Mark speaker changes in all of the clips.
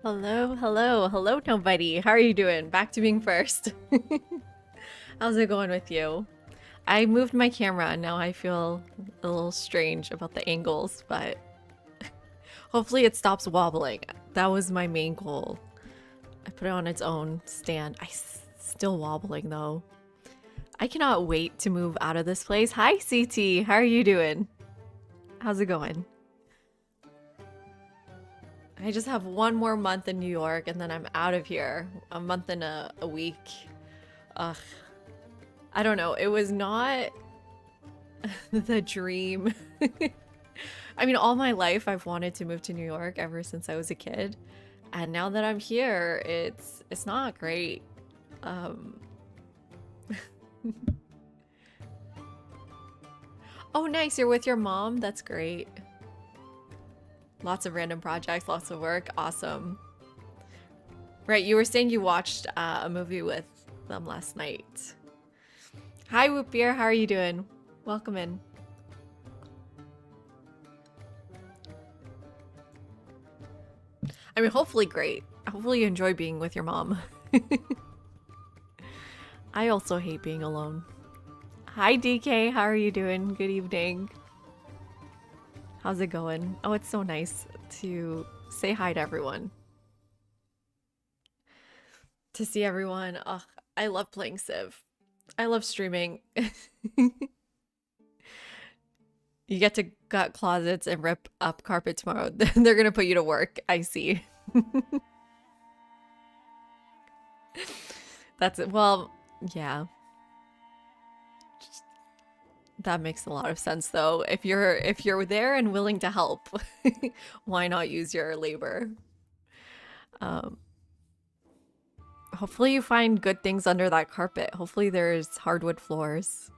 Speaker 1: Hello, hello, hello, nobody. How are you doing? Back to being first. How's it going with you? I moved my camera and now I feel a little strange about the angles, but hopefully it stops wobbling. That was my main goal. I put it on its own stand. Still wobbling though. I cannot wait to move out of this place. Hi, CT. How are you doing? How's it going? I just have one more month in New York and then I'm out of here. A month and a week. Ugh. I don't know. It was not the dream. I mean, all my life I've wanted to move to New York ever since I was a kid. And now that I'm here, it's not great. Um Oh, nice. You're with your mom. That's great. Lots of random projects, lots of work. Awesome. Right, you were saying you watched a movie with them last night. Hi, Whoop Beer. How are you doing? Welcome in. I mean, hopefully great. Hopefully you enjoy being with your mom. I also hate being alone. Hi, DK. How are you doing? Good evening. How's it going? Oh, it's so nice to say hi to everyone. To see everyone. Ugh, I love playing Civ. I love streaming. You get to gut closets and rip up carpet tomorrow. They're gonna put you to work. I see. That's it. Well, yeah. Just- that makes a lot of sense though. If you're there and willing to help, why not use your labor? Um, hopefully you find good things under that carpet. Hopefully there's hardwood floors.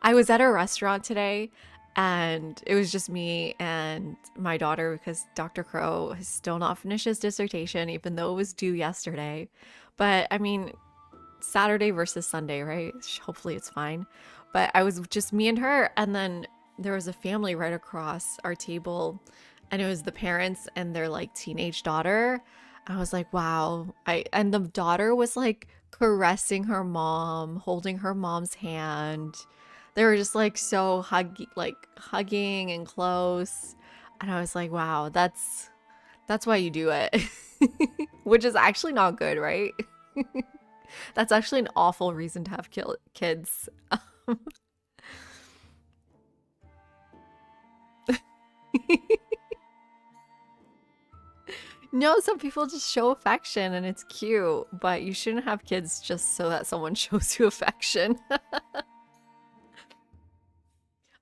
Speaker 1: I was at a restaurant today and it was just me and my daughter because Dr. Crow has still not finished his dissertation, even though it was due yesterday. But I mean, Saturday versus Sunday, right? Hopefully it's fine. But I was just me and her, and then there was a family right across our table, and it was the parents and their like teenage daughter. I was like, wow. And the daughter was like caressing her mom, holding her mom's hand. They were just like so hugging and close. And I was like, wow, that's why you do it. Which is actually not good, right? That's actually an awful reason to have kids. No, some people just show affection and it's cute, but you shouldn't have kids just so that someone shows you affection.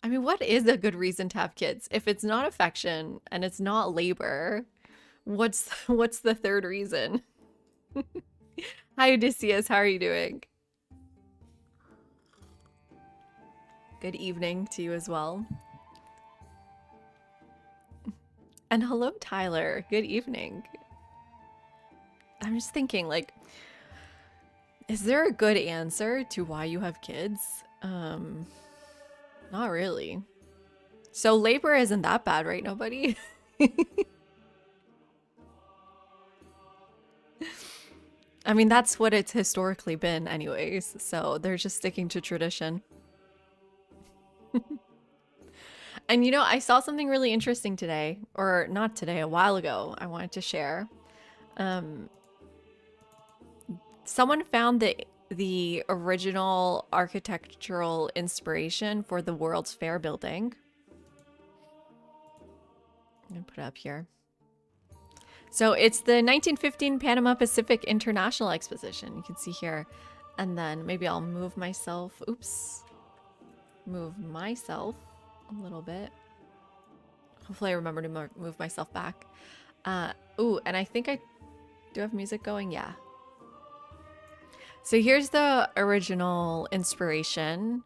Speaker 1: I mean, what is a good reason to have kids? If it's not affection and it's not labor, what's the third reason? Hi Odysseus, how are you doing? Good evening to you as well. And hello Tyler, good evening. I'm just thinking like, is there a good answer to why you have kids? Not really. So labor isn't that bad, right? Nobody? I mean, that's what it's historically been anyways. So they're just sticking to tradition. And you know, I saw something really interesting today, or not today, a while ago. I wanted to share. Um, Someone found the original architectural inspiration for the World's Fair building. I'm gonna put it up here. So it's the 1915 Panama Pacific International Exposition. You can see here. And then maybe I'll move myself. Oops. Move myself a little bit. Hopefully I remember to move myself back. Ooh, and I think I do have music going. Yeah. So here's the original inspiration.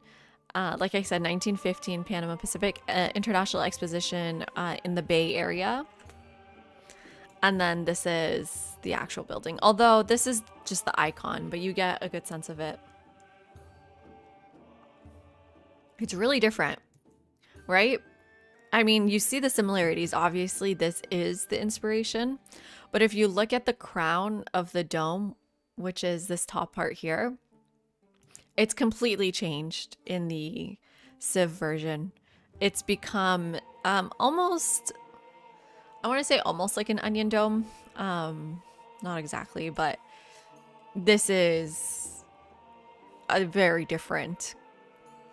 Speaker 1: Like I said, 1915 Panama Pacific International Exposition in the Bay Area. And then this is the actual building. Although this is just the icon, but you get a good sense of it. It's really different, right? I mean, you see the similarities. Obviously, this is the inspiration. But if you look at the crown of the dome, which is this top part here, it's completely changed in the Civ version. It's become almost, I want to say almost like an onion dome. Not exactly, but this is a very different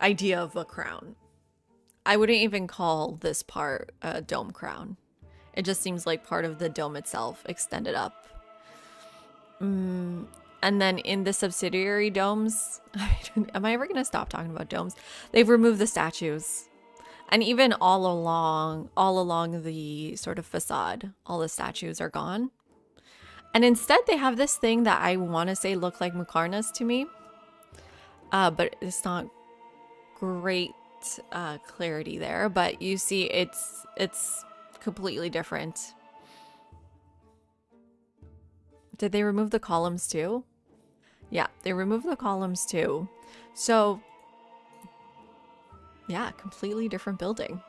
Speaker 1: idea of a crown. I wouldn't even call this part a dome crown. It just seems like part of the dome itself extended up. And then in the subsidiary domes, am I ever going to stop talking about domes? They've removed the statues. And even all along the sort of facade, all the statues are gone. And instead they have this thing that I want to say look like Muqarnas to me. But it's not great clarity there. But you see it's completely different. Did they remove the columns too? Yeah, they removed the columns too. So yeah, completely different building.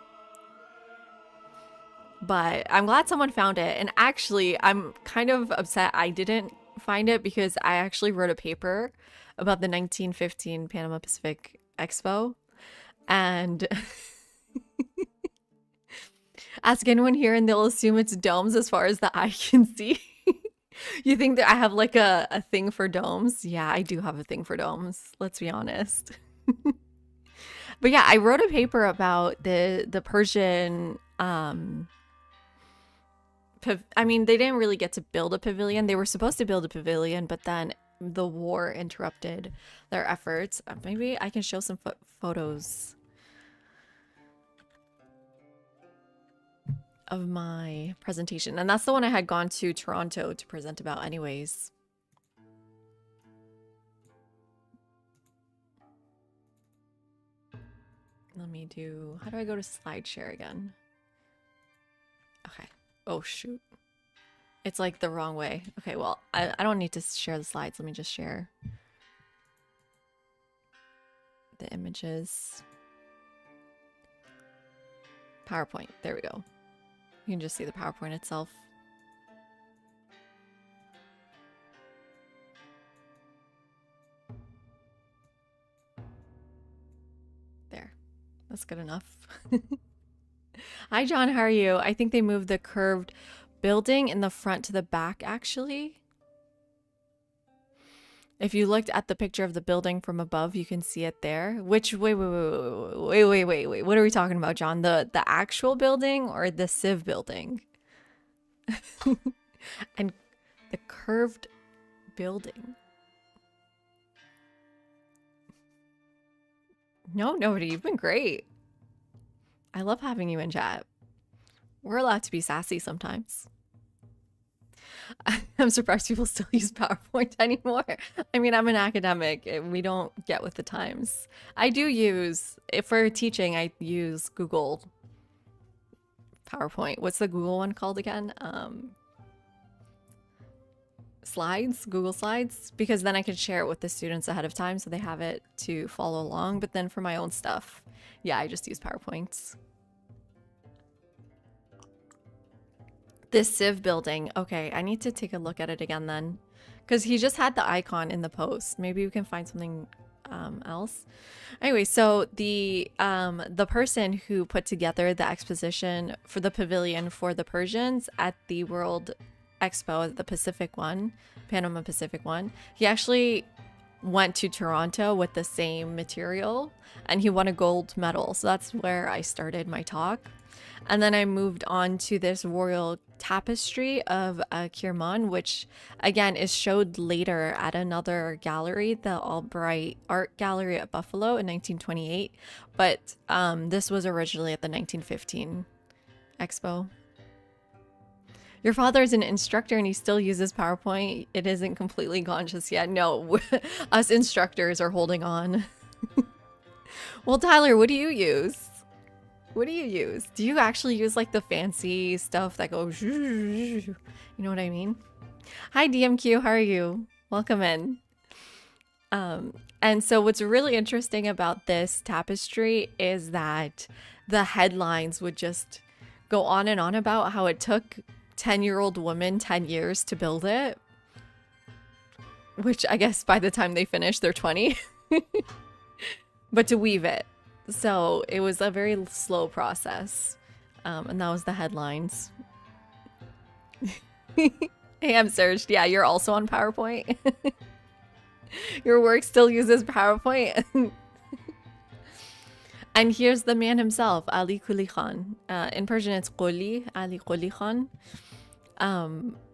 Speaker 1: But I'm glad someone found it. And actually, I'm kind of upset I didn't find it because I actually wrote a paper about the 1915 Panama Pacific Expo. And ask anyone here and they'll assume it's domes as far as the eye can see. You think that I have like a thing for domes? Yeah, I do have a thing for domes. Let's be honest. But yeah, I wrote a paper about the Persian. I mean, they didn't really get to build a pavilion. They were supposed to build a pavilion, but then the war interrupted their efforts. Maybe I can show some photos of my presentation. And that's the one I had gone to Toronto to present about anyways. Let me do, how do I go to SlideShare again? Okay. Oh, shoot. It's like the wrong way. Okay, well, I don't need to share the slides. Let me just share. the images. PowerPoint. There we go. You can just see the PowerPoint itself. There. That's good enough. Hi, John. How are you? I think they moved the curved building in the front to the back, actually. If you looked at the picture of the building from above, you can see it there. Which, wait. What are we talking about, John? The actual building or the Civ building? And the curved building. No, nobody. You've been great. I love having you in chat. We're allowed to be sassy sometimes. I'm surprised people still use PowerPoint anymore. I mean, I'm an academic. We don't get with the times. I do use, if for teaching, I use Google PowerPoint. What's the Google one called again? Slides, Google Slides, because then I can share it with the students ahead of time so they have it to follow along. But then for my own stuff, yeah, I just use PowerPoints. This Civ building. Okay, I need to take a look at it again then. Because he just had the icon in the post. Maybe we can find something else. Anyway, so the person who put together the exposition for the pavilion for the Persians at the World Expo, the Pacific one, Panama Pacific one, he actually went to Toronto with the same material and he won a gold medal. So that's where I started my talk. And then I moved on to this royal tapestry of Kirman, which again is showed later at another gallery, the Albright Art Gallery at Buffalo in 1928. But this was originally at the 1915 Expo. Your father is an instructor and he still uses PowerPoint. It isn't completely gone just yet. No, us instructors are holding on. Well, Tyler, what do you use? What do you use? Do you actually use like the fancy stuff that goes, you know what I mean? Hi DMQ, how are you? Welcome in. And so what's really interesting about this tapestry is that the headlines would just go on and on about how it took 10-year-old women 10 years to build it. Which I guess by the time they finish, they're 20. But to weave it. So it was a very slow process. And that was the headlines. Hey, I'm Serged. Yeah, you're also on PowerPoint. Your work still uses PowerPoint. And here's the man himself, Ali Quli Khan. In Persian, it's Quli, Ali Quli Khan.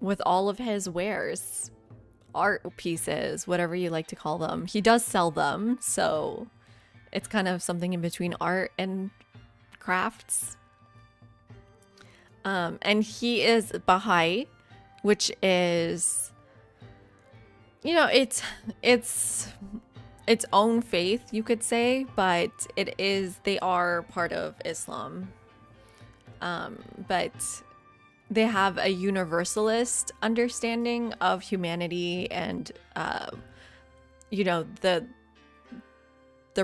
Speaker 1: With all of his wares, art pieces, whatever you like to call them. He does sell them, so it's kind of something in between art and crafts. And he is Baha'i, which is, you know, it's its own faith, you could say, but they are part of Islam. But they have a universalist understanding of humanity and, you know, the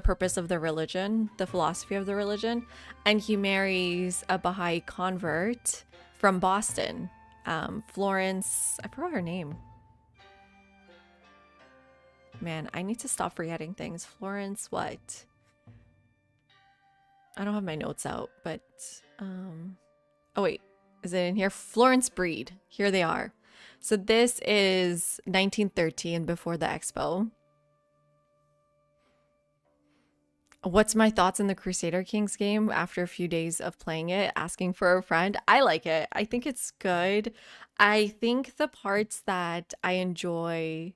Speaker 1: purpose of the religion, the philosophy of the religion. And he marries a Baha'i convert from Boston, Florence, I forgot her name. Man, I need to stop forgetting things. Florence what? I don't have my notes out, but oh wait, is it in here? Florence Breed. Here they are. So this is 1913, before the expo. What's my thoughts on the Crusader Kings game after a few days of playing it, asking for a friend? I like it. I think it's good. I think the parts that I enjoy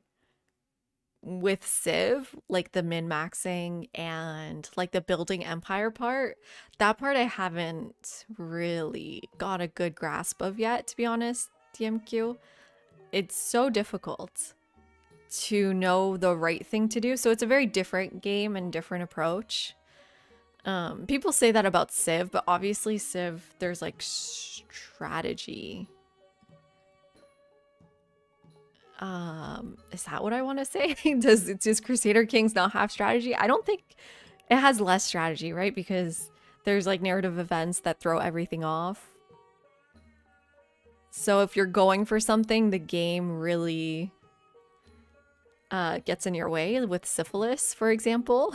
Speaker 1: with Civ, like the min-maxing and like the building empire part, that part I haven't really got a good grasp of yet, to be honest, DMQ. It's so difficult to know the right thing to do. So it's a very different game and different approach. People say that about Civ, but obviously Civ, there's like strategy. Is that what I want to say? Does Crusader Kings not have strategy? I don't think it has less strategy, right? Because there's like narrative events that throw everything off. So if you're going for something, the game really gets in your way with syphilis, for example.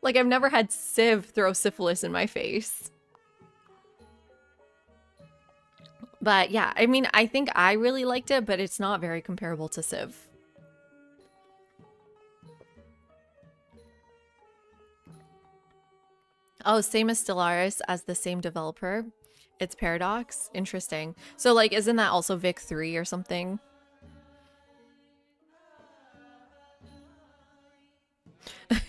Speaker 1: Like I've never had Civ throw syphilis in my face. But yeah, I mean, I think I really liked it, but it's not very comparable to Civ. Oh, same as Stellaris as the same developer. It's Paradox. Interesting. So like, isn't that also Vic 3 or something?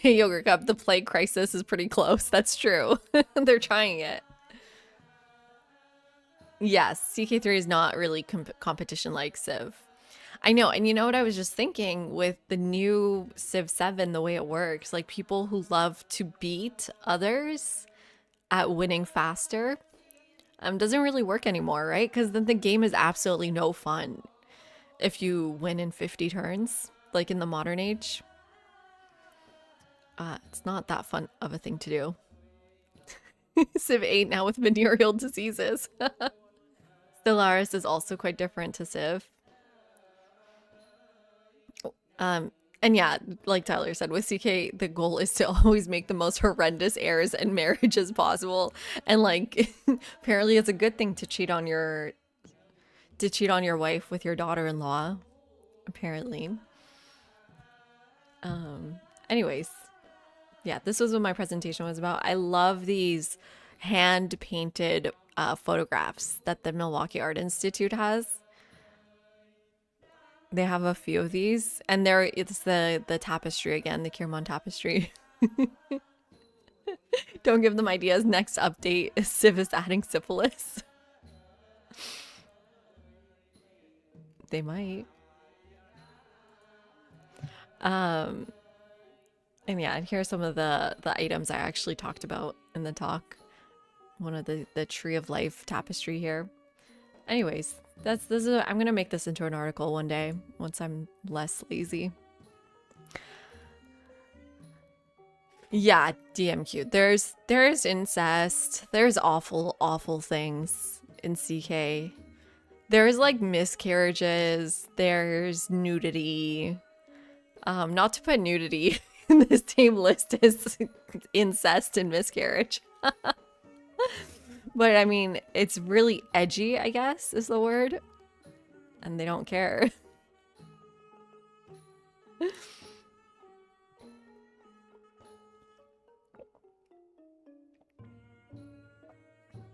Speaker 1: Yogurt Cup, the Plague Crisis is pretty close. That's true. They're trying it. Yes, CK3 is not really competition like Civ. I know, and you know what I was just thinking with the new Civ 7, the way it works, like people who love to beat others at winning faster, doesn't really work anymore, right? Because then the game is absolutely no fun if you win in 50 turns, like in the modern age. It's not that fun of a thing to do. Civ 8 now with venereal diseases. Stellaris is also quite different to Civ. And yeah, like Tyler said, with CK, the goal is to always make the most horrendous errors in marriage as possible. And like, apparently it's a good thing to cheat on your wife with your daughter-in-law, apparently. Anyways, yeah, this was what my presentation was about. I love these hand-painted photographs that the Milwaukee Art Institute has. They have a few of these, and it's the tapestry again, the Kirmon tapestry. Don't give them ideas. Next update, Civ is adding syphilis. They might. And yeah, and here are some of the items I actually talked about in the talk. One of the Tree of Life tapestry here. Anyways, I'm gonna make this into an article one day once I'm less lazy. Yeah, DMQ. There's incest. There's awful things in CK. There's like miscarriages. There's nudity. Not to put nudity in the same list as incest and miscarriage. But I mean, it's really edgy, I guess, is the word. And they don't care.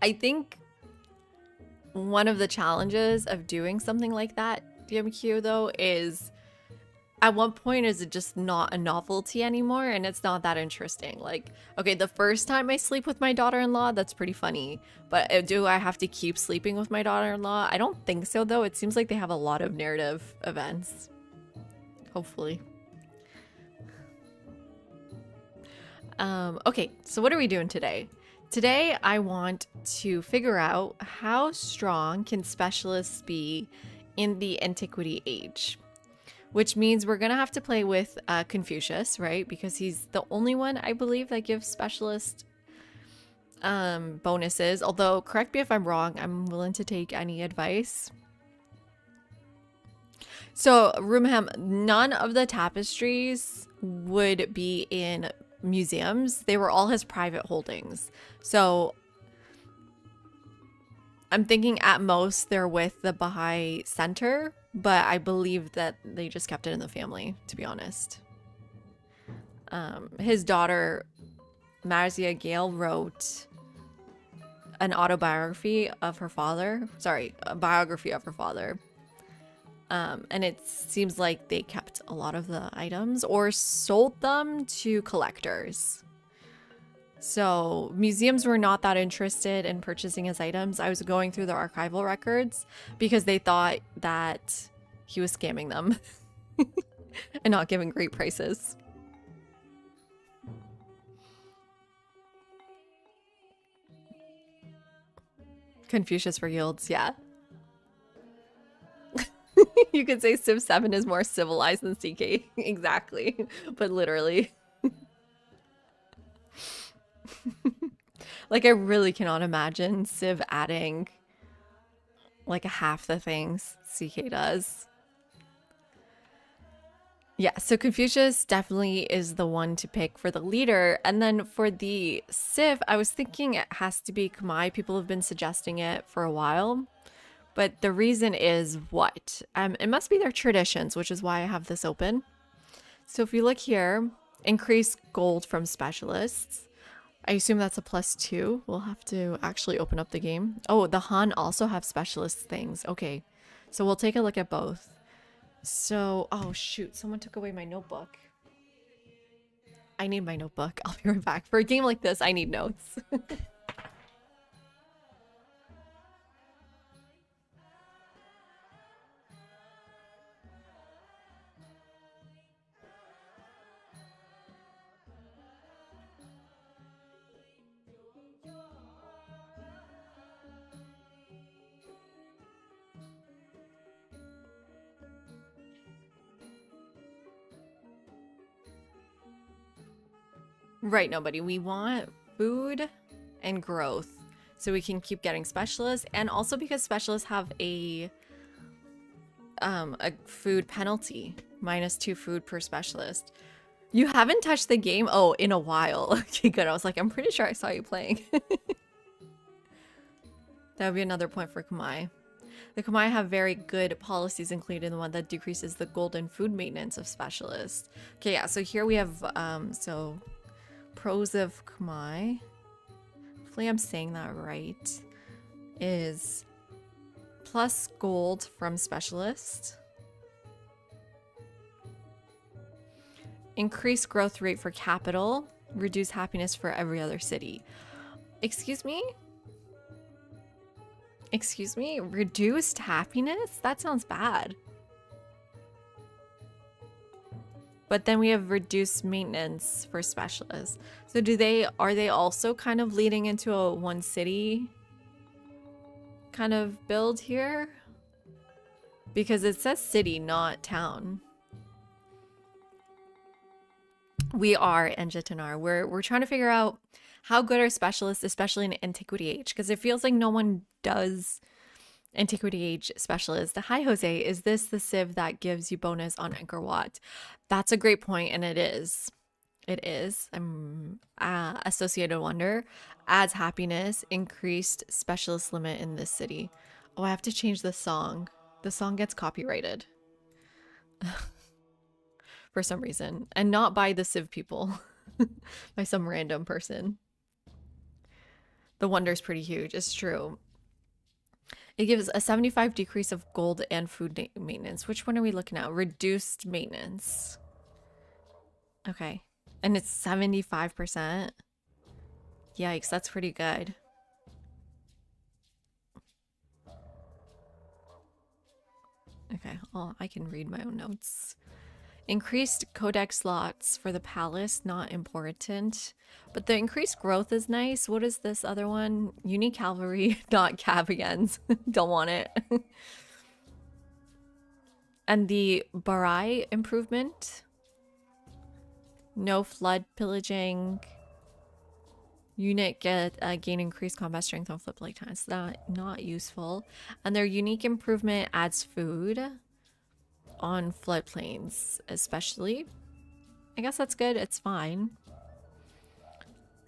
Speaker 1: I think one of the challenges of doing something like that, DMQ, though, is at what point is it just not a novelty anymore and it's not that interesting? Like, okay, the first time I sleep with my daughter-in-law, that's pretty funny. But do I have to keep sleeping with my daughter-in-law? I don't think so, though. It seems like they have a lot of narrative events. Hopefully. Okay, so what are we doing today? Today, I want to figure out how strong can specialists be in the Antiquity Age. Which means we're going to have to play with Confucius, right? Because he's the only one, I believe, that gives specialist bonuses. Although, correct me if I'm wrong, I'm willing to take any advice. So, Rumham, none of the tapestries would be in museums. They were all his private holdings. So, I'm thinking at most they're with the Baha'i Center, but I believe that they just kept it in the family, to be honest. His daughter, Marzia Gale, wrote an autobiography of her father. Sorry, a biography of her father. And it seems like they kept a lot of the items or sold them to collectors. So museums were not that interested in purchasing his items. I was going through the archival records because they thought that he was scamming them and not giving great prices. Confucius for yields, yeah. You could say Civ 7 is more civilized than CK. Exactly. But literally. Like, I really cannot imagine Civ adding like a half the things CK does. Yeah, so Confucius definitely is the one to pick for the leader. And then for the Civ, I was thinking it has to be Khmer. People have been suggesting it for a while. But the reason is what? It must be their traditions, which is why I have this open. So if you look here, increase gold from specialists. I assume that's a +2. We'll have to actually open up the game. Oh, the Han also have specialist things. Okay, so we'll take a look at both. So, oh shoot, someone took away my notebook. I need my notebook. I'll be right back. For a game like this, I need notes. Right, nobody. We want food and growth so we can keep getting specialists, and also because specialists have a food penalty, -2 food per specialist. You haven't touched the game? Oh, in a while. Okay, good. I was like, I'm pretty sure I saw you playing. That would be another point for Khmer. The Khmer have very good policies, including the one that decreases the golden food maintenance of specialists. Okay, yeah, so here we have, so pros of Khmer. Hopefully I'm saying that right. Is plus gold from specialist. Increase growth rate for capital. Reduce happiness for every other city. Excuse me? Excuse me? Reduced happiness? That sounds bad. But then we have reduced maintenance for specialists. So are they also kind of leading into a one city kind of build here? Because it says city, not town. We are Enjitanar. We're trying to figure out how good are specialists, especially in Antiquity Age, because it feels like no one does Antiquity Age specialist. Hi Jose, is this the Civ that gives you bonus on Angkor Wat? That's a great point, and it is. It is. Associated Wonder adds happiness, increased specialist limit in this city. Oh, I have to change the song. The song gets copyrighted for some reason, and not by the Civ people, by some random person. The wonder's pretty huge. It's true. It gives a 75 decrease of gold and food maintenance. Which one are we looking at? Reduced maintenance. Okay. And it's 75%. Yikes, that's pretty good. Okay, oh, I can read my own notes. Increased codex slots for the palace, not important. But the increased growth is nice. What is this other one? Unique cavalry, not Cavians. Don't want it. And the Barai improvement. No flood pillaging. Unit gain increased combat strength on flip like times. Not useful. And their unique improvement adds food on floodplains, especially. I guess that's good. It's fine.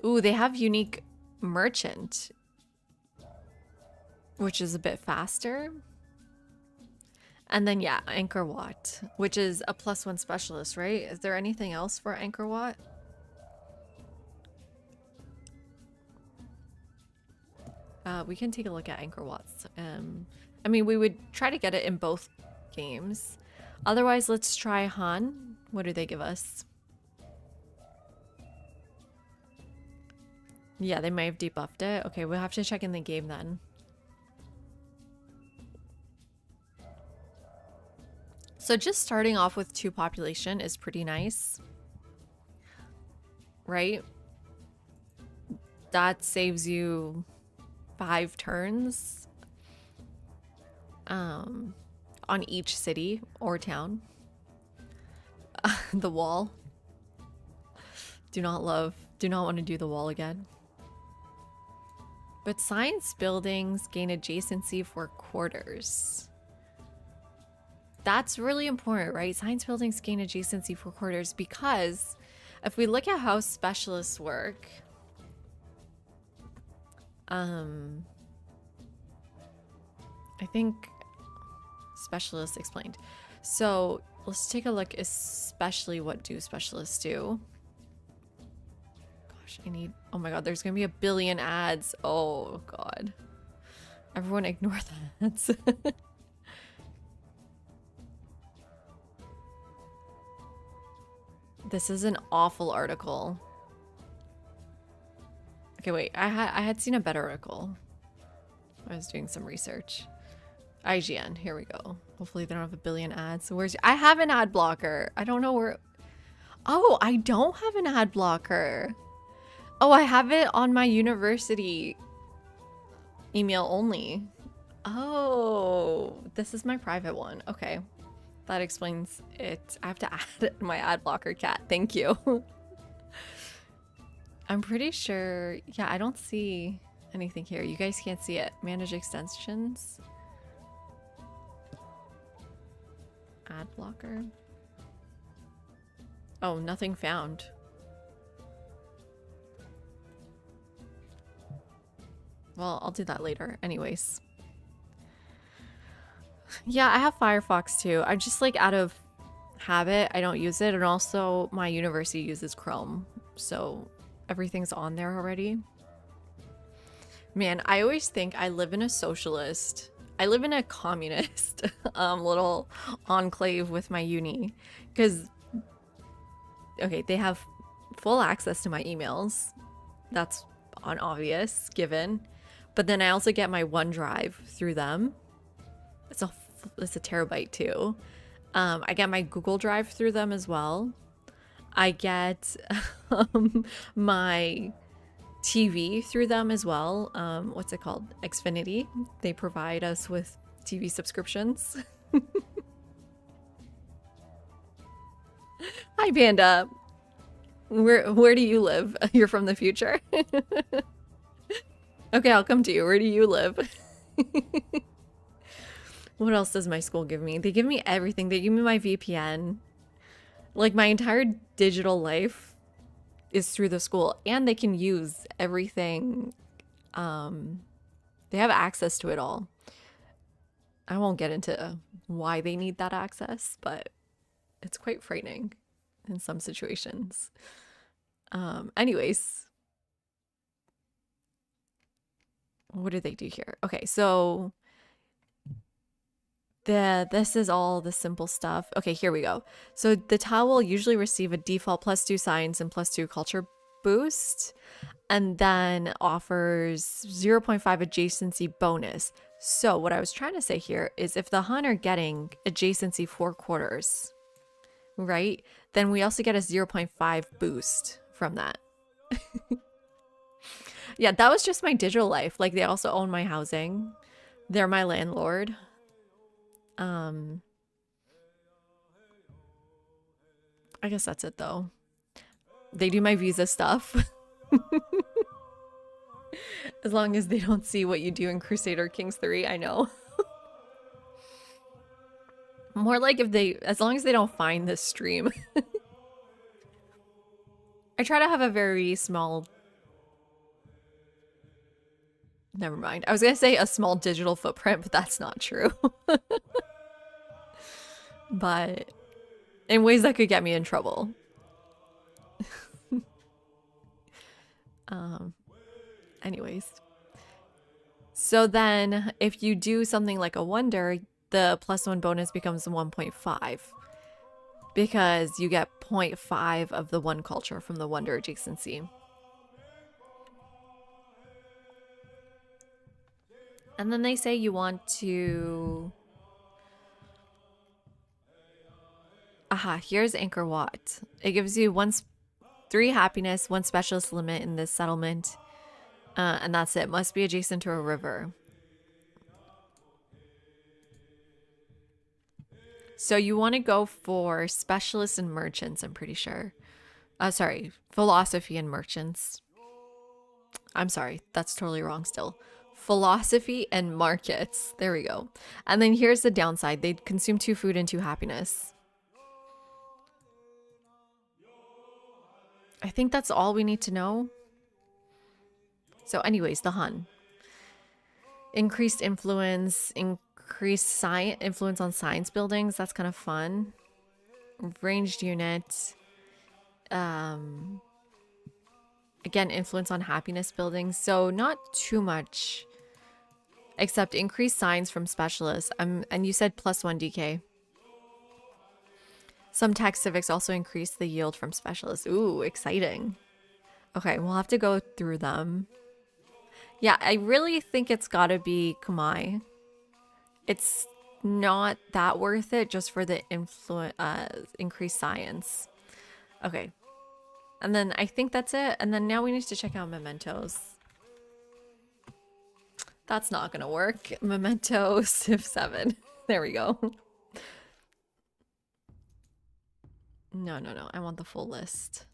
Speaker 1: Ooh, they have unique merchant, which is a bit faster. And then yeah, Angkor Wat, which is a +1 specialist, right? Is there anything else for Angkor Wat? We can take a look at Angkor Wat. I mean, we would try to get it in both games. Otherwise, let's try Han. What do they give us? Yeah, they might have debuffed it. Okay, we'll have to check in the game then. So just starting off with 2 population is pretty nice. Right? That saves you 5 turns on each city or town. The wall. Do not want to do the wall again. But science buildings gain adjacency for quarters. That's really important, right? Science buildings gain adjacency for quarters because if we look at how specialists work, I think specialists explained. So let's take a look, especially what do specialists do? Gosh, oh my god, there's gonna be a billion ads. Oh god. Everyone ignore that. This is an awful article. Okay, wait. I had seen a better article. I was doing some research. IGN. Here we go. Hopefully they don't have a billion ads. So I have an ad blocker. I don't know where. Oh, I don't have an ad blocker. Oh, I have it on my university email only. Oh, this is my private one. Okay. That explains it. I have to add my ad blocker, cat. Thank you. I'm pretty sure. Yeah, I don't see anything here. You guys can't see it. Manage extensions. Ad blocker. Oh, nothing found. Well, I'll do that later. Anyways. Yeah, I have Firefox too. I'm just like out of habit. I don't use it. And also my university uses Chrome. So everything's on there already. Man, I always think I live in a socialist. I live in a communist little enclave with my uni. Because, okay, they have full access to my emails. That's an obvious given. But then I also get my OneDrive through them. It's a terabyte too. I get my Google Drive through them as well. I get my TV through them as well. What's it called? Xfinity. They provide us with TV subscriptions. Hi, Panda. Where do you live? You're from the future? Okay, I'll come to you. Where do you live? What else does my school give me? They give me everything. They give me my VPN. Like, my entire digital life is through the school. And they can use everything. They have access to it all. I won't get into why they need that access, but it's quite frightening in some situations. Anyways. What do they do here? Okay, so this is all the simple stuff. Okay, here we go. So the tile will usually receive a default +2 science and +2 culture boost, and then offers 0.5 adjacency bonus. So what I was trying to say here is if the Hun are getting adjacency 4 quarters, right, then we also get a 0.5 boost from that. Yeah, that was just my digital life. Like, they also own my housing. They're my landlord. I guess that's it though. They do my visa stuff. As long as they don't see what you do in Crusader Kings 3, I know. More like as long as they don't find this stream. I try to have a very small... Never mind. I was gonna say a small digital footprint, but that's not true. But in ways that could get me in trouble. Anyways. So then if you do something like a wonder, the +1 bonus becomes 1.5. Because you get 0.5 of the one culture from the wonder adjacency. And then they say you want to... Aha, here's Angkor Wat. It gives you 3 happiness, 1 specialist limit in this settlement. And that's it. Must be adjacent to a river. So you want to go for specialists and merchants, I'm pretty sure. Sorry, philosophy and merchants. I'm sorry, that's totally wrong still. Philosophy and markets. There we go. And then here's the downside. They consume 2 food and 2 happiness. I think that's all we need to know. So anyways, the Hun. Increased influence, increased science influence on science buildings. That's kind of fun. Ranged unit. Again, influence on happiness buildings. So not too much. Except increased science from specialists. And you said +1 DK. Some tech civics also increase the yield from specialists. Ooh, exciting. Okay, we'll have to go through them. Yeah, I really think it's gotta be Kamai. It's not that worth it just for the increased science. Okay. And then I think that's it. And then now we need to check out mementos. That's not gonna work. Memento Civ 7. There we go. No. I want the full list.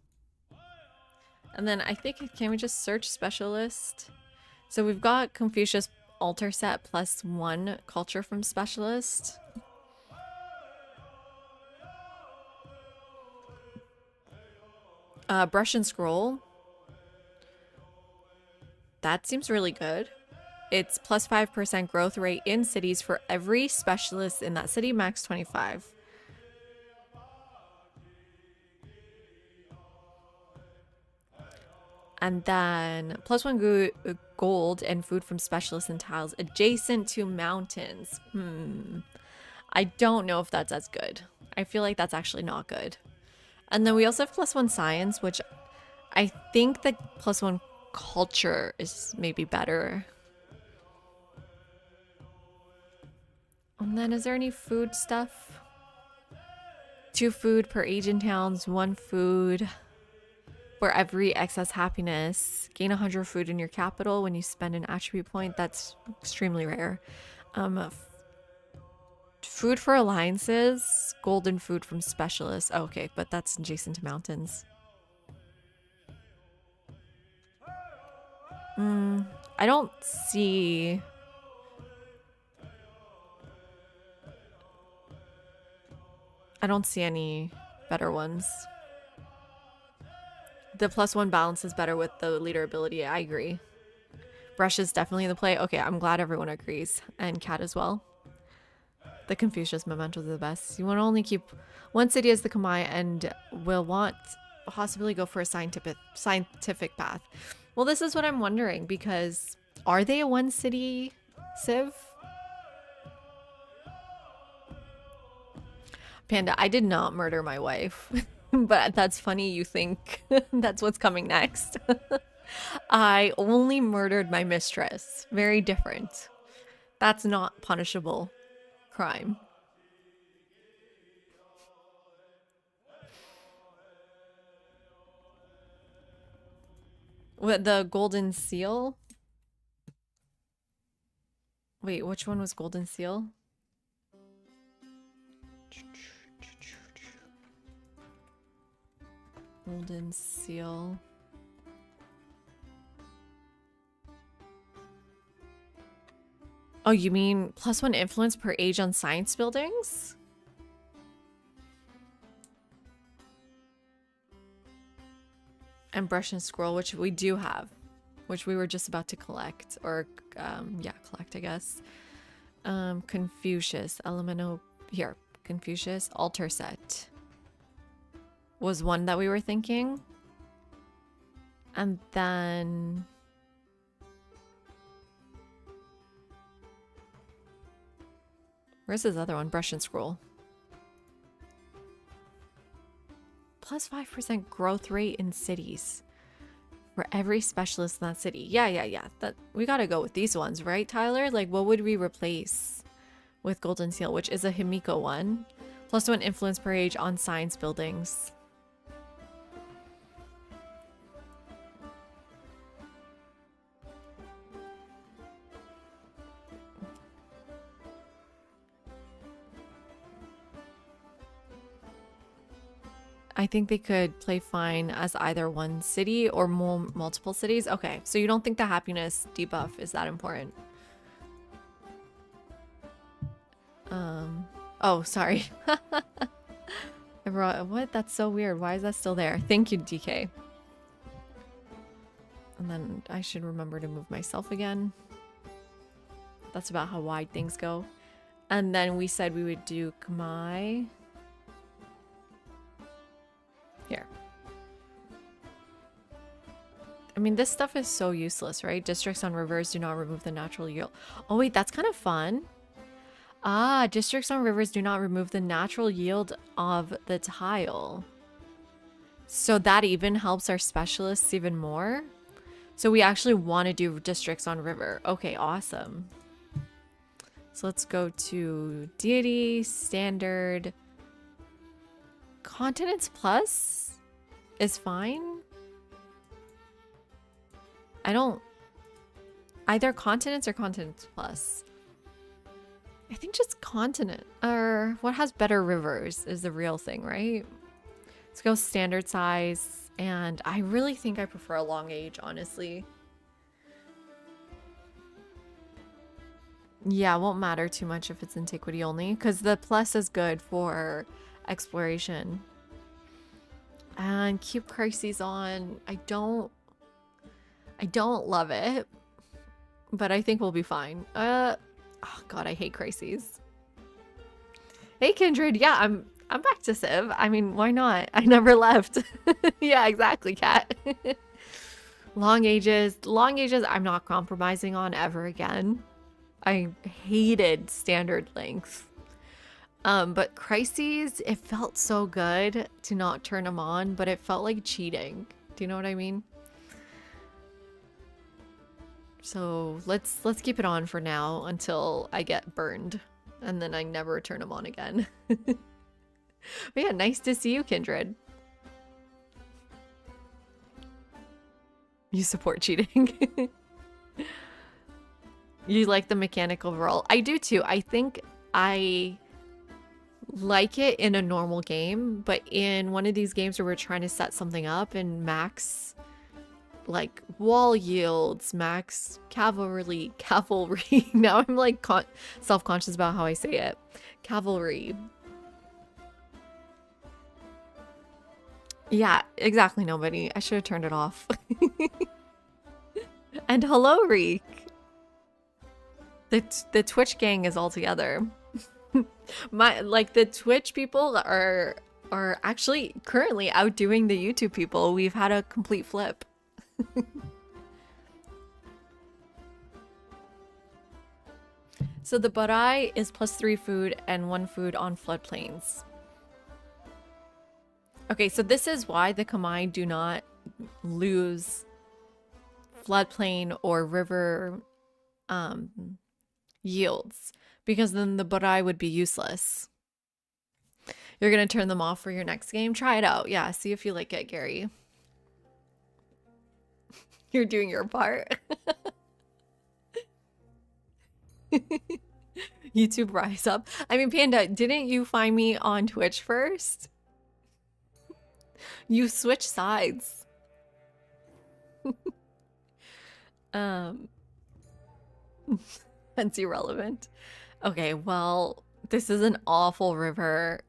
Speaker 1: And then I think, can we just search specialist? So we've got Confucius altar set +1 culture from specialist. Brush and scroll. That seems really good. It's +5% growth rate in cities for every specialist in that city, max 25. And then +1 gold and food from specialists and tiles adjacent to mountains. I don't know if that's as good. I feel like that's actually not good. And then we also have +1 science, which I think the +1 culture is maybe better. And then is there any food stuff? 2 food per age in towns, 1 food for every excess happiness. Gain 100 food in your capital when you spend an attribute point. That's extremely rare. Food for alliances. Golden food from specialists. Oh, okay, but that's adjacent to mountains. I don't see... any better ones. The +1 balance is better with the leader ability. I agree. Brush is definitely the play. Okay, I'm glad everyone agrees. And Cat as well. The Confucius mementos are the best. You want to only keep 1 city as the Kamai and will want possibly go for a scientific path. Well, this is what I'm wondering, because are they a 1 city civ? Panda, I did not murder my wife. But that's funny you think that's what's coming next. I only murdered my mistress. Very different. That's not punishable crime. What, the golden seal? Wait, which one was golden seal? Golden seal. Oh, you mean +1 influence per age on science buildings? And brush and scroll, which we do have, which we were just about to collect, or yeah, collect, I guess. Confucius, Elemento, here, Confucius, altar set was one that we were thinking. And then where's this other one? Brush and scroll. +5% growth rate in cities for every specialist in that city. Yeah. That we gotta go with these ones, right, Tyler? Like, what would we replace with Golden Seal, which is a Himiko one? +1 influence per age on science buildings. I think they could play fine as either one city or multiple cities. Okay, so you don't think the happiness debuff is that important? Oh, sorry. What? That's so weird. Why is that still there? Thank you, DK. And then I should remember to move myself again. That's about how wide things go. And then we said we would do Kamai. Here. I mean, this stuff is so useless, right? Districts on rivers do not remove the natural yield. Oh, wait, that's kind of fun. Ah, districts on rivers do not remove the natural yield of the tile. So that even helps our specialists even more. So we actually want to do districts on river. Okay, awesome. So let's go to deity, standard. Continents plus is fine. I don't... Either continents or continents plus. I think just continent. Or what has better rivers is the real thing, right? Let's go standard size. And I really think I prefer a long age, honestly. Yeah, it won't matter too much if it's antiquity only, because the plus is good for exploration. And keep crises on. I don't love it, but I think we'll be fine. Oh god, I hate crises. Hey Kindred, yeah, I'm back to Civ. I mean, why not? I never left. Yeah, exactly, Cat. Long ages, I'm not compromising on ever again. I hated standard length. But crises, it felt so good to not turn them on, but it felt like cheating. Do you know what I mean? So let's keep it on for now until I get burned, and then I never turn them on again. But yeah, nice to see you, Kindred. You support cheating. You like the mechanic overall. I do too. I think I like it in a normal game, but in one of these games where we're trying to set something up and max like wall yields, max cavalry. Now I'm like self-conscious about how I say it. Cavalry. Yeah, exactly, nobody. I should have turned it off. And hello, Reek. The Twitch gang is all together. The Twitch people are actually currently outdoing the YouTube people. We've had a complete flip. So the Barai is +3 food and 1 food on floodplains. Okay, so this is why the Kamai do not lose floodplain or river yields, because then the Barai would be useless. You're gonna turn them off for your next game? Try it out. Yeah, see if you like it, Gary. You're doing your part. YouTube rise up. I mean, Panda, didn't you find me on Twitch first? You switch sides. That's irrelevant. Okay, well, this is an awful river.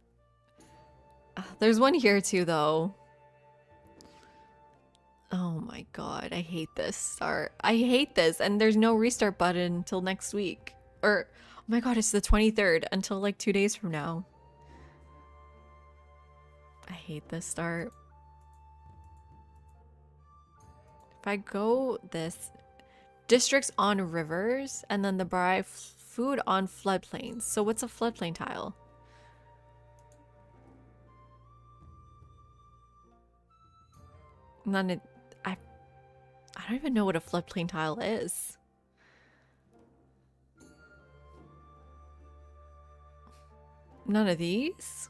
Speaker 1: There's one here too, though. Oh my god, I hate this start. I hate this, and there's no restart button until next week. Or, oh my god, it's the 23rd, until like 2 days from now. I hate this start. If I go this, districts on rivers, and then the Barai food on floodplains. So what's a floodplain tile? None of, I don't even know what a floodplain tile is. None of these?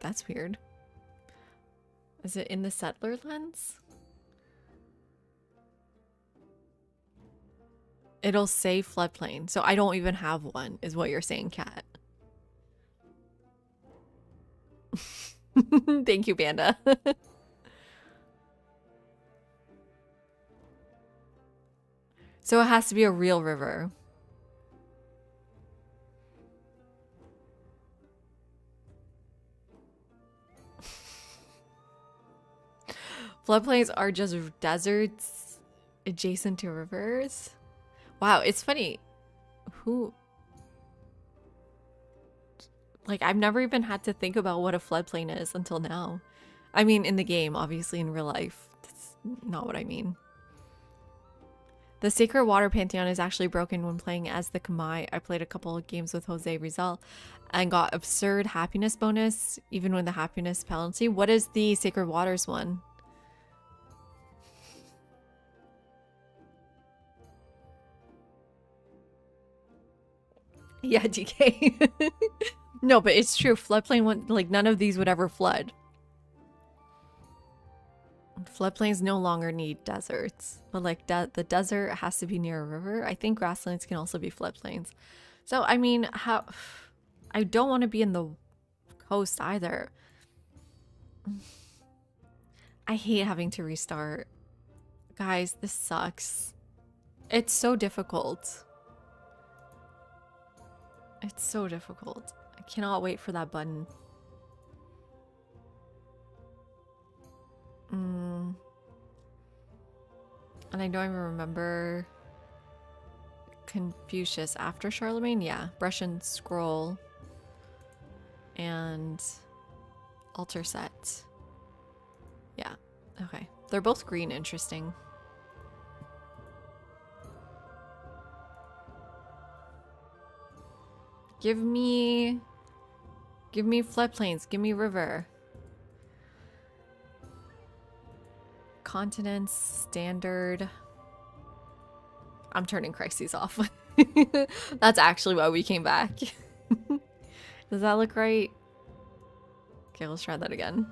Speaker 1: That's weird. Is it in the settler lens? It'll say floodplain, so I don't even have one, is what you're saying, Cat. Thank you, Panda. So it has to be a real river. Floodplains are just deserts adjacent to rivers. Wow, it's funny. Who... Like, I've never even had to think about what a floodplain is until now. I mean, in the game, obviously in real life. That's not what I mean. The Sacred Water Pantheon is actually broken when playing as the Kamai. I played a couple of games with Jose Rizal and got absurd happiness bonus, even with the happiness penalty. What is the Sacred Waters one? Yeah, DK. No, but it's true. Floodplain one, like none of these would ever flood. Floodplains no longer need deserts, but like the desert has to be near a river. I think grasslands can also be floodplains. So I mean, how? I don't want to be in the coast either. I hate having to restart. Guys, this sucks. It's so difficult. It's so difficult. I cannot wait for that button. And I don't even remember Confucius after Charlemagne. Yeah, brush and scroll and altar set. Yeah, okay. They're both green, interesting. Give me floodplains, give me river. Continents, standard. I'm turning crises off. That's actually why we came back. Does that look right? Okay, let's try that again.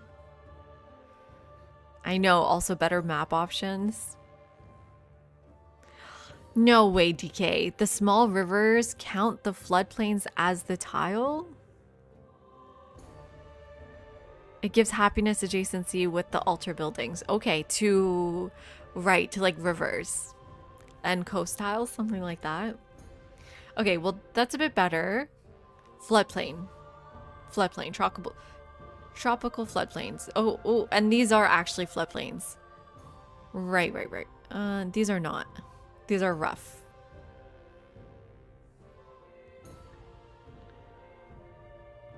Speaker 1: I know, also better map options. No way, DK. The small rivers count the floodplains as the tile? It gives happiness adjacency with the altar buildings. Okay, to like rivers and coast tiles, something like that. Okay, well, that's a bit better. Floodplain. Floodplain. Tropical floodplains. Oh, and these are actually floodplains. Right. These are not. These are rough.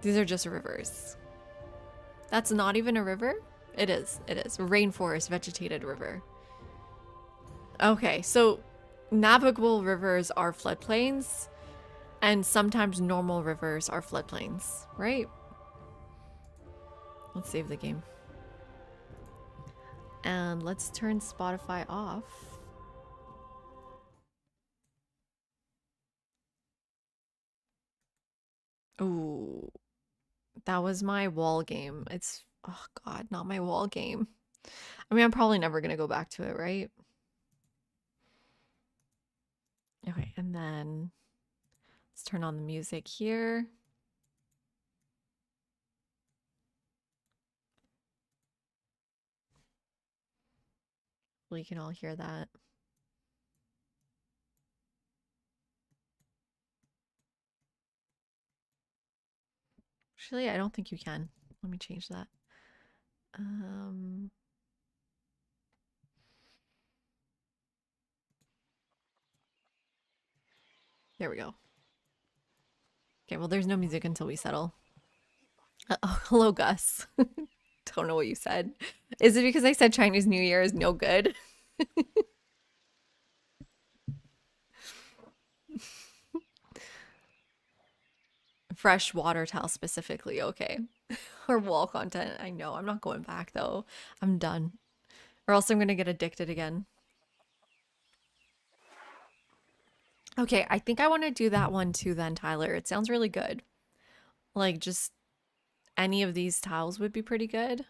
Speaker 1: These are just rivers. That's not even a river? It is. Rainforest vegetated river. Okay, so navigable rivers are floodplains, and sometimes normal rivers are floodplains, right? Let's save the game. And let's turn Spotify off. Ooh, that was my wall game. It's, oh God, not my wall game. I mean, I'm probably never gonna go back to it, right? Okay, and then let's turn on the music here. We can all hear that. Actually, I don't think you can. Let me change that. There we go. Okay, well, there's no music until we settle. Oh, hello, Gus. Don't know what you said. Is it because I said Chinese New Year is no good? Fresh water towel specifically, okay. Or wall content. I know. I'm not going back though. I'm done. Or else I'm gonna get addicted again. Okay, I think I want to do that one too then, Tyler. It sounds really good. Like just any of these tiles would be pretty good.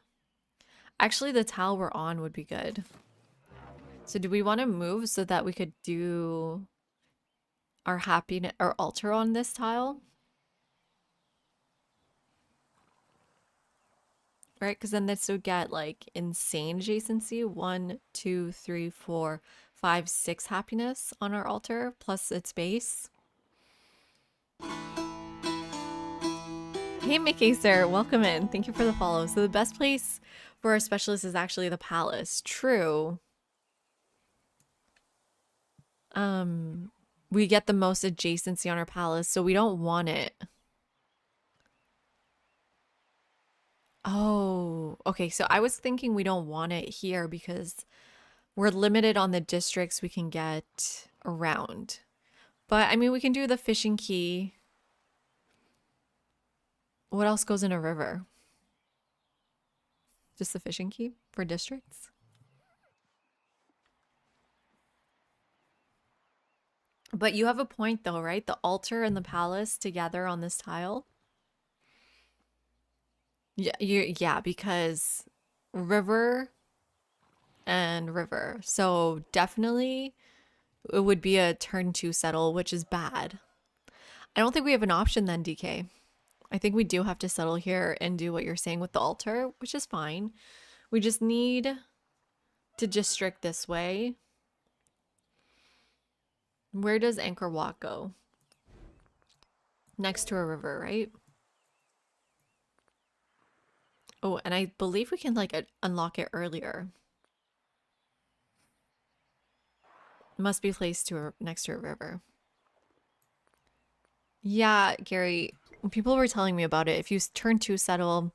Speaker 1: Actually, the tile we're on would be good. So do we want to move so that we could do our happiness or altar on this tile? right? Because then this would get like insane adjacency. 1, 2, 3, 4, 5, 6 happiness on our altar plus its base. Hey, Mickey, sir, welcome in. Thank you for the follow. So the best place for our specialist is actually the palace. True. We get the most adjacency on our palace, so we don't want it. Oh, okay. So I was thinking we don't want it here because we're limited on the districts we can get around. But I mean, we can do the fishing key. What else goes in a river? Just the fishing key for districts? But you have a point though, right? The altar and the palace together on this tile. Yeah, because river and river. So definitely it would be a turn 2 settle, which is bad. I don't think we have an option then, DK. I think we do have to settle here and do what you're saying with the altar, which is fine. We just need to district this way. Where does Anchor Walk go? Next to a river, right? Oh, and I believe we can like unlock it earlier. Must be placed to next to a river. Yeah, Gary, people were telling me about it. If you turn 2 settle,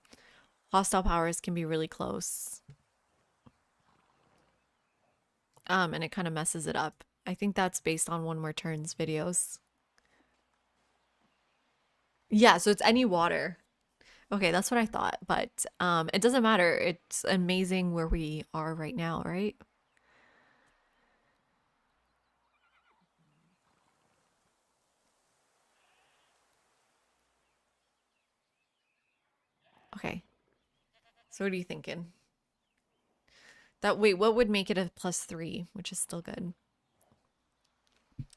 Speaker 1: hostile powers can be really close. And it kind of messes it up. I think that's based on One More Turns videos. Yeah, so it's any water. Okay, that's what I thought, but it doesn't matter. It's amazing where we are right now, right? Okay. So what are you thinking? That wait, what would make it a +3, which is still good?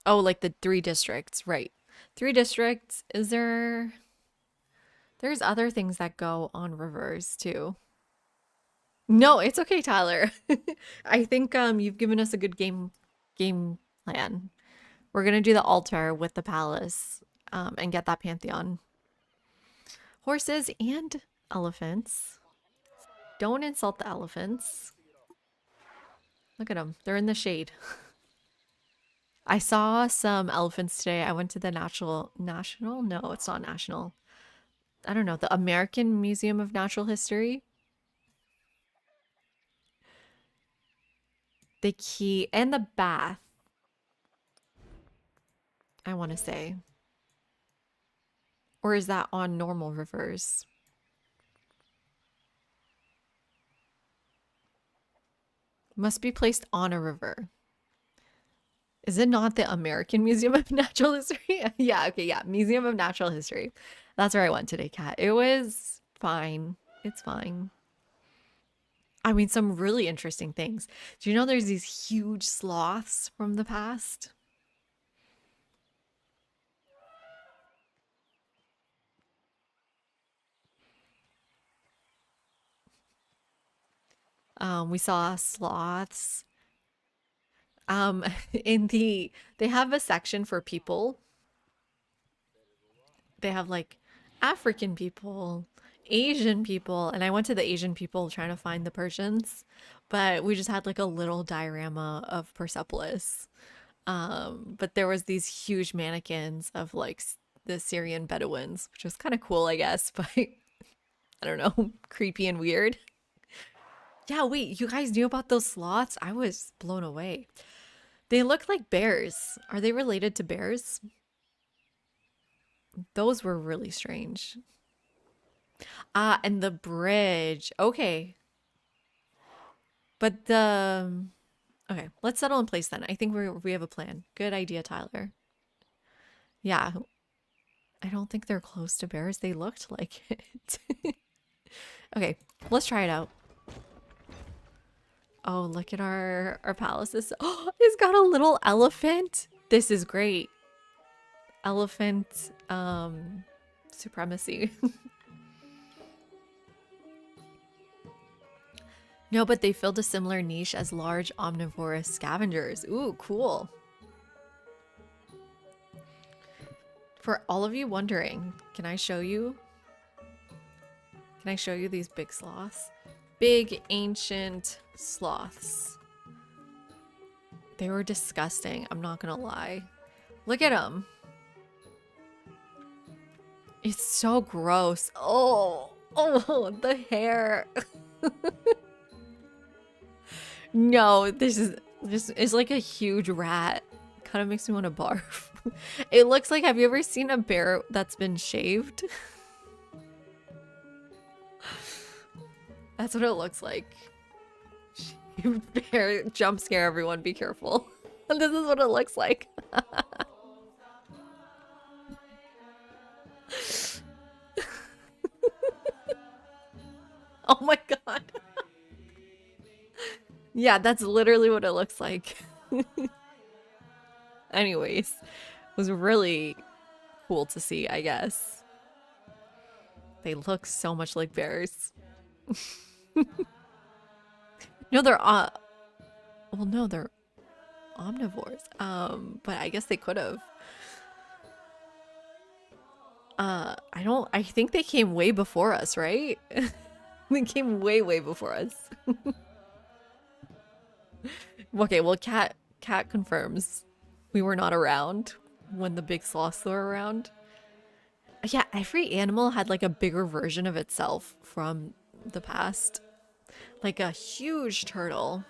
Speaker 1: Oh, like the 3 districts, right. 3 districts. Is there There's other things that go on rivers too. No, it's okay, Tyler. I think you've given us a good game plan. We're gonna do the altar with the palace and get that pantheon. Horses and elephants. Don't insult the elephants. Look at them. They're in the shade. I saw some elephants today. I went to the national? No, it's not national. I don't know, the American Museum of Natural History. The key and the bath, I want to say. Or is that on normal rivers? Must be placed on a river. Is it not the American Museum of Natural History? Yeah, okay, yeah. Museum of Natural History. That's where I went today, Kat. It was fine. It's fine. I mean, some really interesting things. Do you know there's these huge sloths from the past? We saw sloths. Um, in they have a section for people. They have like African people, Asian people, and I went to the Asian people trying to find the Persians, but we just had like a little diorama of Persepolis. But there was these huge mannequins of like the Syrian Bedouins, which was kind of cool, I guess, but I don't know, creepy and weird. Yeah, wait, you guys knew about those sloths? I was blown away. They look like bears. Are they related to bears? Those were really strange. Ah, and the bridge. Okay. But the okay, let's settle in place then. I think we have a plan. Good idea, Tyler. Yeah, I don't think they're close to bears. They looked like it. Okay, let's try it out. Oh, look at our palaces. Oh, it's got a little elephant. This is great. Elephant supremacy. No, but they filled a similar niche as large omnivorous scavengers. Ooh, cool. For all of you wondering, can I show you? Can I show you these big sloths? Big ancient sloths. They were disgusting, I'm not gonna lie. Look at them. It's so gross. Oh, the hair. No, this is like a huge rat. Kind of makes me want to barf. It looks like, have you ever seen a bear that's been shaved? That's what it looks like. Bear, jump scare everyone, be careful. This is what it looks like. Oh my god. Yeah, that's literally what it looks like. Anyways, it was really cool to see, I guess. They look so much like bears. No, they're well, no, they're omnivores. But I guess they could have. I think they came way before us, right? They came way before us. Okay, well, Cat confirms we were not around when the big sloths were around. Yeah, every animal had like a bigger version of itself from the past. Like a huge turtle.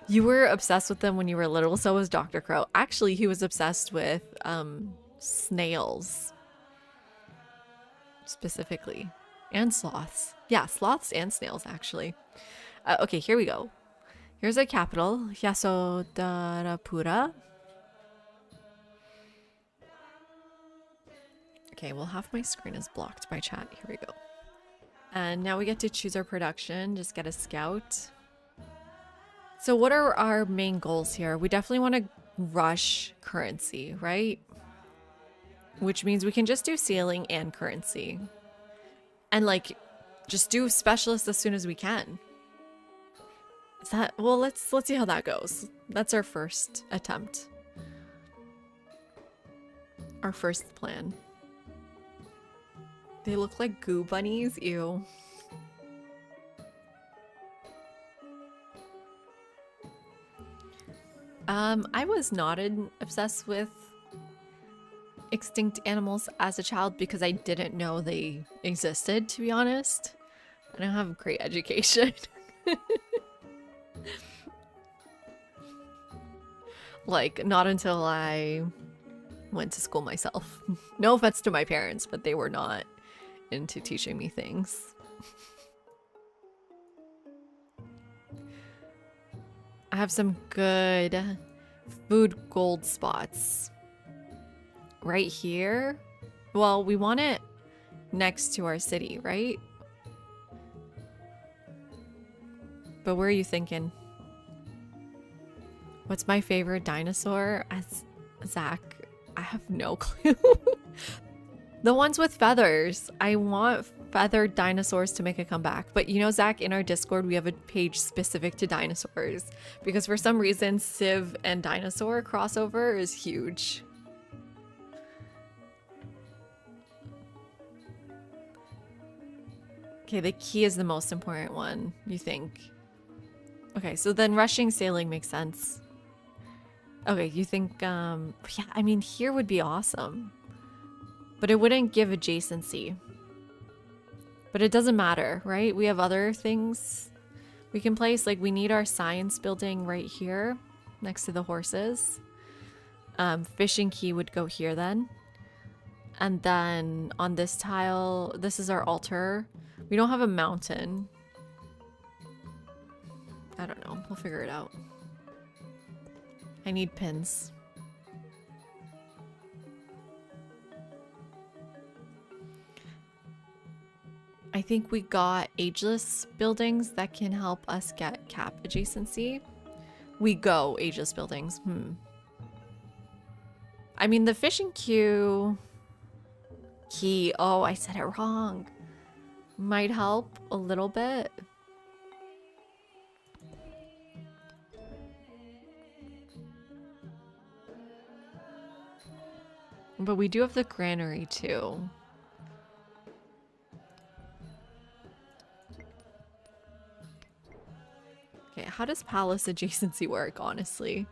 Speaker 1: You were obsessed with them when you were little, so was Dr. Crow. Actually, he was obsessed with snails. Specifically. And sloths. Yeah, sloths and snails, actually. Okay, here we go. Here's our capital, Yasodharapura. Okay, well, half my screen is blocked by chat. Here we go. And now we get to choose our production. Just get a scout. So what are our main goals here? We definitely want to rush currency, right? Which means we can just do sailing and currency. And like, just do specialists as soon as we can. Is that, well, let's see how that goes. That's our first attempt. Our first plan. They look like goo bunnies, ew. I was not obsessed with extinct animals as a child because I didn't know they existed, to be honest. I don't have a great education. Like, not until I went to school myself. No offense to my parents, but they were not into teaching me things. I have some good food gold spots right here. Well, we want it next to our city, right? But where are you thinking? What's my favorite dinosaur? As Zach, I have no clue. The ones with feathers. I want feathered dinosaurs to make a comeback. But you know, Zach, in our Discord, we have a page specific to dinosaurs. Because for some reason, Civ and dinosaur crossover is huge. Okay, the key is the most important one, you think? Okay, so then rushing sailing makes sense. Okay, you think, yeah, I mean, here would be awesome. But it wouldn't give adjacency. But it doesn't matter, right? We have other things we can place. Like, we need our science building right here next to the horses. Fishing key would go here then. And then on this tile, this is our altar. We don't have a mountain. I don't know. We'll figure it out. I need pins. I think we got ageless buildings that can help us get cap adjacency. We go ageless buildings. I mean, the fishing queue key. Oh, I said it wrong. might help a little bit. But we do have the granary too. Okay, how does palace adjacency work, honestly?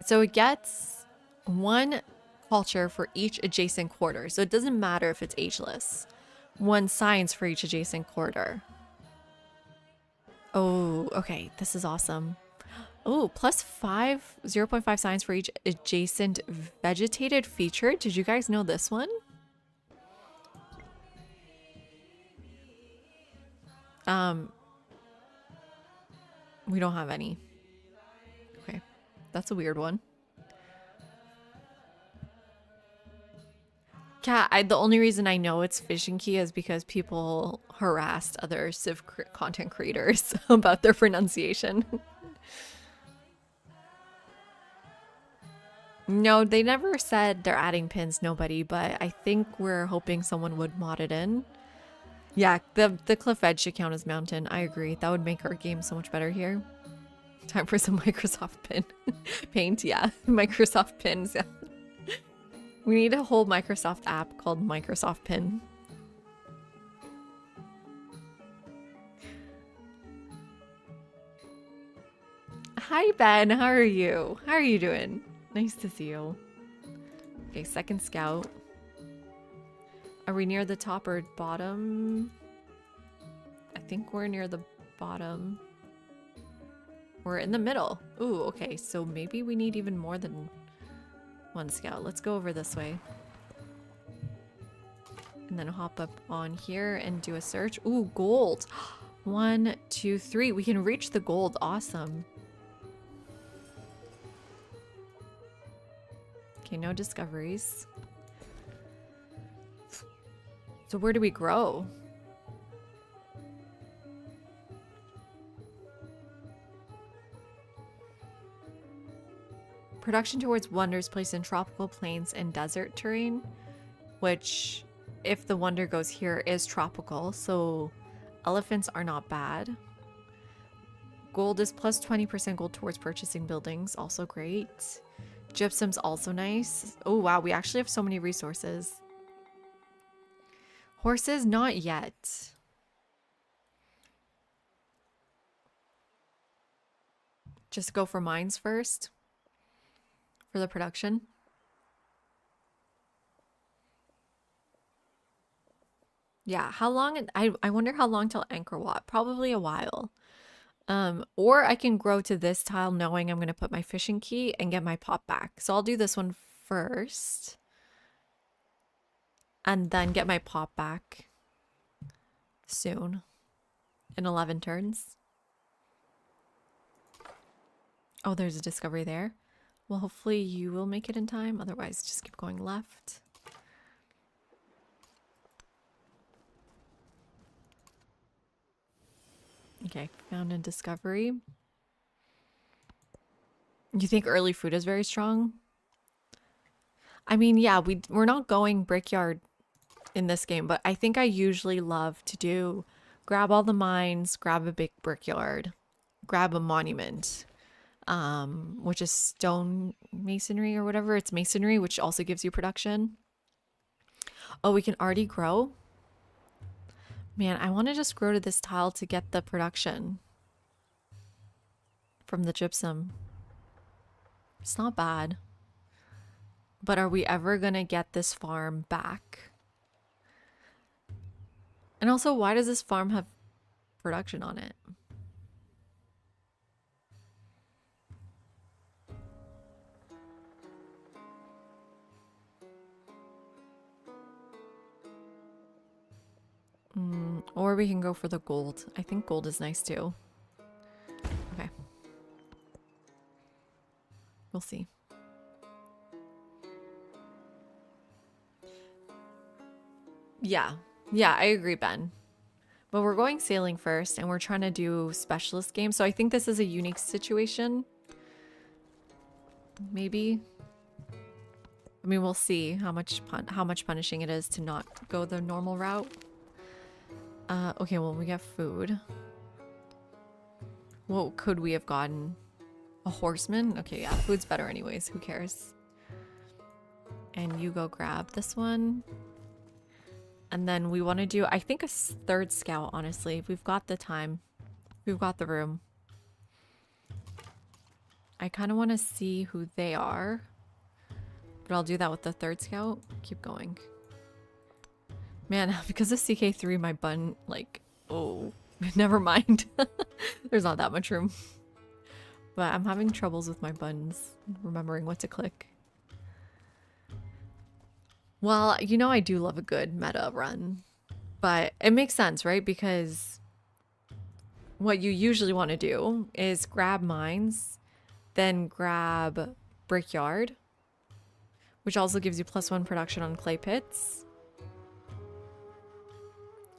Speaker 1: So it gets one culture for each adjacent quarter. So it doesn't matter if it's ageless. One science for each adjacent quarter. Oh, okay. This is awesome. Oh, plus 5, 0.5 science for each adjacent vegetated feature. Did you guys know this one? We don't have any. Okay. That's a weird one. Yeah, the only reason I know it's Fishing Key is because people harassed other Civ content creators about their pronunciation. No, they never said they're adding pins, nobody, but I think we're hoping someone would mod it in. Yeah, the cliff edge should count as mountain. I agree. That would make our game so much better here. Time for some Microsoft pin. Paint, yeah. Microsoft pins, yeah. We need a whole Microsoft app called Microsoft Pin. Hi, Ben. How are you? How are you doing? Nice to see you. Okay, second scout. Are we near the top or bottom? I think we're near the bottom. We're in the middle. Ooh, okay. So maybe we need even more than one scout. Let's go over this way. And then hop up on here and do a search. Ooh, gold. 1, 2, 3. We can reach the gold. Awesome. Okay, no discoveries. So where do we grow? Production towards wonders placed in tropical plains and desert terrain, which, if the wonder goes here, is tropical, so elephants are not bad. Gold is plus 20% gold towards purchasing buildings, also great. Gypsum's also nice. Oh wow, we actually have so many resources. Horses, not yet. Just go for mines first. For the production. Yeah, how long? I wonder how long till Angkor Wat. Probably a while. Or I can grow to this tile knowing I'm going to put my fishing key and get my pop back. So I'll do this one first. And then get my pop back soon. In 11 turns. Oh, there's a discovery there. Well, hopefully you will make it in time. Otherwise, just keep going left. Okay, found a discovery. You think early food is very strong? I mean, yeah, we're not going brickyard in this game, but I think I usually love to do grab all the mines, grab a big brickyard, grab a monument, which is stone masonry or whatever. It's masonry, which also gives you production. Oh, we can already grow? Man, I want to just grow to this tile to get the production from the gypsum. It's not bad. But are we ever going to get this farm back? And also, why does this farm have production on it? Or we can go for the gold. I think gold is nice too. Okay. We'll see. Yeah. Yeah, I agree, Ben. But we're going sailing first, and we're trying to do specialist games. So I think this is a unique situation. Maybe. I mean, we'll see how much punishing it is to not go the normal route. Okay, well, we get food. What could we have gotten? A horseman? Okay, yeah, food's better anyways. Who cares? And you go grab this one. And then we want to do, I think, a third scout, honestly. If we've got the time. We've got the room. I kind of want to see who they are. But I'll do that with the third scout. Keep going. Man, because of CK3, my button, like, oh, never mind. There's not that much room. But I'm having troubles with my buttons, remembering what to click. Well, you know I do love a good meta run. But it makes sense, right? Because what you usually want to do is grab mines, then grab brickyard, which also gives you +1 production on clay pits.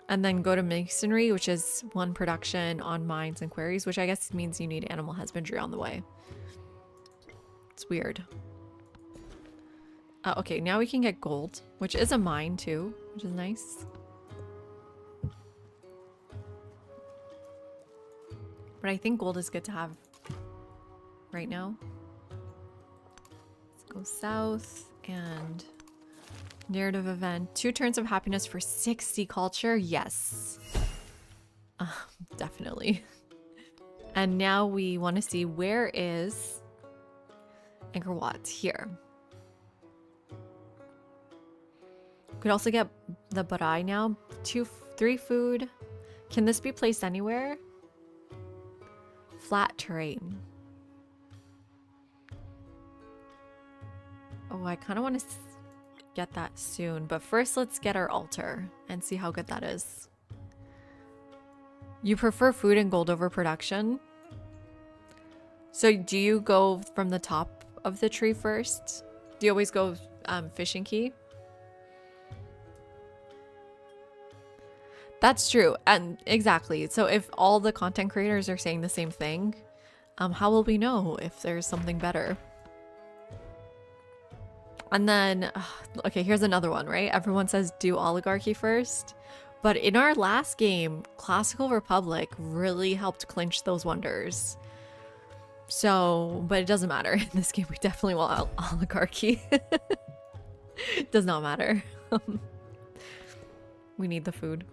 Speaker 1: And then go to masonry, which is 1 production on mines and quarries, which I guess means you need animal husbandry on the way. It's weird. Okay, now we can get gold, which is a mine too, which is nice. But I think gold is good to have right now. Let's go south and narrative event. 2 turns of happiness for 60 culture. Yes. Definitely. And now we want to see where is Angkor Wat. Here. Could also get the Barai now. 3 food. Can this be placed anywhere? Flat terrain. Oh, I kind of want to get that soon, but first let's get our altar and see how good that is. You prefer food and gold over production? So do you go from the top of the tree first? Do you always go fishing key? That's true, and exactly. So if all the content creators are saying the same thing, how will we know if there's something better? And then, okay, here's another one, right? Everyone says do oligarchy first. But in our last game, Classical Republic really helped clinch those wonders. So, but it doesn't matter. In this game, we definitely want oligarchy. It does not matter. We need the food.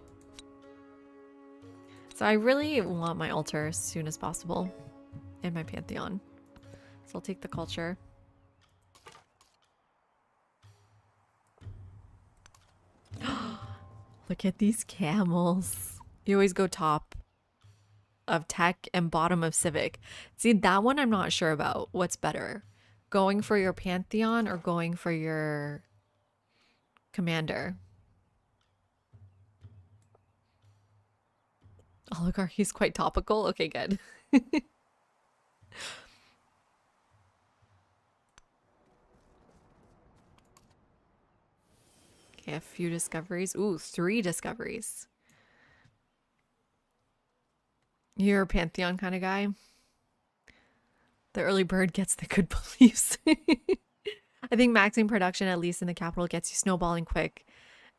Speaker 1: So I really want my altar as soon as possible in my Pantheon. So I'll take the culture. Look at these camels. You always go top of tech and bottom of civic. See, that one I'm not sure about. What's better? Going for your Pantheon or going for your commander? Oligarchy is quite topical. Okay, good. Okay, a few discoveries. Ooh, 3 discoveries. You're a Pantheon kind of guy. The early bird gets the good beliefs. I think maxing production, at least in the capital, gets you snowballing quick.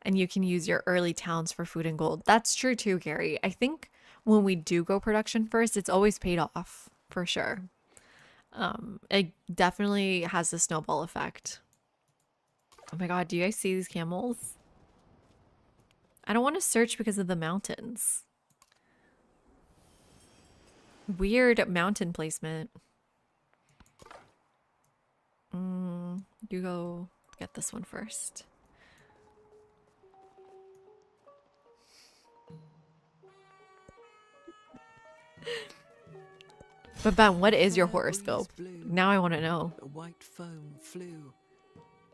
Speaker 1: And you can use your early towns for food and gold. That's true too, Gary. I think when we do go production first, it's always paid off, for sure. It definitely has the snowball effect. Oh my god, do you guys see these camels? I don't want to search because of the mountains. Weird mountain placement. You go get this one first. But Ben, what is your horoscope? Now I want to know.
Speaker 2: The white foam flew.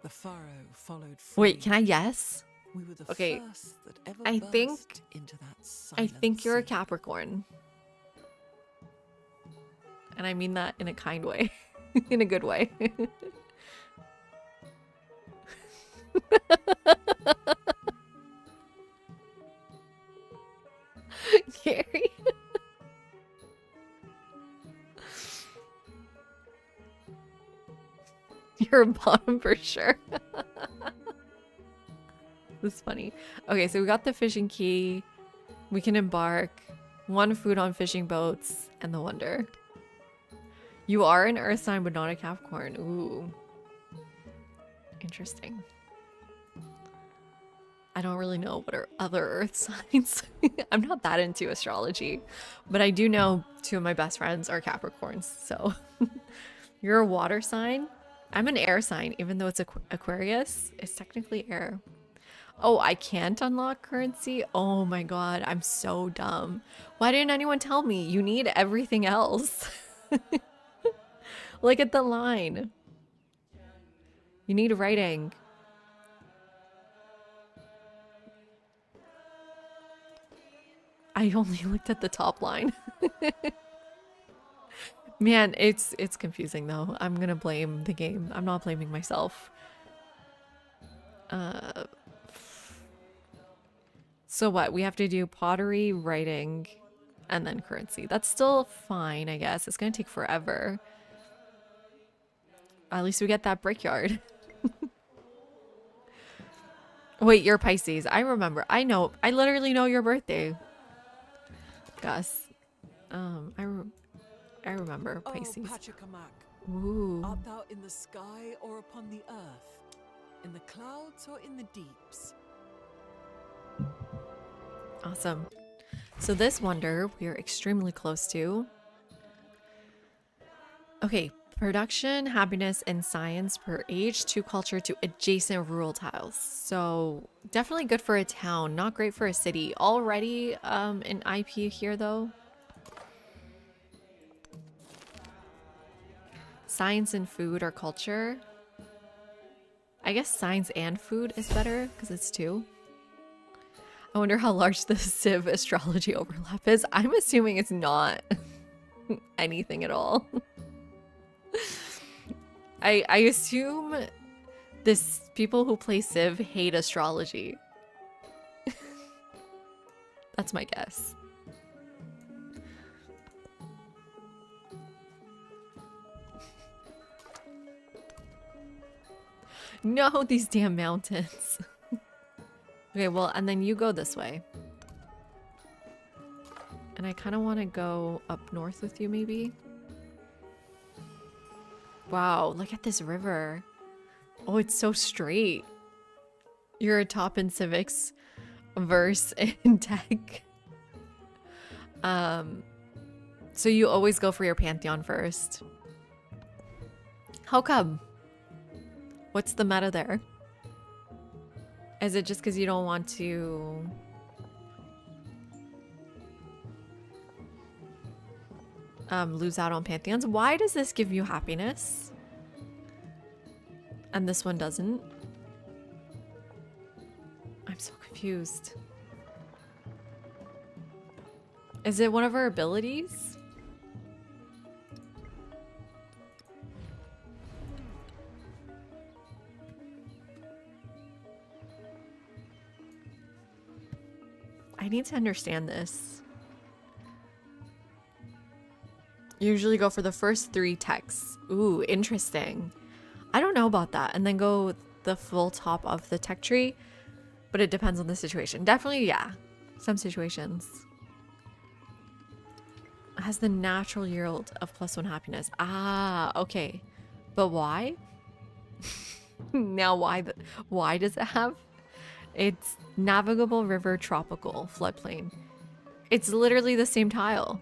Speaker 2: The furrow followed.
Speaker 1: Wait, can I guess?
Speaker 2: We were the
Speaker 1: Okay,
Speaker 2: first that ever
Speaker 1: I think
Speaker 2: burst into that
Speaker 1: I think you're a
Speaker 2: silent sea.
Speaker 1: Capricorn. And I mean that in a kind way. In a good way. Gary. You're upper bottom for sure. This is funny. Okay, so we got the fishing key. We can embark. 1 food on fishing boats and the wonder. You are an earth sign, but not a Capricorn. Ooh. Interesting. I don't really know what are other earth signs. I'm not that into astrology, but I do know 2 of my best friends are Capricorns. So you're a water sign. I'm an air sign, even though it's Aquarius. It's technically air. Oh, I can't unlock currency? Oh my god, I'm so dumb. Why didn't anyone tell me? You need everything else. Look at the line. You need writing. I only looked at the top line. Man, it's confusing though. I'm gonna blame the game. I'm not blaming myself. So what? We have to do pottery, writing, and then currency. That's still fine, I guess. It's gonna take forever. At least we get that brickyard. Wait, you're Pisces. I remember. I know. I literally know your birthday. Gus. I remember Pisces.
Speaker 2: Oh, Pachacamac,
Speaker 1: Ooh.
Speaker 2: art thou in the sky or upon the earth? In the clouds or in the deeps?
Speaker 1: Awesome. So this wonder we are extremely close to. Okay, production, happiness, and science per age, to culture, to adjacent rural tiles. So definitely good for a town, not great for a city. Already an IP here though. Science and food or culture. I guess science and food is better because it's 2. I wonder how large the Civ astrology overlap is. I'm assuming it's not anything at all. I assume people who play Civ hate astrology. That's my guess. No, these damn mountains. Okay, well, and then you go this way. And I kind of want to go up north with you, maybe. Wow, look at this river. Oh, it's so straight. You're a top in civics, verse, and tech. So you always go for your pantheon first. How come? What's the meta there? Is it just because you don't want to... lose out on pantheons? Why does this give you happiness? And this one doesn't? I'm so confused. Is it one of our abilities? I need to understand this. Usually go for the first 3 texts. Ooh, interesting. I don't know about that. And then go the full top of the tech tree. But it depends on the situation. Definitely, yeah. Some situations. It has the natural yield of +1 happiness. Ah, okay. But why? Now why does it have? It's navigable river tropical floodplain. It's literally the same tile.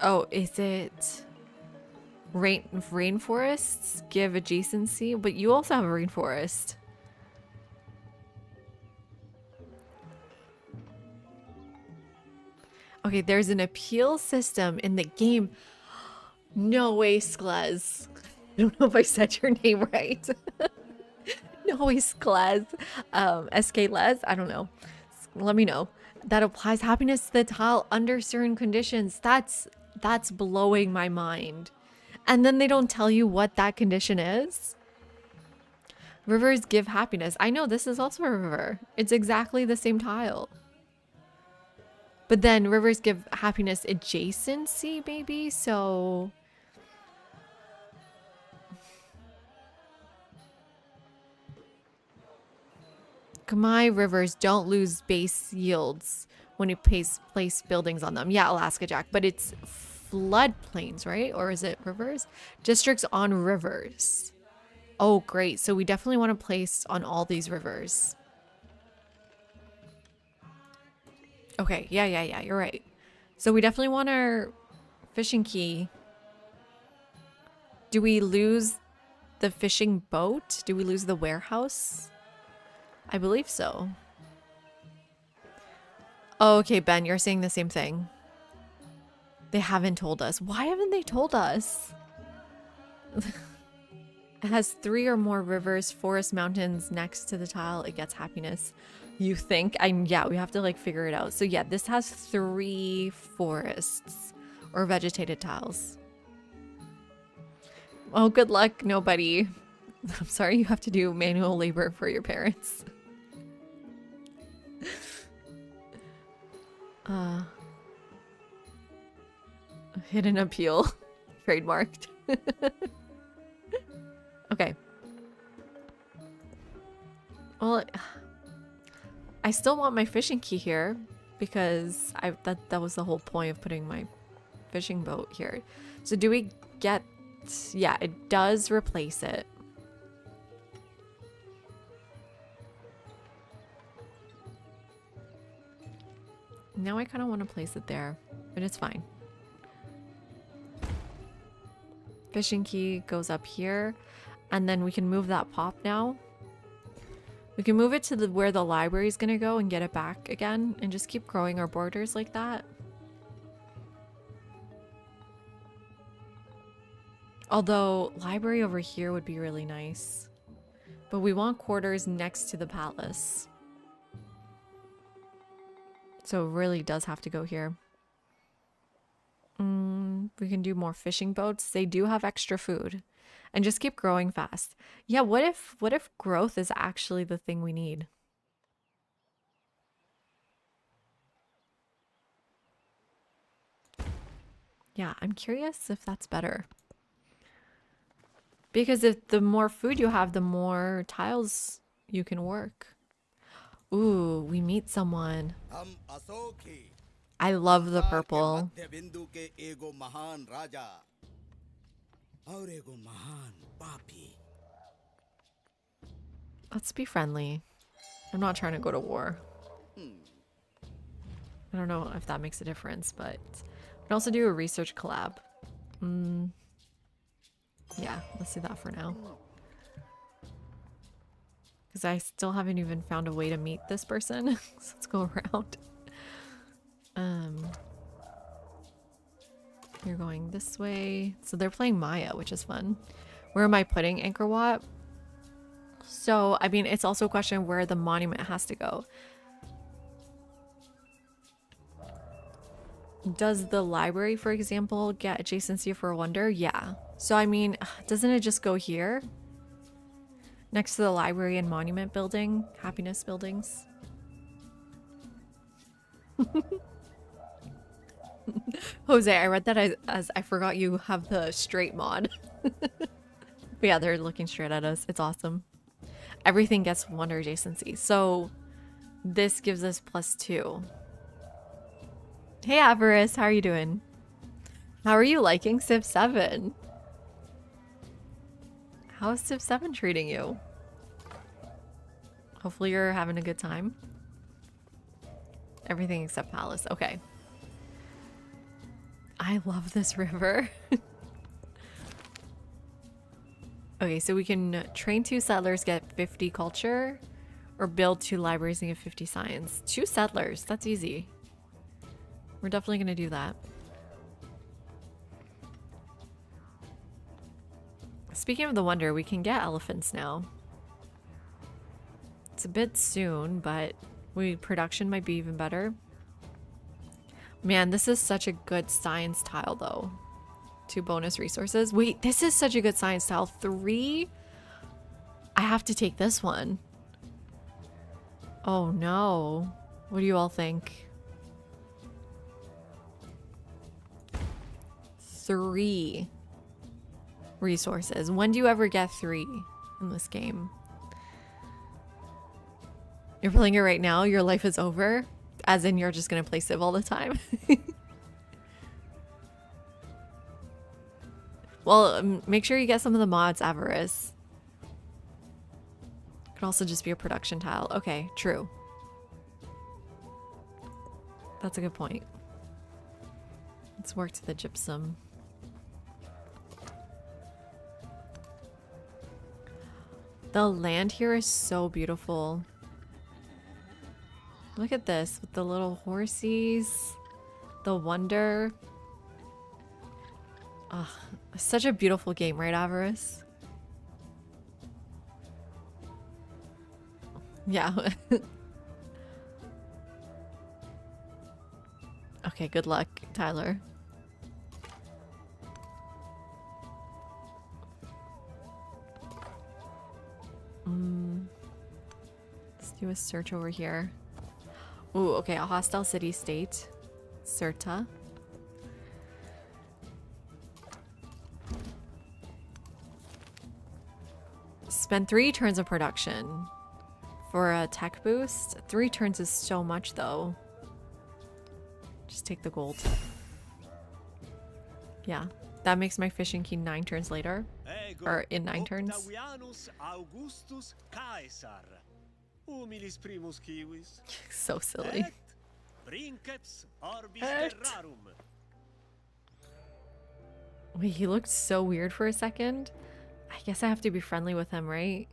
Speaker 1: Oh, is it rainforests give adjacency? But you also have a rainforest. Okay, there's an appeal system in the game. No way, Sklez. I don't know if I said your name right. No way, Sklez. SK Les? I don't know. Let me know. That applies happiness to the tile under certain conditions. That's blowing my mind. And then they don't tell you what that condition is. Rivers give happiness. I know this is also a river. It's exactly the same tile. But then rivers give happiness adjacency, maybe? So... Kamai rivers don't lose base yields when you place buildings on them. Yeah, Alaska Jack, but it's floodplains, right? Or is it rivers? Districts on rivers. Oh, great. So we definitely want to place on all these rivers. Okay, yeah, you're right. So we definitely want our fishing key. Do we lose the fishing boat? Do we lose the warehouse? I believe so. Oh, okay, Ben, you're saying the same thing. They haven't told us. Why haven't they told us? It has 3 or more rivers, forests, mountains next to the tile. It gets happiness. You think? Yeah, we have to like figure it out. So yeah, this has 3 forests or vegetated tiles. Oh, good luck, nobody. I'm sorry you have to do manual labor for your parents. Hidden appeal. Trademarked. Okay. Well, I still want my fishing key here because that was the whole point of putting my fishing boat here. So do we get... Yeah, it does replace it. Now I kind of want to place it there, but it's fine. Fishing key goes up here, and then we can move that pop now. We can move it to where the library is going to go and get it back again and just keep growing our borders like that. Although library over here would be really nice, but we want quarters next to the palace. So it really does have to go here. We can do more fishing boats. They do have extra food. And just keep growing fast. Yeah, what if growth is actually the thing we need? Yeah, I'm curious if that's better. Because if the more food you have, the more tiles you can work. Ooh, we meet someone. I love the purple. Let's be friendly. I'm not trying to go to war. I don't know if that makes a difference, but we can also do a research collab. Yeah, let's do that for now. Because I still haven't even found a way to meet this person. So let's go around. You're going this way. So they're playing Maya, which is fun. Where am I putting Angkor Wat? So, I mean, it's also a question where the monument has to go. Does the library, for example, get adjacency for a wonder? Yeah. So, I mean, doesn't it just go here? Next to the library and monument building? Happiness buildings? Jose, I read that as I forgot you have the straight mod. But yeah, they're looking straight at us. It's awesome. Everything gets wonder adjacency. So this gives us +2. Hey Avarice, how are you doing? How are you liking Civ 7? How is Civ 7 treating you? Hopefully you're having a good time. Everything except Palace. Okay. I love this river. Okay, so we can train 2 settlers, get 50 culture, or build 2 libraries and get 50 science. 2 settlers, that's easy. We're definitely gonna do that. Speaking of the wonder, we can get elephants now. It's a bit soon, but production might be even better. Man, this is such a good science tile though. 2 bonus resources. Wait, this is such a good science tile. 3? I have to take this one. Oh no. What do you all think? 3 resources. When do you ever get 3 in this game? You're playing it right now, your life is over? As in you're just gonna play Civ all the time? Well, make sure you get some of the mods, Avarice. Could also just be a production tile. Okay, true. That's a good point. Let's work to the gypsum. The land here is so beautiful. Look at this with the little horsies, the wonder. Ugh, such a beautiful game, right, Avarice? Yeah. Okay, good luck, Tyler. Let's do a search over here. Ooh, okay, a hostile city-state. Cirta. Spend 3 turns of production for a tech boost. 3 turns is so much, though. Just take the gold. Yeah, that makes my fishing key 9 turns later. Or in 9 turns. So silly. Wait, he looked so weird for a second. I guess I have to be friendly with him, right?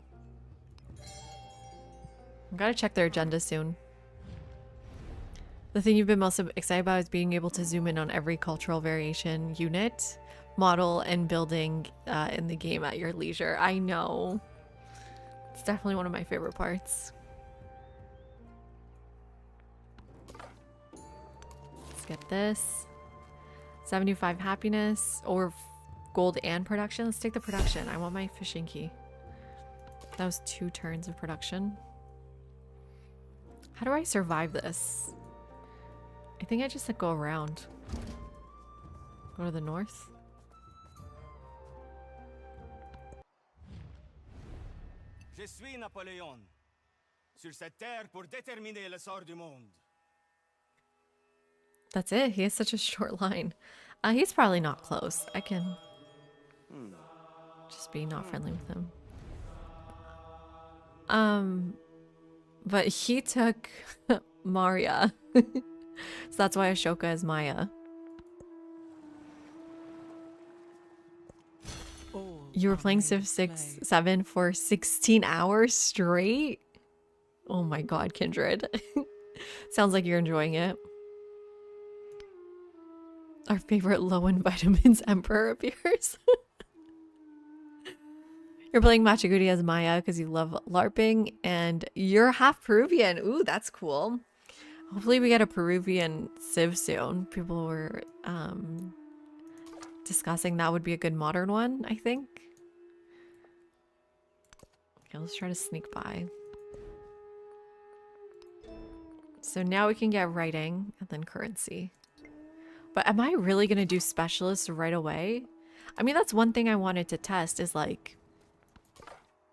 Speaker 1: I gotta check their agenda soon. The thing you've been most excited about is being able to zoom in on every cultural variation, unit, model, and building in the game at your leisure. I know. It's definitely one of my favorite parts. Let's get this. 75 happiness or gold and production. Let's take the production. I want my fishing key. That was 2 turns of production. How do I survive this? I think I just go around. Go to the north.
Speaker 3: Je suis Napoléon. Sur cette terre pour déterminer le sort du monde.
Speaker 1: That's it. He has such a short line. He's probably not close. I can just be not friendly with him. But he took Maria. So that's why Ashoka is Maya. You were playing Civ 7 for 16 hours straight? Oh my god, Kindred. Sounds like you're enjoying it. Our favorite low in vitamins emperor appears. You're playing Machiguti as Maya because you love LARPing and you're half Peruvian. Ooh, that's cool. Hopefully we get a Peruvian Civ soon. People were discussing that would be a good modern one, I think. Okay, let's try to sneak by. So now we can get writing and then currency. But am I really going to do specialists right away? I mean, that's one thing I wanted to test is like,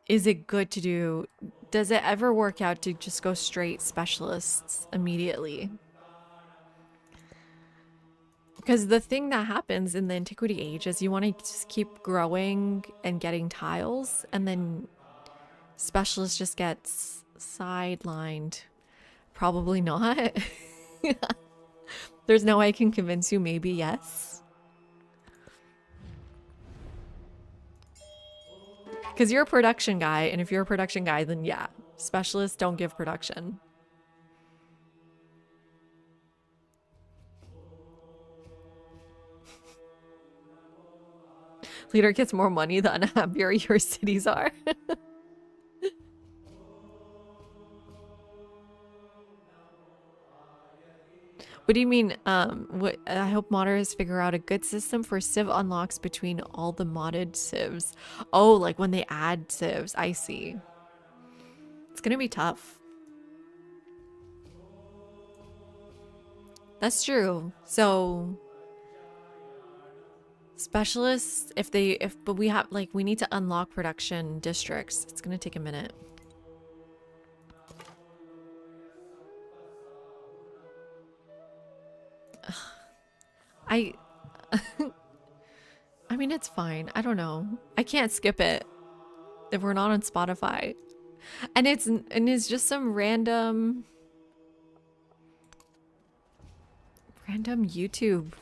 Speaker 1: is it good to do, does it ever work out to just go straight specialists immediately? Because the thing that happens in the Antiquity Age is you want to just keep growing and getting tiles, and then specialists just get sidelined. Probably not. There's no way I can convince you, maybe yes. Because you're a production guy, and if you're a production guy, then yeah, specialists don't give production. Leader gets more money the unhappier your cities are. What do you mean? What I hope modders figure out a good system for Civ unlocks between all the modded Civs. Oh, like when they add Civs. I see. It's gonna be tough. That's true. So Specialists, but we have, like, we need to unlock production districts. It's gonna take a minute. I I mean, it's fine. I don't know. I can't skip it if we're not on Spotify. And it's just some random YouTube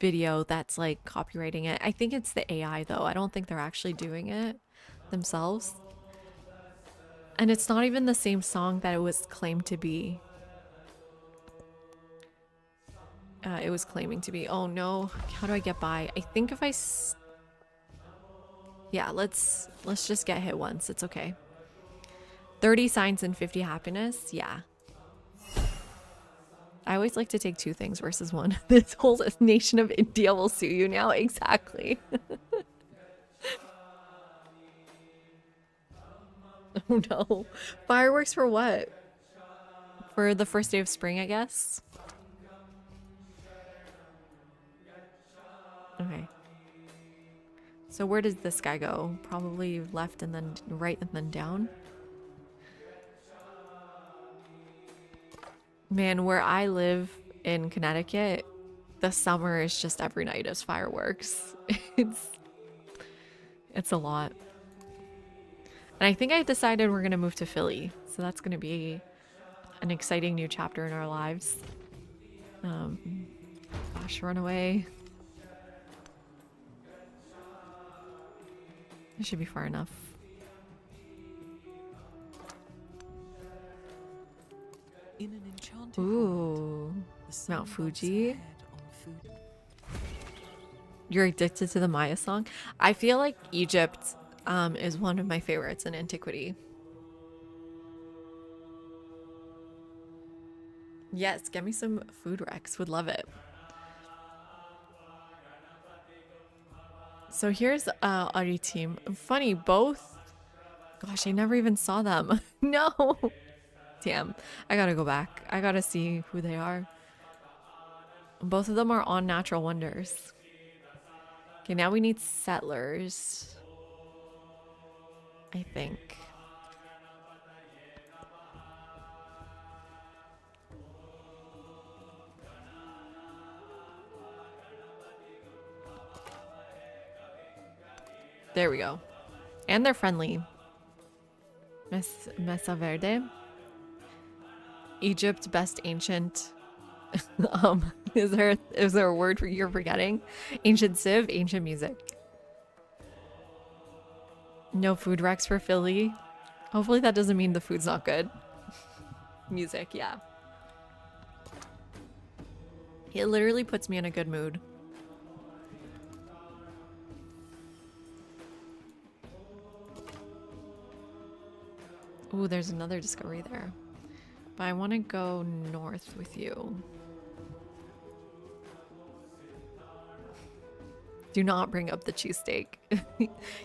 Speaker 1: video that's like copywriting it. I think it's the AI though. I don't think they're actually doing it themselves. And it's not even the same song that it was claimed to be. It was claiming to be. Oh no, how do I get by? I think if yeah, let's just get hit once. It's okay. 30 signs and 50 happiness. Yeah. I always like to take 2 things versus 1. This whole nation of India will sue you now. Exactly. Oh no. Fireworks for what? For the first day of spring, I guess. Okay. So where does this guy go? Probably left and then right and then down. Man, where I live in Connecticut, the summer is just every night is fireworks. It's a lot. And I think I decided we're gonna move to Philly. So that's gonna be an exciting new chapter in our lives. Gosh, run away. It should be far enough.
Speaker 2: In an enchanted
Speaker 1: Ooh,
Speaker 2: world, the sun
Speaker 1: Mount
Speaker 2: nods
Speaker 1: Fuji.
Speaker 2: ahead on Fuji.
Speaker 1: You're addicted to the Maya song? I feel like Egypt is one of my favorites in antiquity. Yes, get me some food Rex. Would love it. So here's Ari team. Funny, both. Gosh, I never even saw them. No. Damn. I gotta go back. I gotta see who they are. Both of them are on Natural Wonders. Okay, now we need settlers. I think. There we go. And they're friendly. Mesa Verde. Egypt, best ancient. Is there a word you're forgetting? Ancient civ, ancient music. No food Rex for Philly. Hopefully that doesn't mean the food's not good. Music, yeah. It literally puts me in a good mood. Ooh, there's another discovery there. But I want to go north with you. Do not bring up the cheesesteak.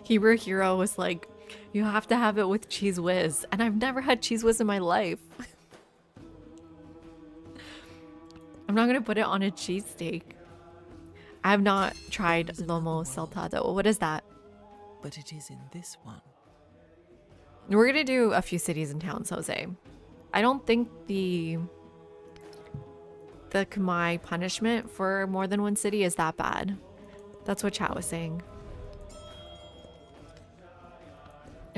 Speaker 1: Hebrew Hero was like, you have to have it with Cheese Whiz. And I've never had Cheese Whiz in my life. I'm not going to put it on a cheesesteak. I have not tried lomo saltado. What is that?
Speaker 2: But it is in this one.
Speaker 1: We're going to do a few cities and towns, Jose. I don't think the Khmer punishment for more than one city is that bad. That's what chat was saying.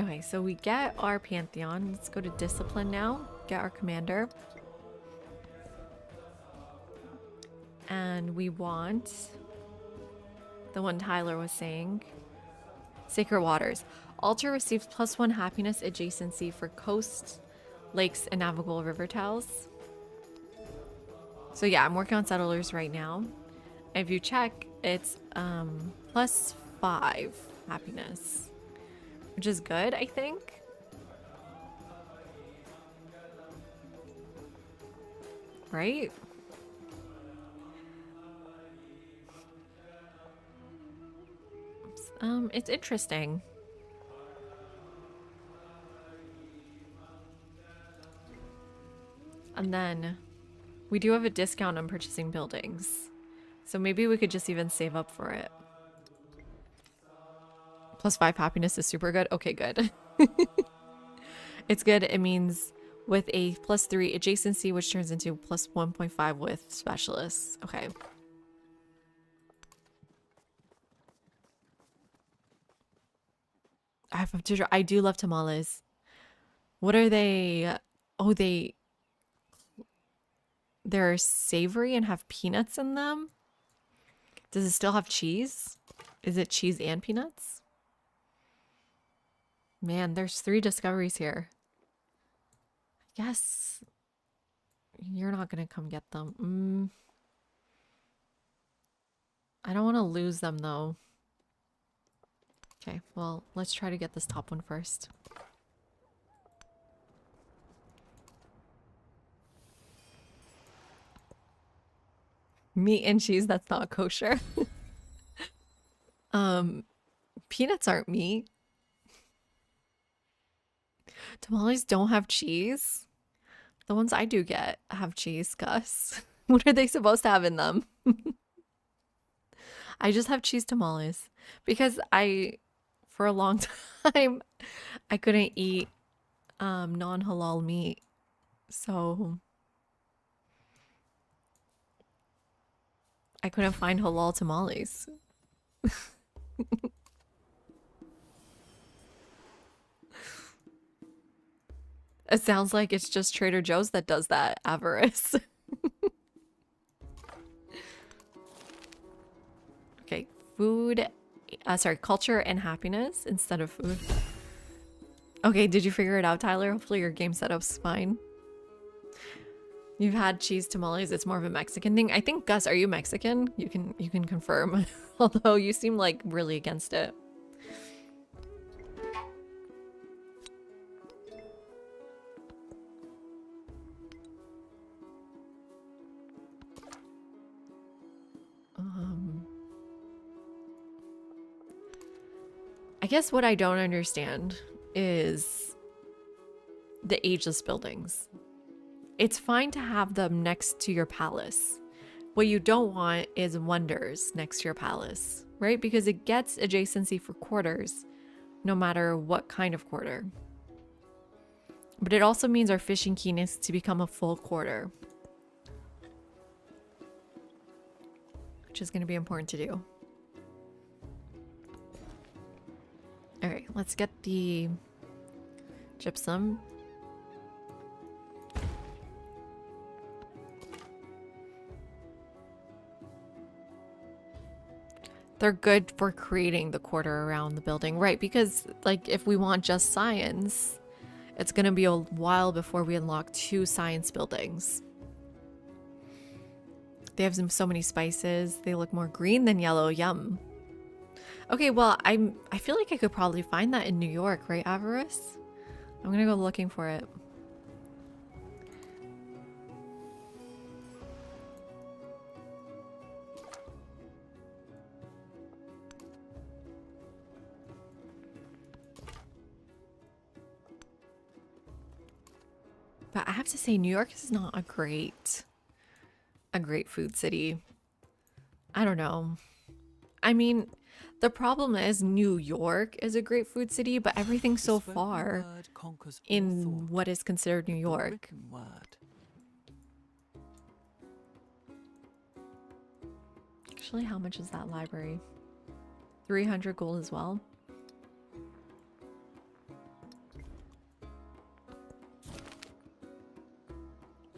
Speaker 1: Okay, so we get our Pantheon. Let's go to Discipline now. Get our commander. And we want the one Tyler was saying. Sacred Waters. Altar receives +1 happiness adjacency for coast, lakes, and navigable river tiles. So yeah, I'm working on settlers right now. If you check, it's +5 happiness, which is good, I think. Right? It's interesting. And then we do have a discount on purchasing buildings So maybe we could just even save up for it. +5 happiness is super good. Okay, good. It's good. It means with a +3 adjacency, which turns into +1.5 with specialists. Okay. I do love tamales. What are they? Oh, they're savory and have peanuts in them. Does it still have cheese? Is it cheese and peanuts? Man, there's 3 discoveries here. Yes. You're not gonna come get them. I don't want to lose them though. Okay, well, let's try to get this top one first. Meat and cheese, that's not kosher. Peanuts aren't meat. Tamales don't have cheese. The ones I do get have cheese, Gus. What are they supposed to have in them? I just have cheese tamales because for a long time, I couldn't eat non-halal meat. So I couldn't find halal tamales. It sounds like it's just Trader Joe's that does that, Avarice. Okay, food, sorry, culture and happiness instead of food. Okay, did you figure it out, Tyler? Hopefully your game setup's fine. You've had cheese tamales, it's more of a Mexican thing. I think, Gus, are you Mexican? You can confirm. Although you seem like really against it. I guess what I don't understand is the ageless buildings. It's fine to have them next to your palace. What you don't want is wonders next to your palace, right? Because it gets adjacency for quarters, no matter what kind of quarter. But it also means our fishing key needs to become a full quarter, which is going to be important to do. All right, let's get the gypsum. They're good for creating the quarter around the building, right? Because like if we want just science, it's going to be a while before we unlock 2 science buildings. They have so many spices. They look more green than yellow. Yum. Okay, well, I feel like I could probably find that in New York, right, Avarice? I'm gonna go looking for it. But I have to say, New York is not a great food city. I don't know. I mean, the problem is New York is a great food city, but everything's so far in what is considered New York. Actually, how much is that library? 300 gold as well.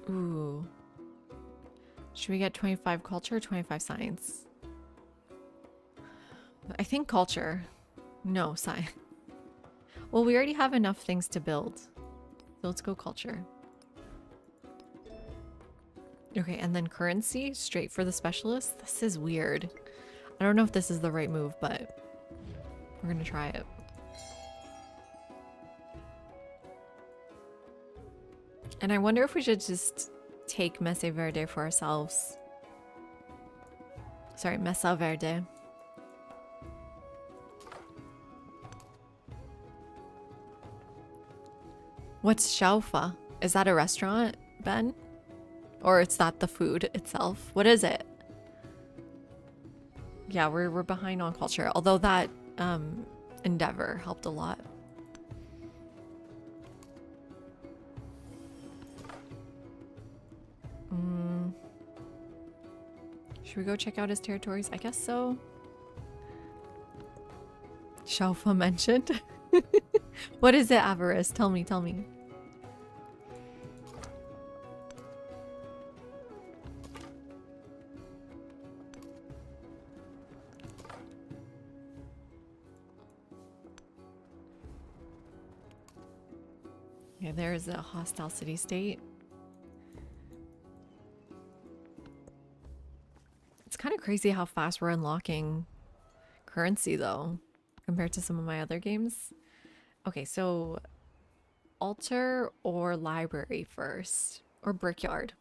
Speaker 1: Ooh. Should we get 25 culture or 25 science? I think culture. No, science. Well, we already have enough things to build. So let's go culture. Okay, and then currency, straight for the specialist. This is weird. I don't know if this is the right move, but we're gonna try it. And I wonder if we should just take Mesa Verde for ourselves. Sorry, Mesa Verde. What's Shaufa? Is that a restaurant, Ben? Or is that the food itself? What is it? Yeah, we're behind on culture. Although that endeavor helped a lot. Should we go check out his territories? I guess so. Shaufa mentioned. What is it, Avarice? Tell me, tell me. Okay, there's a hostile city-state. It's kind of crazy how fast we're unlocking currency, though, compared to some of my other games. Okay, so altar or library first, or brickyard.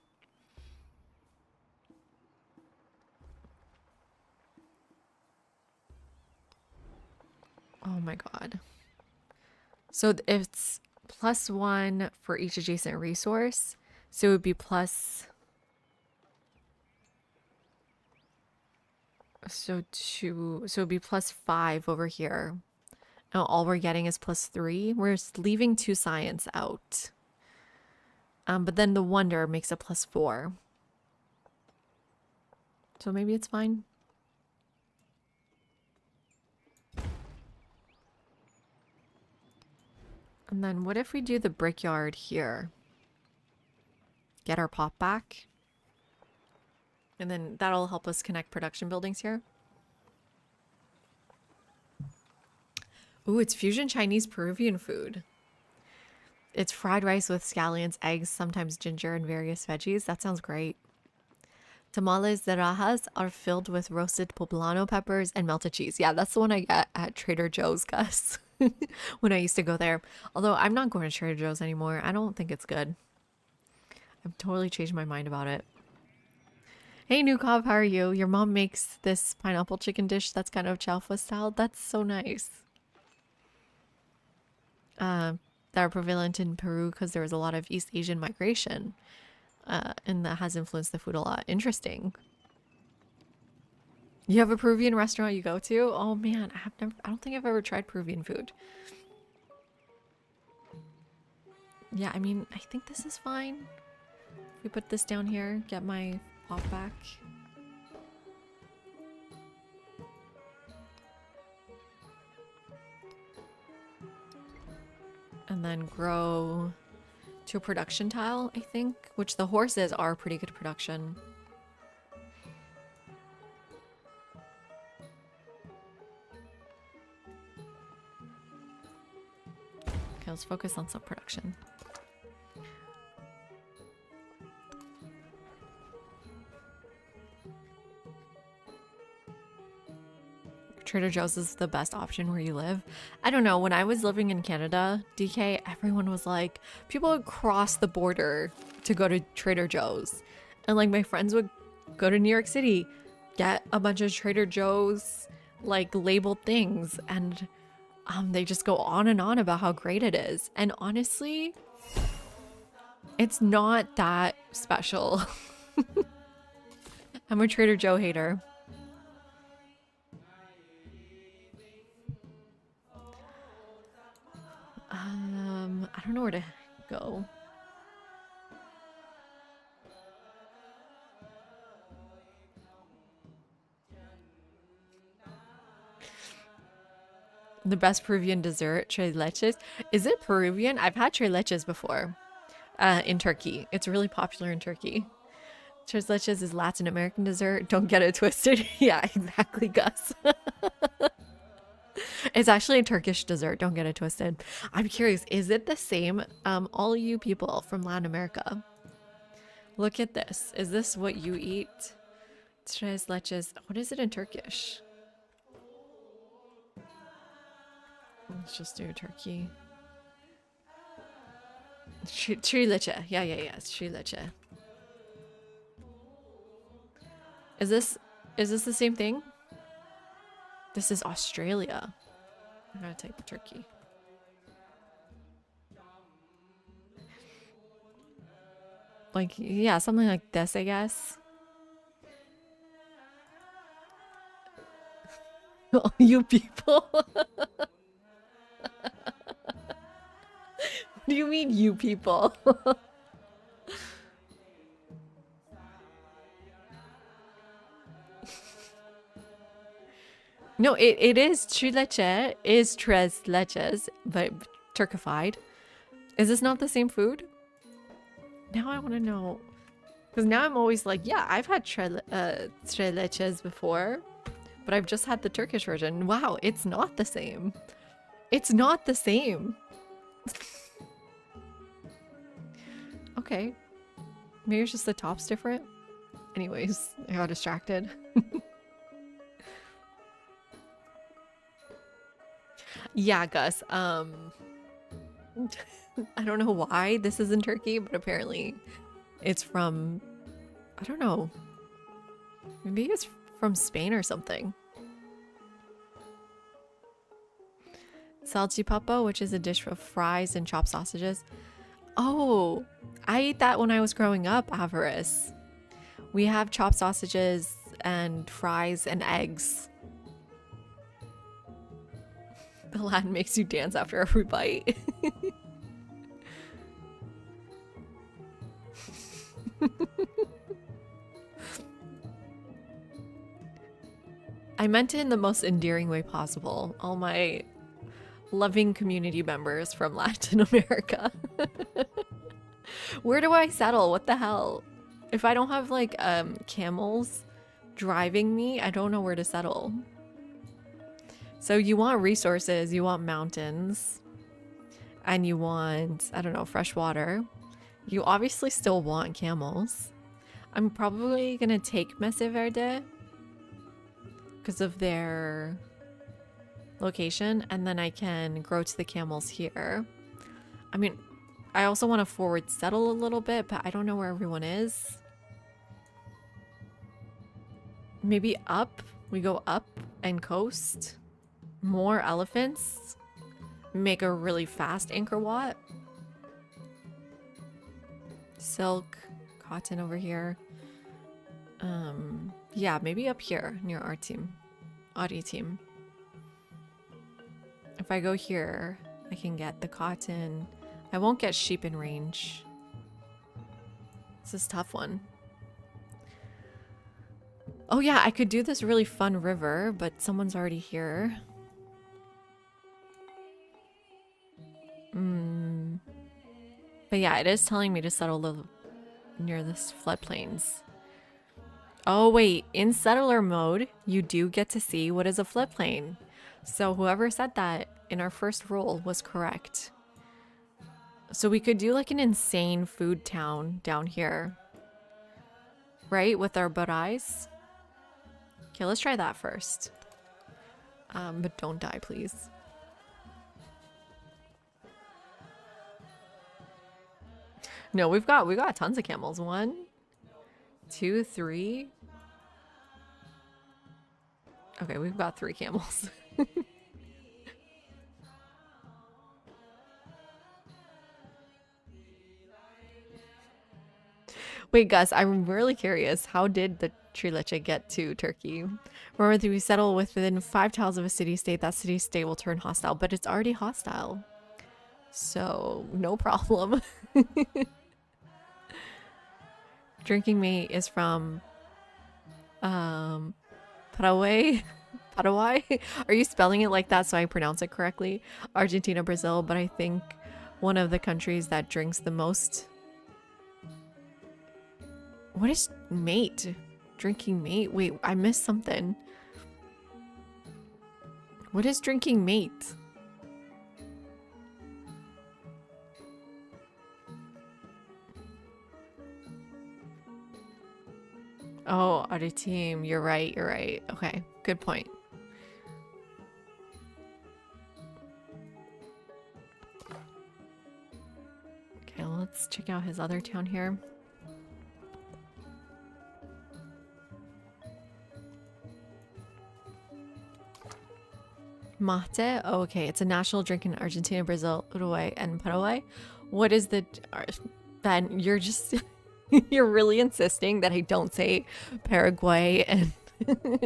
Speaker 1: Oh my god. So it's +1 for each adjacent resource. So it would be plus... So it'd be +5 over here. And all we're getting is +3. We're leaving 2 science out. But then the wonder makes it +4. So maybe it's fine. And then what if we do the brickyard here? Get our pop back. And then that'll help us connect production buildings here. Ooh, it's fusion Chinese Peruvian food. It's fried rice with scallions, eggs, sometimes ginger, and various veggies. That sounds great. Tamales de rajas are filled with roasted poblano peppers and melted cheese. Yeah, that's the one I get at Trader Joe's, Gus. When I used to go there. Although I'm not going to Trader Joe's anymore. I don't think it's good. I've totally changed my mind about it. Hey, Nukov, how are you? Your mom makes this pineapple chicken dish that's kind of chaufa style. That's so nice. That are prevalent in Peru because there was a lot of East Asian migration. And that has influenced the food a lot. Interesting. You have a Peruvian restaurant you go to? Oh man, I don't think I've ever tried Peruvian food. Yeah, I mean, I think this is fine. If we put this down here, get my pop back. And then grow to a production tile, I think, which the horses are pretty good production. Okay, let's focus on some production. Trader Joe's is the best option where you live. I don't know, when I was living in Canada, DK, everyone was like, people would cross the border to go to Trader Joe's. And like my friends would go to New York City, get a bunch of Trader Joe's like labeled things, and they just go on and on about how great it is. And honestly, it's not that special. I'm a Trader Joe hater. I don't know where to go. The best Peruvian dessert, tres leches. Is it Peruvian? I've had tres leches before in Turkey. It's really popular in Turkey. Tres leches is Latin American dessert. Don't get it twisted. Yeah, exactly, Gus. It's actually a Turkish dessert. Don't get it twisted. I'm curious, is it the same? All you people from Latin America, look at this. Is this what you eat? Tres leches. What is it in Turkish? Let's just do Turkey. Tres leche. Yeah. It's tres leche. Is this the same thing? This is Australia. I'm gonna type Turkey. Like, yeah, something like this, I guess. You people. What do you mean, you people? No, it is trileche, is tres leches, but Turkified. Is this not the same food? Now I want to know. Because now I'm always like, yeah, I've had tres leches before, but I've just had the Turkish version. Wow, it's not the same. It's not the same. Okay. Maybe it's just the top's different. Anyways, I got distracted. Yeah, Gus. I don't know why this is in Turkey, but apparently it's from, I don't know. Maybe it's from Spain or something. Salchipapa, which is a dish of fries and chopped sausages. Oh, I ate that when I was growing up, Avarice. We have chopped sausages and fries and eggs. The lad makes you dance after every bite. I meant it in the most endearing way possible. All my loving community members from Latin America. Where do I settle? What the hell? If I don't have like camels driving me, I don't know where to settle. So you want resources, you want mountains, and you want, I don't know, fresh water. You obviously still want camels. I'm probably gonna take Mese Verde because of their location, and then I can grow to the camels here. I mean, I also want to forward settle a little bit, but I don't know where everyone is. Maybe up? We go up and coast. More elephants. Make a really fast Angkor Wat. Silk, cotton over here. Yeah, maybe up here near our team. Audi team. If I go here, I can get the cotton. I won't get sheep in range. This is a tough one. Oh yeah, I could do this really fun river, but someone's already here. But yeah, it is telling me to settle near this floodplains. Oh wait, in settler mode, you do get to see what is a floodplain. So whoever said that in our first roll was correct. So we could do like an insane food town down here. Right? With our barais. Okay, let's try that first. But don't die, please. No, we've got tons of camels. 1, 2, 3. Okay, we've got 3 camels. Wait, Gus, I'm really curious. How did the Trileche get to Turkey? Remember that we settle within 5 tiles of a city-state. That city-state will turn hostile, but it's already hostile. So, no problem. Drinking mate is from Paraguay. Paraguay? Are you spelling it like that so I pronounce it correctly? Argentina, Brazil, but I think one of the countries that drinks the most. What is mate? Drinking mate? Wait, I missed something. What is drinking mate? Oh, other team. You're right. You're right. Okay, good point. Okay, let's check out his other town here. Mate? Oh, okay, it's a national drink in Argentina, Brazil, Uruguay, and Paraguay. What is the... Ben, you're just... You're really insisting that I don't say Paraguay and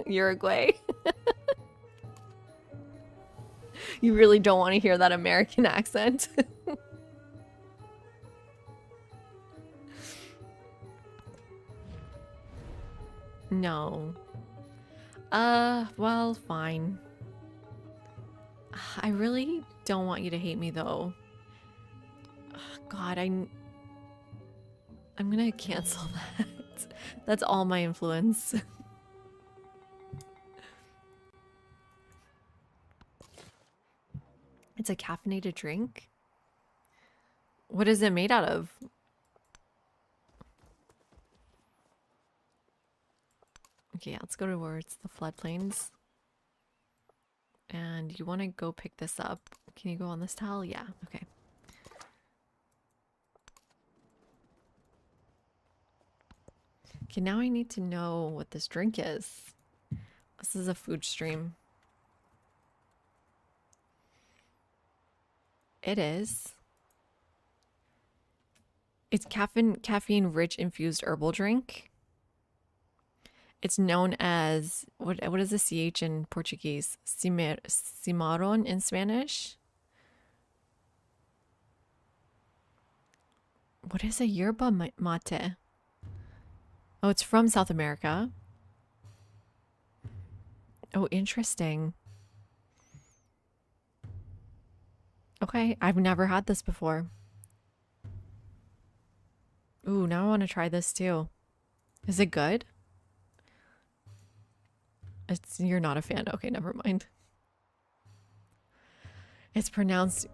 Speaker 1: Uruguay. You really don't want to hear that American accent. No. Well, fine. I really don't want you to hate me though. God, I'm gonna cancel that. That's all my influence. It's a caffeinated drink? What is it made out of? Okay, let's go towards the floodplains. And you want to go pick this up. Can you go on this tile? Yeah, okay. Okay, now I need to know what this drink is. This is a food stream. It is. It's caffeine rich infused herbal drink. It's known as what is the CH in Portuguese? Cimarron in Spanish. What is a yerba mate? Oh, it's from South America. Oh, interesting. Okay, I've never had this before. Ooh, now I want to try this too. Is it good? You're not a fan. Okay, never mind. It's pronounced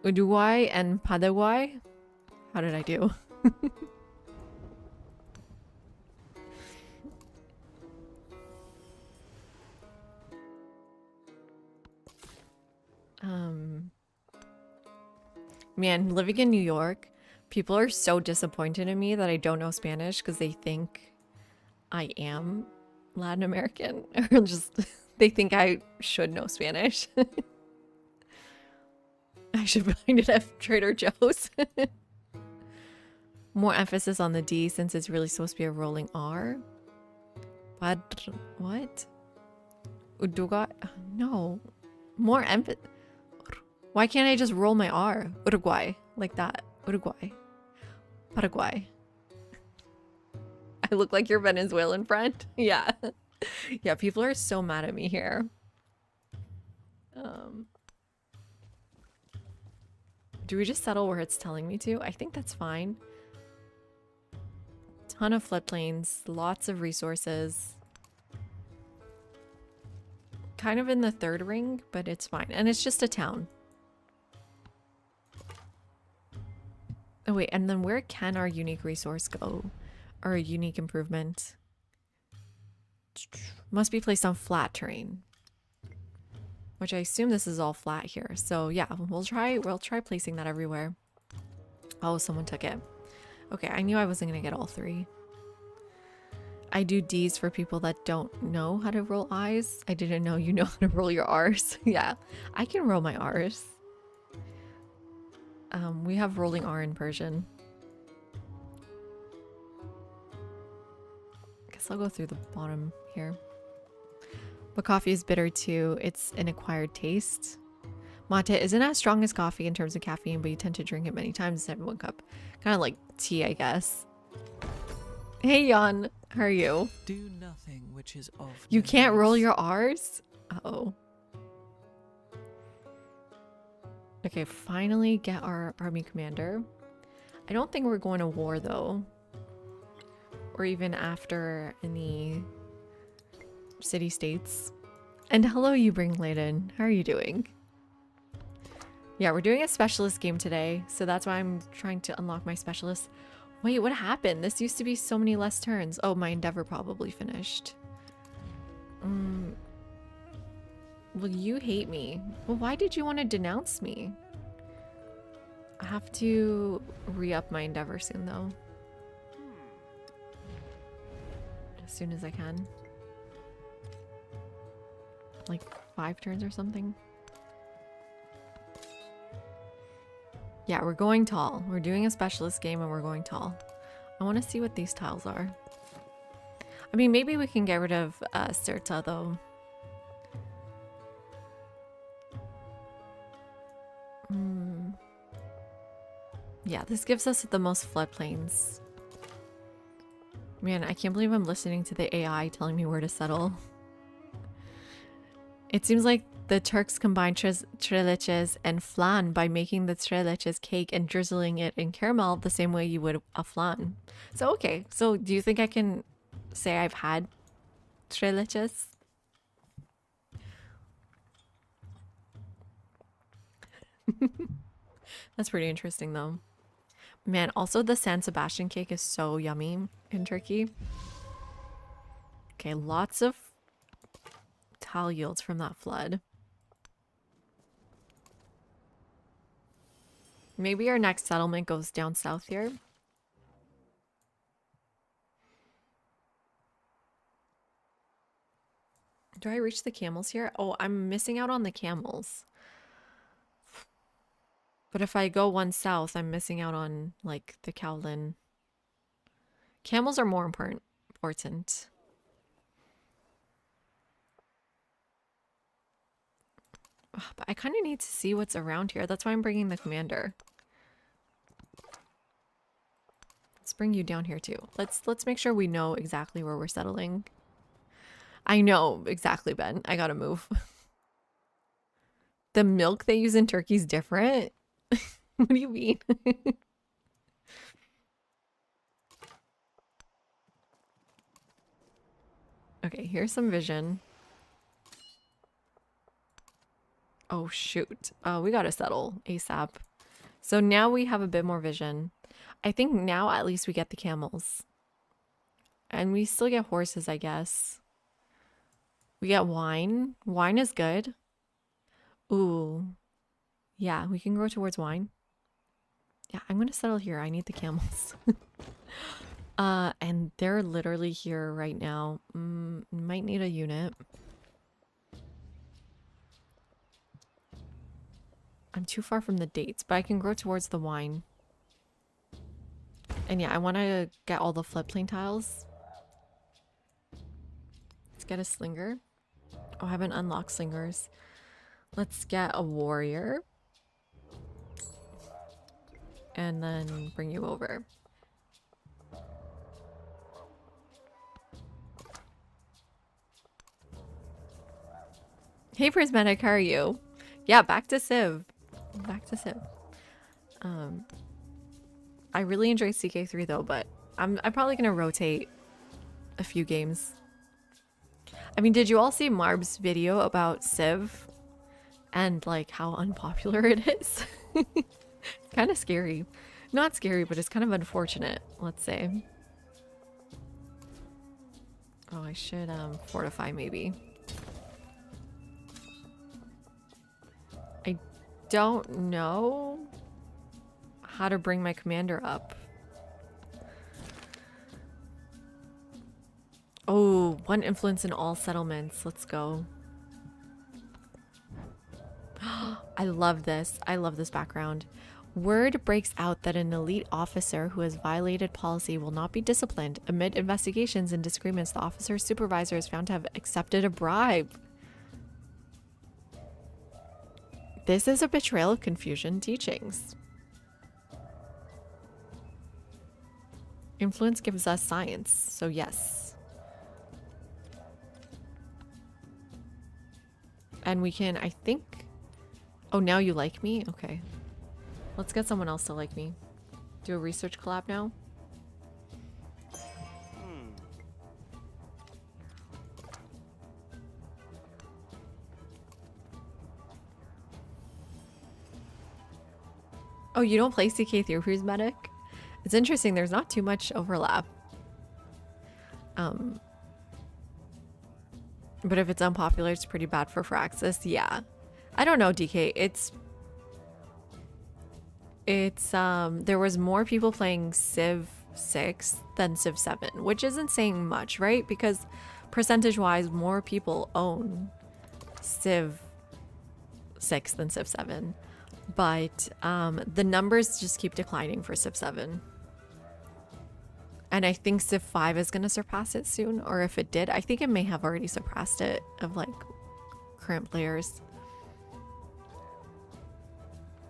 Speaker 1: Uruguay and Paraguay. How did I do? Man, living in New York, people are so disappointed in me that I don't know Spanish because they think I am Latin American, or just they think I should know Spanish. I should find it at Trader Joe's. More emphasis on the D since it's really supposed to be a rolling R. But what? Uduga? No. More emphasis. Why can't I just roll my R? Uruguay. Like that. Uruguay. Paraguay. I look like your Venezuelan friend. Yeah. Yeah, people are so mad at me here. Do we just settle where it's telling me to? I think that's fine. Ton of floodplains, lots of resources. Kind of in the third ring, but it's fine. And it's just a town. Oh wait, and then where can our unique resource go? Or a unique improvement? Must be placed on flat terrain. Which I assume this is all flat here. So yeah, we'll try placing that everywhere. Oh, someone took it. Okay, I knew I wasn't gonna get all three. I do D's for people that don't know how to roll I's. I didn't know you know how to roll your R's. Yeah, I can roll my R's. We have rolling R in Persian. Guess I'll go through the bottom here. But coffee is bitter too. It's an acquired taste. Mate isn't as strong as coffee in terms of caffeine, but you tend to drink it many times instead of 1 cup. Kind of like tea, I guess. Hey, Jan. How are you?
Speaker 2: Do nothing which is of
Speaker 1: You
Speaker 2: no
Speaker 1: can't roll
Speaker 2: use.
Speaker 1: your R's? Uh-oh. Okay, finally get our army commander. I don't think we're going to war, though. Or even after any city-states. And hello, you bring Layden. How are you doing? Yeah, we're doing a specialist game today, so that's why I'm trying to unlock my specialist. Wait, what happened? This used to be so many less turns. Oh, my endeavor probably finished. Well, you hate me. Well, why did you want to denounce me? I have to re-up my endeavor soon, though. As soon as I can. Like 5 turns or something. Yeah, we're going tall. We're doing a specialist game and we're going tall. I want to see what these tiles are. I mean, maybe we can get rid of Sirta, though. Yeah, this gives us the most floodplains. Man, I can't believe I'm listening to the AI telling me where to settle. It seems like the Turks combined trileches and flan by making the trileches cake and drizzling it in caramel the same way you would a flan. So, okay. So, do you think I can say I've had trileches? That's pretty interesting, though. Man, also the San Sebastian cake is so yummy in Turkey. Okay, lots of tile yields from that flood. Maybe our next settlement goes down south here. Do I reach the camels here? Oh, I'm missing out on the camels. But if I go one south, I'm missing out on, like, the Kowloon. Camels are more important. Ugh, but I kind of need to see what's around here. That's why I'm bringing the commander. Let's bring you down here too. Let's make sure we know exactly where we're settling. I know exactly, Ben. I gotta move. The milk they use in Turkey is different. What do you mean? Okay, here's some vision. Oh, shoot. We gotta settle ASAP. So now we have a bit more vision. I think now at least we get the camels. And we still get horses, I guess. We get wine. Wine is good. Ooh. Yeah, we can go towards wine. Yeah, I'm gonna settle here. I need the camels. And they're literally here right now. Might need a unit. I'm too far from the dates, but I can grow towards the wine. And yeah, I want to get all the floodplain tiles. Let's get a slinger. Oh, I haven't unlocked slingers. Let's get a warrior. And then bring you over. Hey, Prismatic, how are you? Yeah, back to Civ. Back to Civ. I really enjoy CK3 though, but I'm probably gonna rotate a few games. I mean, did you all see Marb's video about Civ and like how unpopular it is? Kind of scary. Not scary, but it's kind of unfortunate, let's say. Oh, I should fortify maybe. I don't know how to bring my commander up. Oh, one influence in all settlements. Let's go. I love this. I love this background. Word breaks out that an elite officer who has violated policy will not be disciplined. Amid investigations and disagreements, the officer's supervisor is found to have accepted a bribe. This is a betrayal of Confucian teachings. Influence gives us science, so yes. And we can, I think... Oh, now you like me? Okay. Let's get someone else to like me. Do a research collab now. Oh, you don't play CK3 Prismatic? It's interesting, there's not too much overlap. But if it's unpopular, it's pretty bad for Firaxis. Yeah. I don't know, DK. There was more people playing Civ 6 than Civ 7, which isn't saying much, right? Because percentage-wise, more people own Civ 6 than Civ 7. But the numbers just keep declining for Civ 7. And I think Civ 5 is going to surpass it soon. Or if it did, I think it may have already surpassed it of like current players.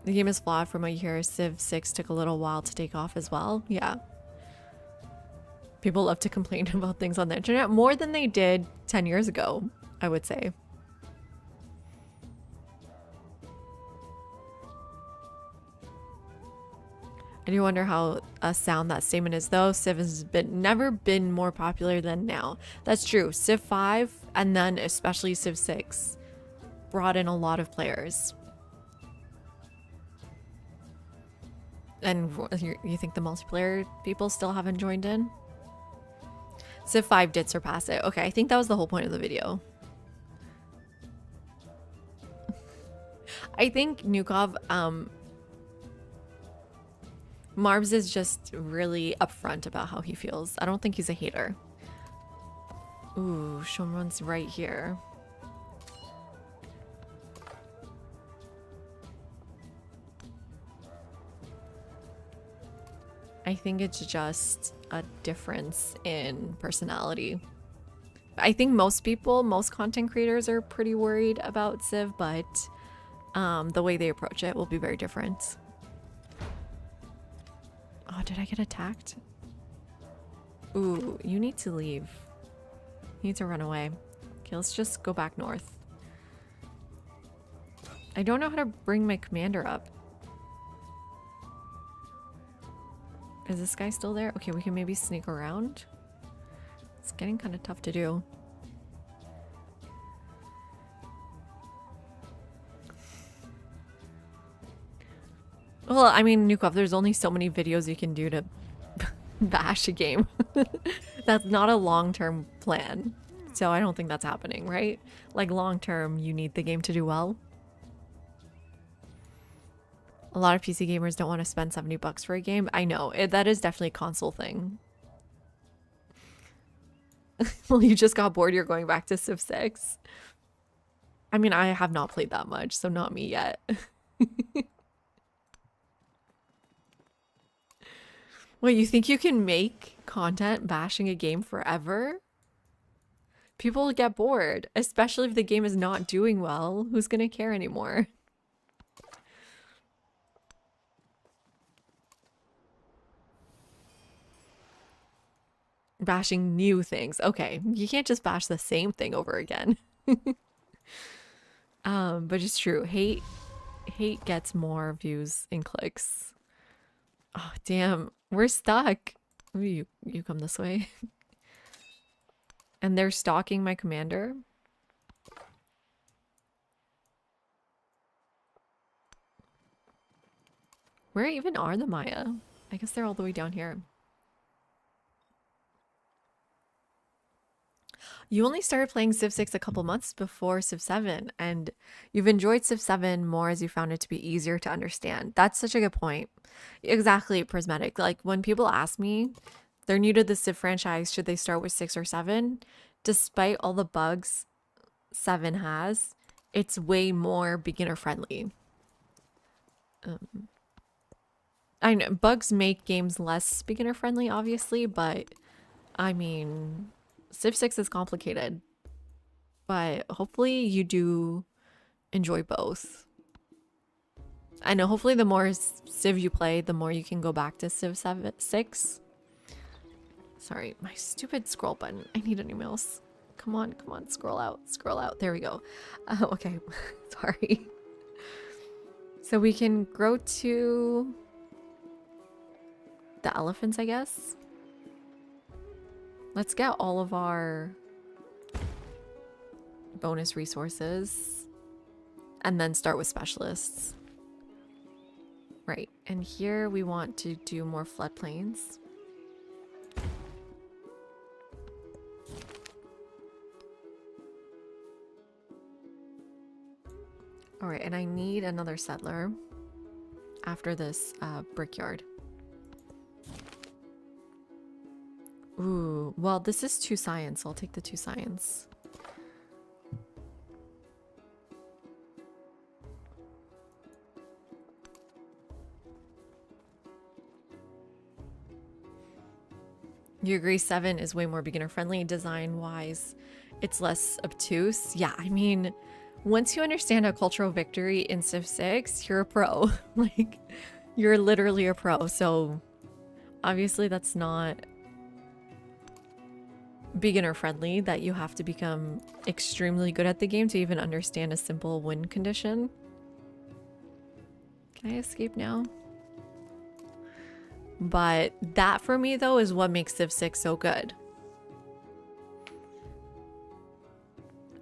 Speaker 1: The game is flawed from what you hear. Civ 6 took a little while to take off as well. Yeah. People love to complain about things on the internet more than they did 10 years ago, I would say. I do wonder how sound that statement is, though. Civ has never been more popular than now. That's true. Civ 5 and then especially Civ 6 brought in a lot of players. And you think the multiplayer people still haven't joined in? Civ 5 did surpass it. Okay, I think that was the whole point of the video. I think Nukov, Marbs is just really upfront about how he feels. I don't think he's a hater. Ooh, Shomron's right here. I think it's just a difference in personality. I think most people, most content creators are pretty worried about Civ, but the way they approach it will be very different. Oh, did I get attacked? Ooh, you need to leave. You need to run away. Okay, let's just go back north. I don't know how to bring my commander up. Is this guy still there? Okay, we can maybe sneak around. It's getting kind of tough to do. Well, I mean, Nukov, there's only so many videos you can do to bash a game. That's not a long-term plan. So I don't think that's happening, right? Like long-term, you need the game to do well. A lot of PC gamers don't want to spend 70 bucks for a game. I know, that is definitely a console thing. Well, you just got bored, you're going back to Civ 6. I mean, I have not played that much, so not me yet. What, you think you can make content bashing a game forever? People will get bored, especially if the game is not doing well. Who's gonna care anymore? Bashing new things. Okay, you can't just bash the same thing over again. But it's true. Hate gets more views and clicks. Oh, damn. We're stuck. Ooh, you come this way. And they're stalking my commander. Where even are the Maya? I guess they're all the way down here. You only started playing Civ 6 a couple months before Civ 7, and you've enjoyed Civ 7 more as you found it to be easier to understand. That's such a good point. Exactly, Prismatic. Like, when people ask me, they're new to the Civ franchise, should they start with 6 or 7? Despite all the bugs 7 has, it's way more beginner-friendly. I know, bugs make games less beginner-friendly, obviously, but, I mean... Civ 6 is complicated, but hopefully you do enjoy both. I know, hopefully the more Civ you play, the more you can go back to Civ 6. Sorry, my stupid scroll button. I need a new mouse. Come on, scroll out, scroll out. There we go. Okay, sorry. So we can grow to the elephants, I guess. Let's get all of our bonus resources and then start with specialists. Right, and here we want to do more floodplains. All right, and I need another settler after this brickyard. Ooh, well, this is 2 science. I'll take the 2 science. You agree 7 is way more beginner friendly design wise. It's less obtuse. Yeah, I mean, Once you understand a cultural victory in Civ 6, you're a pro. Like, you're literally a pro. So, obviously, that's not beginner friendly, that you have to become extremely good at the game to even understand a simple win condition. Can I escape now? But that for me though is what makes Civ 6 so good.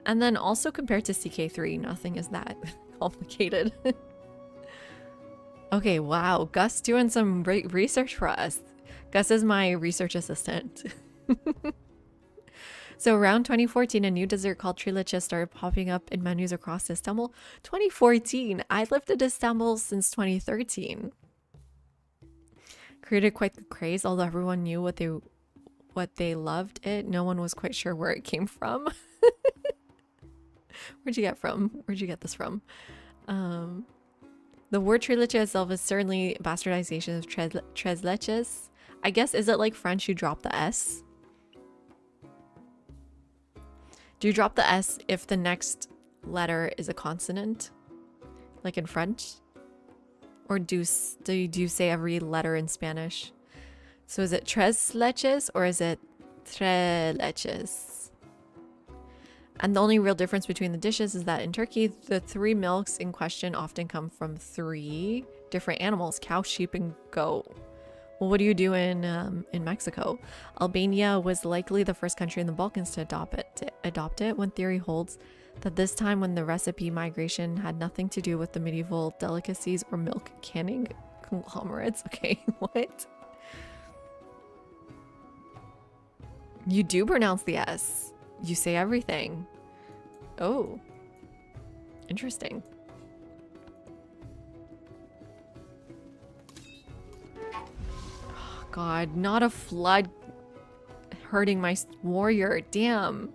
Speaker 1: And then also compared to CK3, nothing is that complicated. Okay, wow, Gus doing some research for us. Gus is my research assistant. So around 2014, a new dessert called Trileçe started popping up in menus across Istanbul. 2014? I lived in Istanbul since 2013. Created quite the craze, although everyone knew what they loved it. No one was quite sure where it came from. Where'd you get this from? The word Trileçe itself is certainly bastardization of tres leches. I guess, is it like French, you drop the S? Do you drop the S if the next letter is a consonant? Like in French? Or do you say every letter in Spanish? So is it tres leches or is it tres leches? And the only real difference between the dishes is that in Turkey, the 3 milks in question often come from 3 different animals: cow, sheep, and goat. Well, what do you do in Mexico? Albania was likely the first country in the Balkans to adopt it. One theory holds that this time when the recipe migration had nothing to do with the medieval delicacies or milk canning conglomerates. Okay, what? You do pronounce the S. You say everything. Oh, interesting. God, not a flood hurting my warrior. Damn.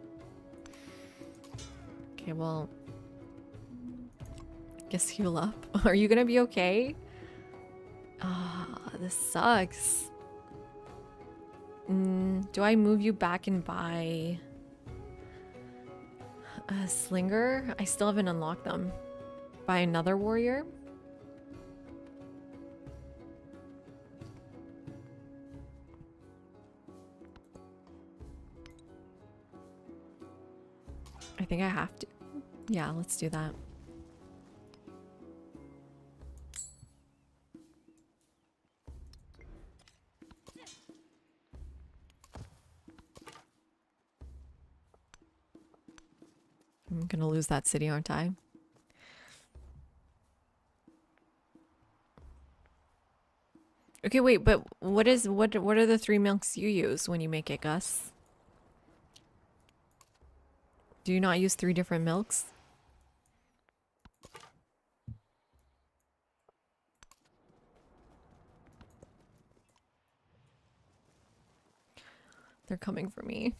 Speaker 1: Okay, well, guess heal up. Are you gonna be okay? Ah, this sucks. Do I move you back and buy a slinger? I still haven't unlocked them. Buy another warrior? I think I have to. Yeah, let's do that. I'm gonna lose that city, aren't I? Okay, wait, but what are the 3 milks you use when you make it, Gus? Do you not use 3 different milks? They're coming for me.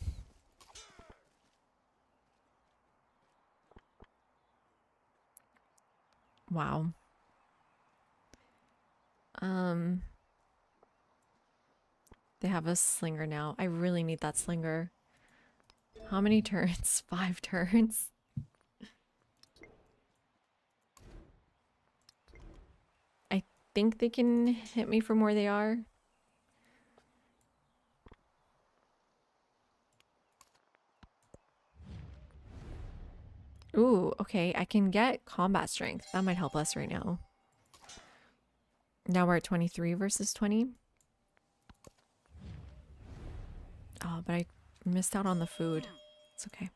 Speaker 1: Wow. They have a slinger now. I really need that slinger. How many turns? 5 turns? I think they can hit me from where they are. Ooh, okay. I can get combat strength. That might help us right now. Now we're at 23 versus 20. Oh, but I missed out on the food. It's okay.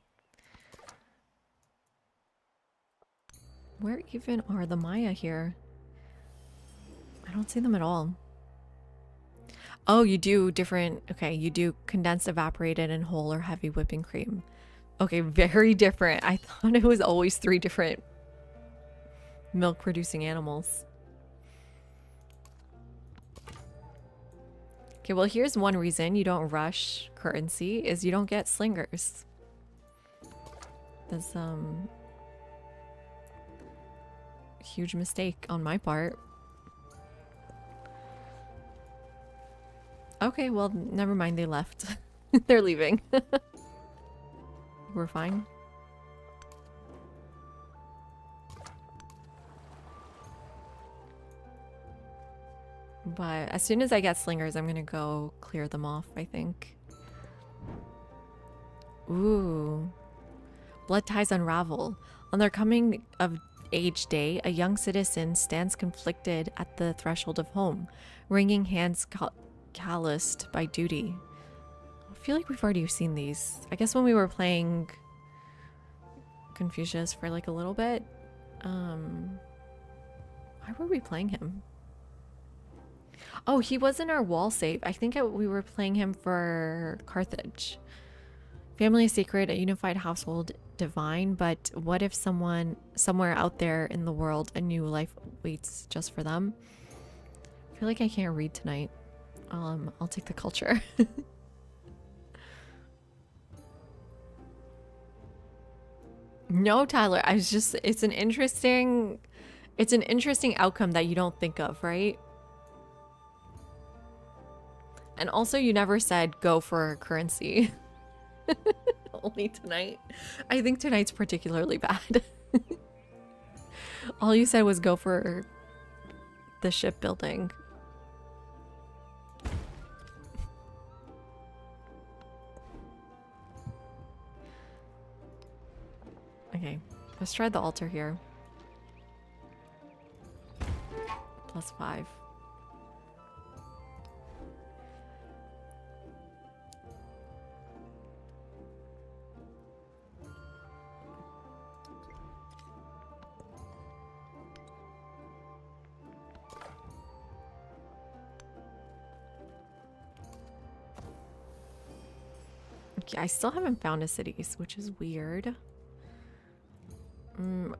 Speaker 1: Where even are the Maya here? I don't see them at all. Oh, you do different. Okay, you do condensed, evaporated, and whole or heavy whipping cream. Okay, very different. I thought it was always 3 different milk producing animals. Okay, well, here's one reason you don't rush currency is you don't get slingers. That's huge mistake on my part. Okay, well, never mind, they left. They're leaving. We're fine. But as soon as I get slingers, I'm gonna go clear them off, I think. Ooh. Blood ties unravel. On their coming of age day, a young citizen stands conflicted at the threshold of home, wringing hands calloused by duty. I feel like we've already seen these. I guess when we were playing Confucius for like a little bit. Why were we playing him? Oh, he was in our wall save. I think we were playing him for Carthage. Family is sacred, a unified household divine, but what if someone somewhere out there in the world a new life waits just for them? I feel like I can't read tonight. I'll take the culture. No, Tyler, I was just it's an interesting outcome that you don't think of, right? And also you never said go for currency. Only tonight. I think tonight's particularly bad. All you said was go for the shipbuilding. Okay, let's try the altar here. +5. Okay, I still haven't found a cities, which is weird.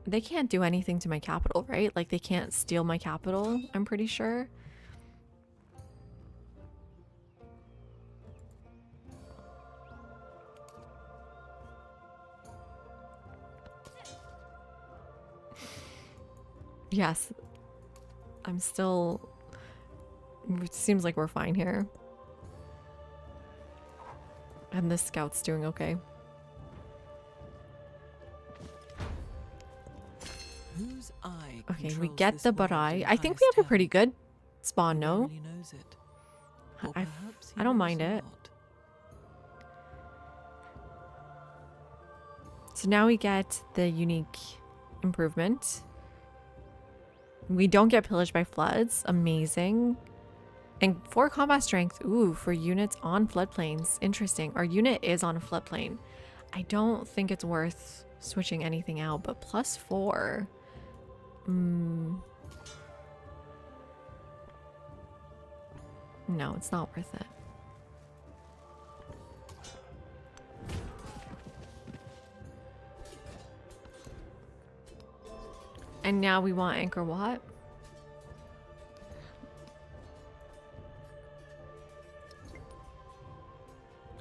Speaker 1: They can't do anything to my capital, right? Like they can't steal my capital, I'm pretty sure. Yes. I'm still... It seems like we're fine here. And this scout's doing okay.
Speaker 2: Whose eye
Speaker 1: Okay, we
Speaker 2: controls
Speaker 1: get
Speaker 2: this
Speaker 1: the
Speaker 2: world
Speaker 1: Barai.
Speaker 2: in
Speaker 1: I think
Speaker 2: highest
Speaker 1: we have a
Speaker 2: heaven?
Speaker 1: pretty good spawn,
Speaker 2: Who
Speaker 1: no?
Speaker 2: only knows it? Or
Speaker 1: I
Speaker 2: perhaps he
Speaker 1: don't
Speaker 2: knows
Speaker 1: mind it.
Speaker 2: not.
Speaker 1: So now we get the unique improvement. We don't get pillaged by floods. Amazing. And 4 combat strength. Ooh, for units on floodplains. Interesting. Our unit is on a floodplain. I don't think it's worth switching anything out, but +4. No, it's not worth it. And now we want Angkor Wat.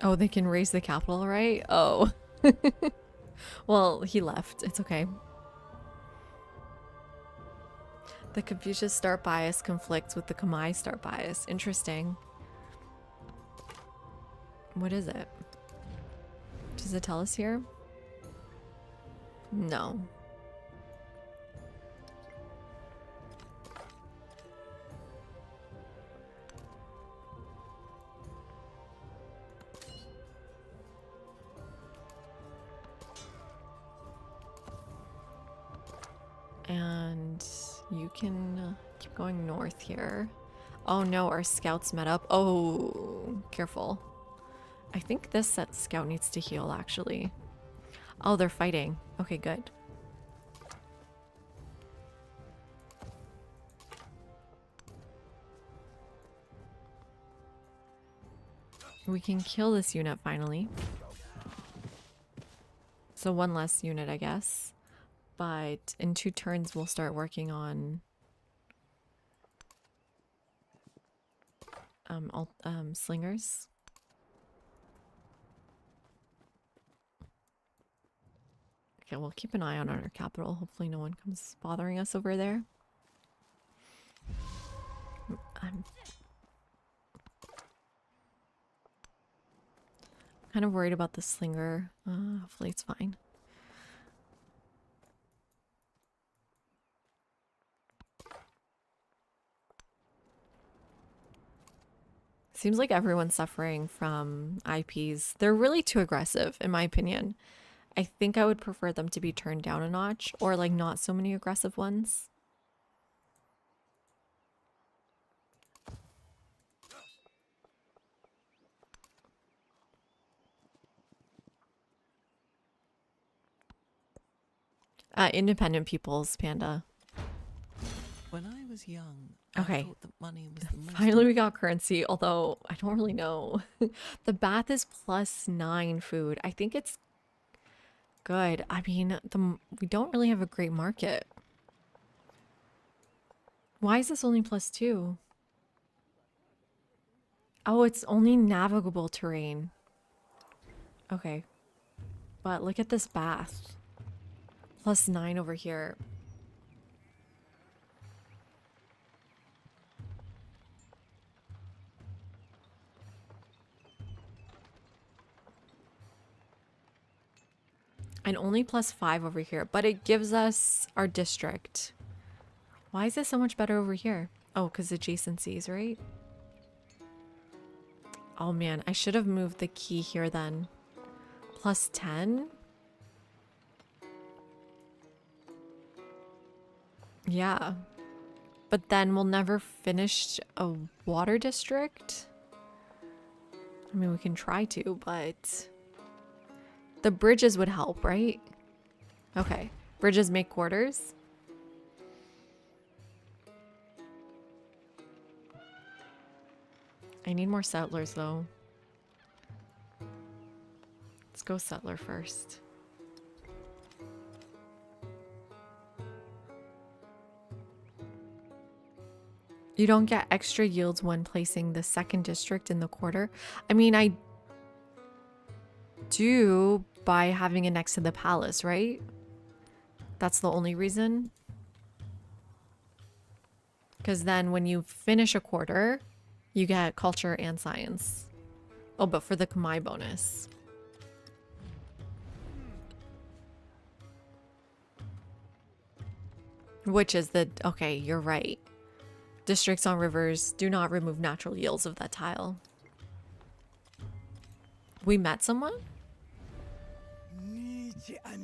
Speaker 1: Oh, they can raise the capital, right? Oh. Well, he left. It's okay. The Confucius start bias conflicts with the Khmer start bias. Interesting. What is it? Does it tell us here? No. And you can keep going north here. Oh no, our scouts met up. Oh, careful. I think this scout needs to heal actually. Oh, they're fighting. Okay, good. We can kill this unit finally. So 1 less unit, I guess. But in 2 turns, we'll start working on slingers. Okay, we'll keep an eye on our capital. Hopefully no one comes bothering us over there. I'm kind of worried about the slinger. Hopefully it's fine. Seems like everyone's suffering from IPs. They're really too aggressive, in my opinion. I think I would prefer them to be turned down a notch, or like not so many aggressive ones. Independent peoples, Panda.
Speaker 2: When I was young,
Speaker 1: Okay.
Speaker 2: I thought that money was the most
Speaker 1: Finally, we got currency, although I don't really know. The bath is +9 food. I think it's good. I mean, we don't really have a great market. Why is this only +2? Oh, it's only navigable terrain. Okay. But look at this bath. +9 over here. And only +5 over here, but it gives us our district. Why is this so much better over here? Oh, because adjacencies, right? Oh man, I should have moved the key here then. +10? Yeah. But then we'll never finish a water district. I mean, we can try to, but the bridges would help, right? Okay. Bridges make quarters. I need more settlers though. Let's go settler first. You don't get extra yields when placing the second district in the quarter. I mean, I do by having it next to the palace, right? That's the only reason. Because then when you finish a quarter, you get culture and science. Oh, but for the Khmer bonus. Which is the... Okay, you're right. Districts on rivers do not remove natural yields of that tile. We met someone?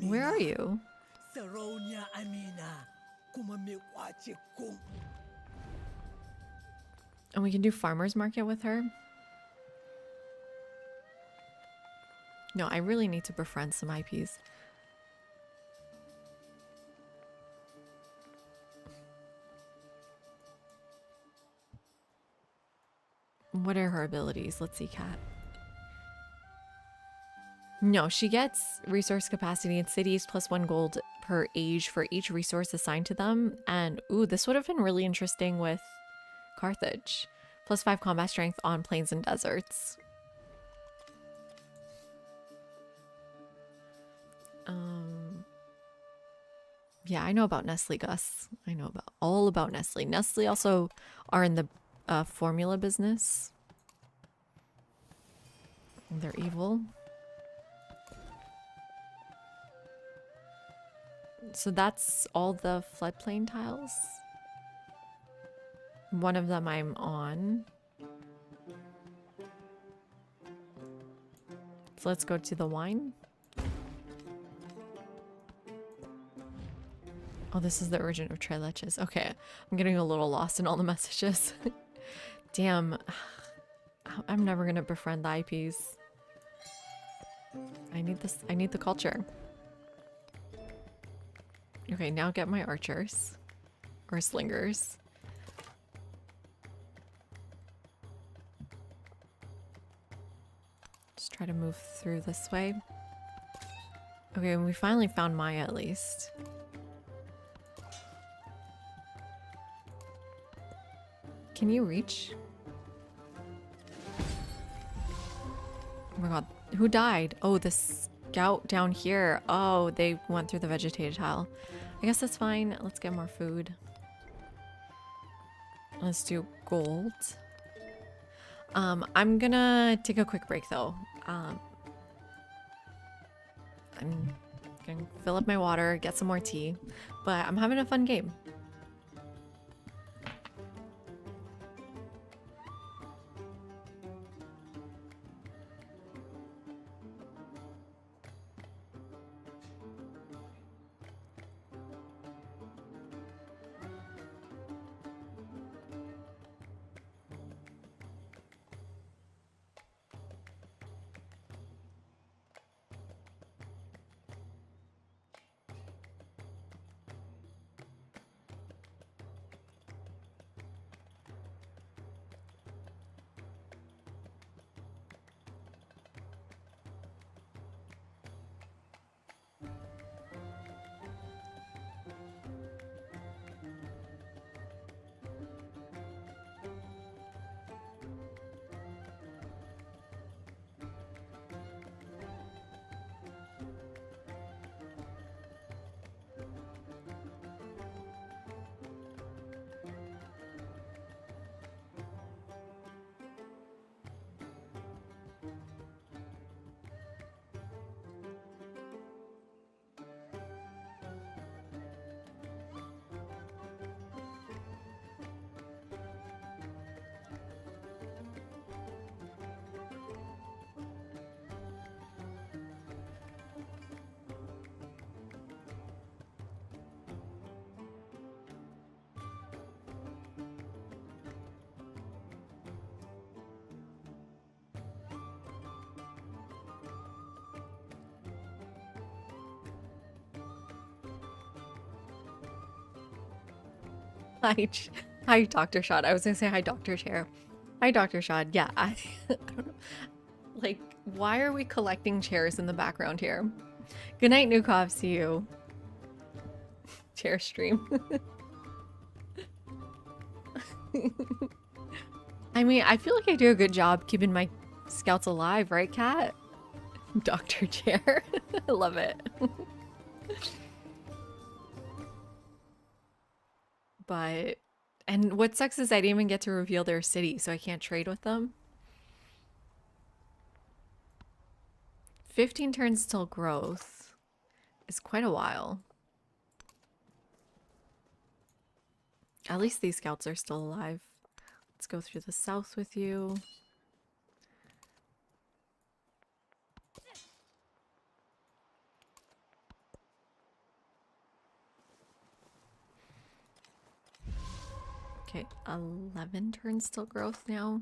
Speaker 1: Where are you? And we can do farmer's market with her? No, I really need to befriend some IPs. What are her abilities? Let's see, Cat. No, she gets resource capacity in cities +1 gold per age for each resource assigned to them. And ooh, this would have been really interesting with Carthage. +5 combat strength on plains and deserts. Yeah, I know about Nestle, Gus. I know about all about Nestle. Nestle also are in the formula business. They're evil. So that's all the floodplain tiles. One of them I'm on. So let's go to the wine. Oh, this is the origin of Tres Leches. Okay, I'm getting a little lost in all the messages. Damn. I'm never gonna befriend the IPs. I need this. I need the culture. Okay, now get my archers. Or slingers. Just try to move through this way. Okay, and we finally found Maya at least. Can you reach? Oh my god, who died? Oh, the scout down here. Oh, they went through the vegetated tile. I guess that's fine. Let's get more food. Let's do gold. I'm gonna take a quick break though. I'm gonna fill up my water, get some more tea, but I'm having a fun game. Hi, hi, Dr. Shad. I was gonna say hi, Dr. Chair. Hi, Dr. Shad. Yeah, I don't know. Like, why are we collecting chairs in the background here? Good night, Nukov. See you. Chair stream. I mean, I feel like I do a good job keeping my scouts alive, right, Kat? Dr. Chair. I love it. But, and what sucks is I didn't even get to reveal their city, so I can't trade with them. 15 turns till growth is quite a while. At least these scouts are still alive. Let's go through the south with you. Okay, 11 turns till growth now.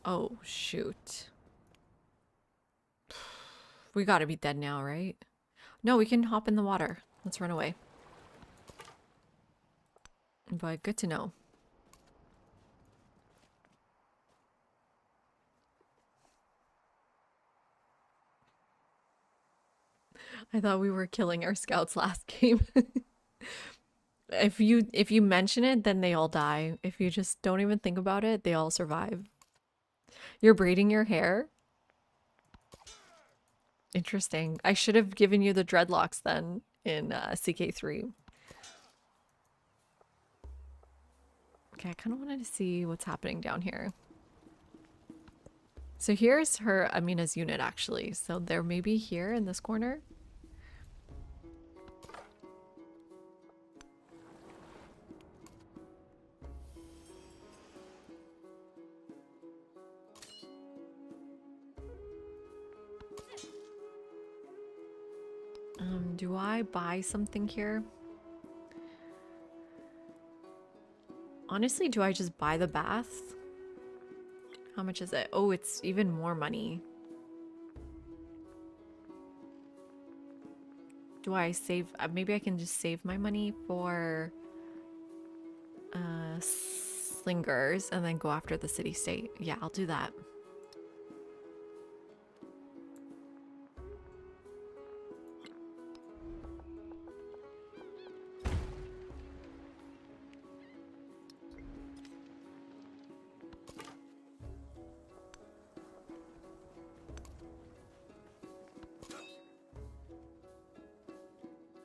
Speaker 1: Oh, shoot. We gotta be dead now, right? No, we can hop in the water. Let's run away. But good to know. I thought we were killing our scouts last game. If you mention it, then they all die. If you just don't even think about it, they all survive. You're braiding your hair? Interesting. I should have given you the dreadlocks then in CK3. Okay, I kind of wanted to see what's happening down here. So here's her Amina's unit actually. So they're maybe here in this corner. Do I buy something here? Honestly, do I just buy the bath? How much is it? Oh, it's even more money. Do I save? Maybe I can just save my money for slingers and then go after the city state. Yeah, I'll do that.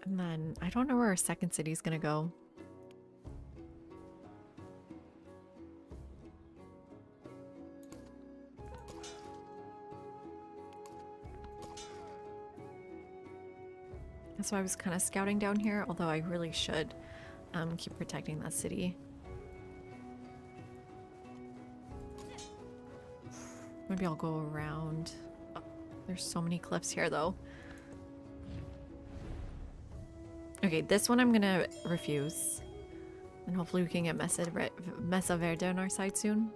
Speaker 1: And then I don't know where our second city is gonna go. That's why I was kind of scouting down here, although I really should keep protecting that city. Maybe I'll go around. Oh, there's so many cliffs here though. Okay, this one I'm gonna refuse. And hopefully we can get Mesa Verde on our side soon.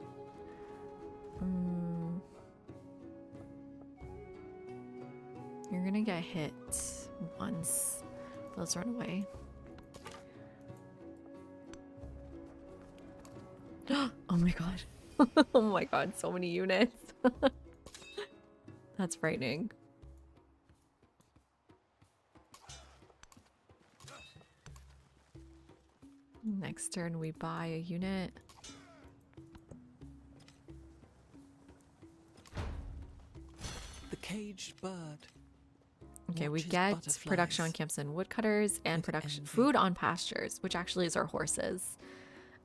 Speaker 1: You're gonna get hit once. Let's run away. Oh my god. Oh my god, so many units. That's frightening. Next turn we buy a unit.
Speaker 2: The caged bird.
Speaker 1: Okay, we
Speaker 2: watches
Speaker 1: get
Speaker 2: butterflies
Speaker 1: production on camps and woodcutters and
Speaker 2: with
Speaker 1: production
Speaker 2: envy.
Speaker 1: food on pastures, which actually is our horses.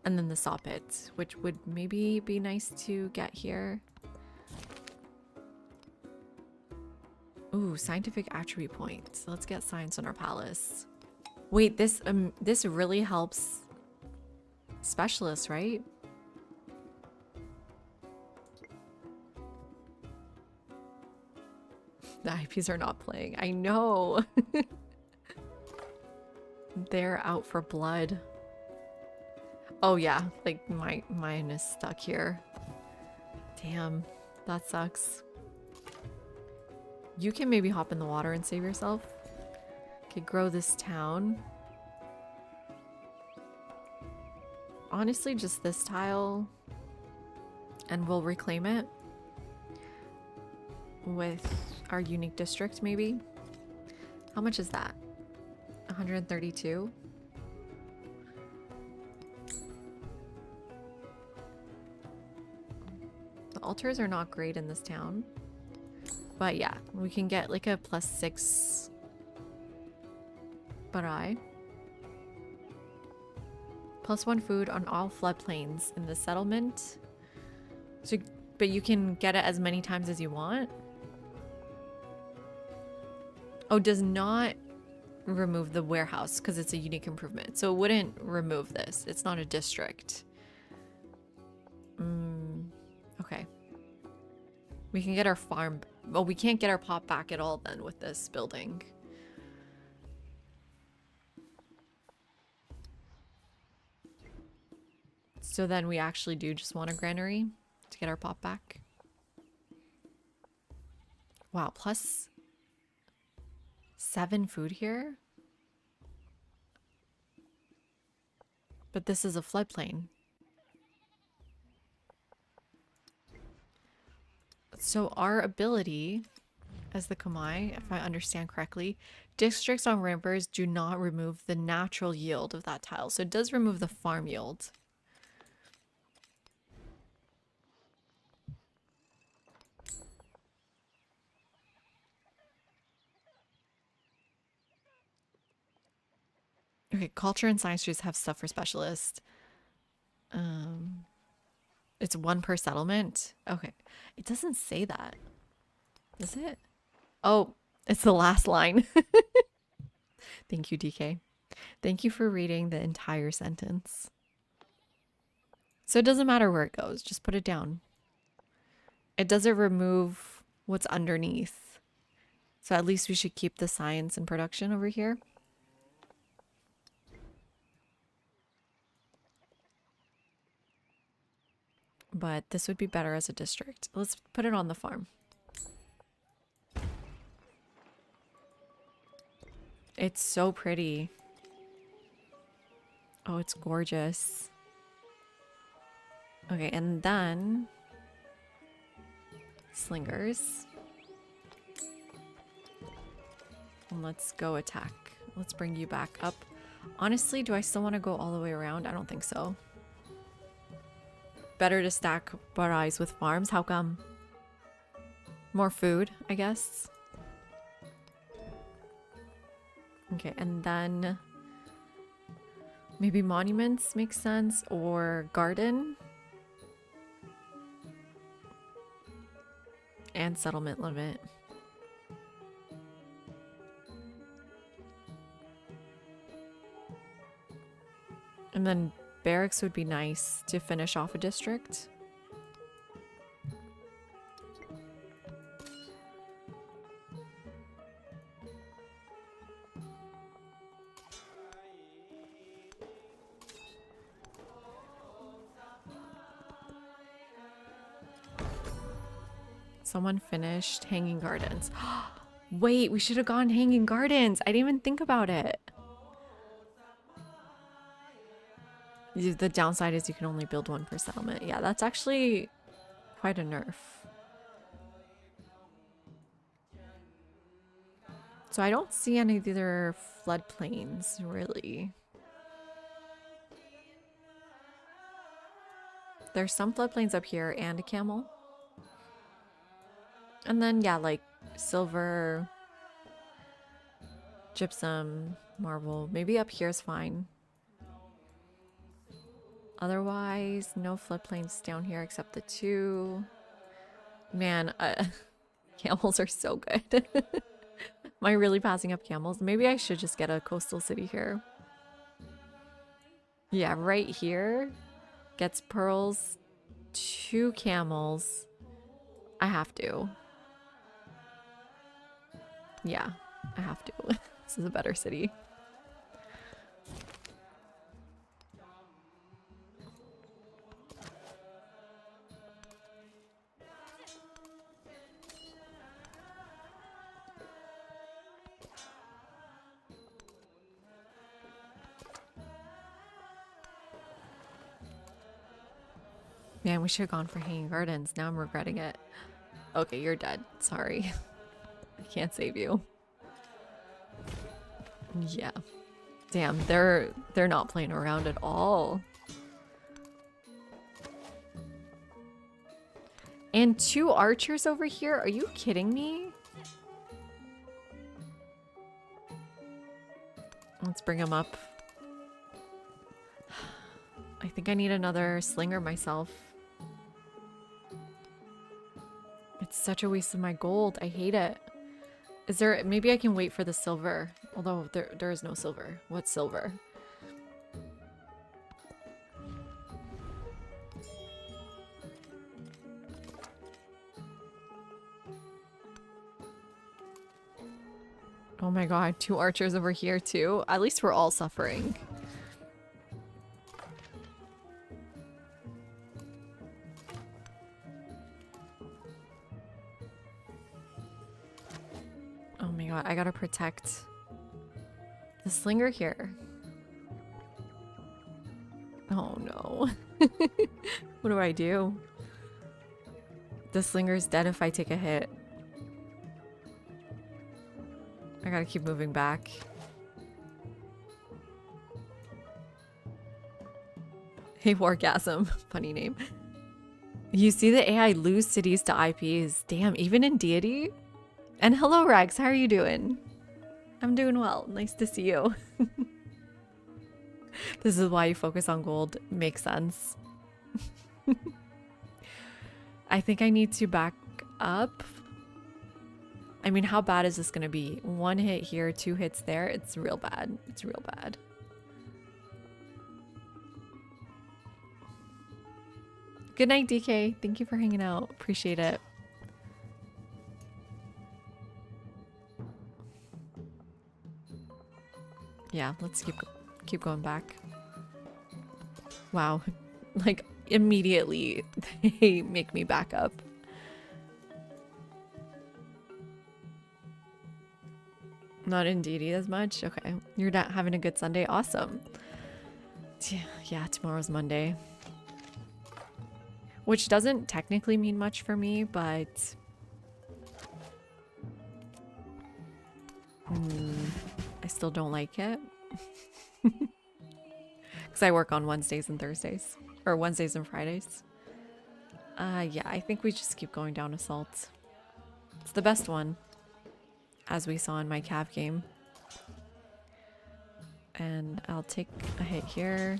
Speaker 1: And then the saw pit, which would maybe be nice to get here. Ooh, scientific attribute points. Let's get science on our palace. Wait, this really helps specialists, right? The IPs are not playing. I know. They're out for blood. Oh yeah, like mine is stuck here. Damn, that sucks. You can maybe hop in the water and save yourself. Okay, grow this town. honestly just this tile, and we'll reclaim it with our unique district maybe. How much is that? 132? The altars are not great in this town. But yeah, we can get like a +6 barai. +1 food on all floodplains in the settlement. So, but you can get it as many times as you want. Oh, does not remove the warehouse because it's a unique improvement. So it wouldn't remove this. It's not a district. Okay. We can get our farm. Well, we can't get our pop back at all then with this building. So then we actually do just want a granary to get our pop back. Wow, +7 food here? But this is a floodplain. So our ability as the Kamai, if I understand correctly, districts on rampers do not remove the natural yield of that tile. So it does remove the farm yield. Okay, culture and science trees have stuff for specialists. It's 1 per settlement. Okay, it doesn't say that. Does it? Oh, it's the last line. Thank you, DK. Thank you for reading the entire sentence. So it doesn't matter where it goes, just put it down. It doesn't remove what's underneath. So at least we should keep the science and production over here. But this would be better as a district. Let's put it on the farm. It's so pretty. Oh, it's gorgeous. Okay, and then slingers. And let's go attack. Let's bring you back up. Honestly, do I still want to go all the way around? I don't think so. Better to stack barais with farms. How come? More food, I guess. Okay, and then maybe monuments makes sense, or garden and settlement limit. And then barracks would be nice to finish off a district. Someone finished Hanging Gardens. Wait, we should have gone Hanging Gardens. I didn't even think about it. The downside is you can only build 1 per settlement. Yeah, that's actually quite a nerf. So I don't see any other floodplains, really. There's some floodplains up here and a camel. And then, yeah, like silver, gypsum, marble. Maybe up here is fine. Otherwise, no floodplains down here except the 2. Man, camels are so good. Am I really passing up camels? Maybe I should just get a coastal city here. Yeah, right here gets pearls, 2 camels. I have to. Yeah, I have to. This is a better city. Man, we should have gone for Hanging Gardens. Now I'm regretting it. Okay, you're dead. Sorry. I can't save you. Yeah. Damn, they're not playing around at all. And 2 archers over here? Are you kidding me? Let's bring them up. I think I need another slinger myself. It's such a waste of my gold. I hate it. Is there... Maybe I can wait for the silver. Although there is no silver. What's silver? Oh my god, 2 archers over here too. At least we're all suffering. Oh my god, I gotta protect the slinger here. Oh no. What do I do? The slinger's dead if I take a hit. I gotta keep moving back. Hey, Wargasm. Funny name. You see the AI lose cities to IPs. Damn, even in Deity? And hello, Rags. How are you doing? I'm doing well. Nice to see you. This is why you focus on gold. Makes sense. I think I need to back up. I mean, how bad is this gonna be? 1 hit here, 2 hits there. It's real bad. It's real bad. Good night, DK. Thank you for hanging out. Appreciate it. Yeah, let's keep going back. Wow. Like, immediately they make me back up. Not in DD as much? Okay. You're not having a good Sunday? Awesome. Yeah, tomorrow's Monday. Which doesn't technically mean much for me, but... I still don't like it. Because I work on Wednesdays and Thursdays. Or Wednesdays and Fridays. Yeah, I think we just keep going down Assault. It's the best one. As we saw in my Cav game. And I'll take a hit here.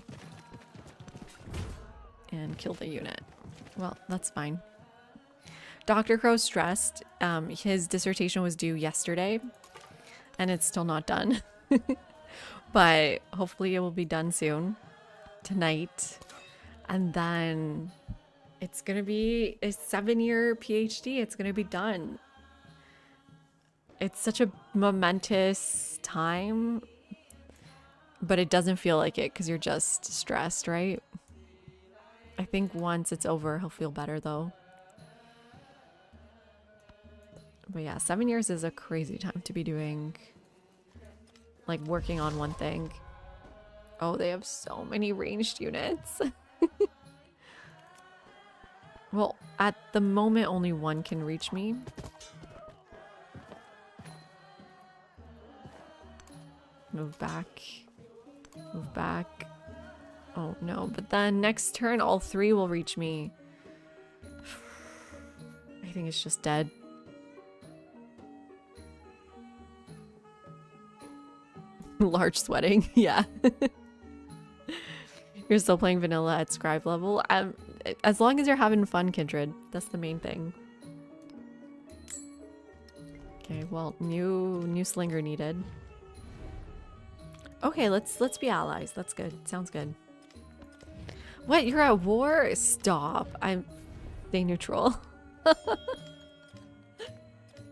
Speaker 1: And kill the unit. Well, that's fine. Dr. Crow's stressed. His dissertation was due yesterday. And it's still not done. But hopefully it will be done soon. Tonight. And then it's gonna be a 7-year PhD. It's gonna be done. It's such a momentous time, but it doesn't feel like it because you're just stressed, right? I think once it's over, he'll feel better though. But yeah, 7 years is a crazy time to be doing, like, working on one thing. Oh, they have so many ranged units. Well, at the moment, only 1 can reach me. Move back. Move back. Oh no, but then next turn all 3 will reach me. I think it's just dead. Large sweating, yeah. You're still playing vanilla at scribe level? As long as you're having fun, Kindred. That's the main thing. Okay, well, new slinger needed. Okay, let's be allies. That's good. Sounds good. What? You're at war? Stop. Stay neutral.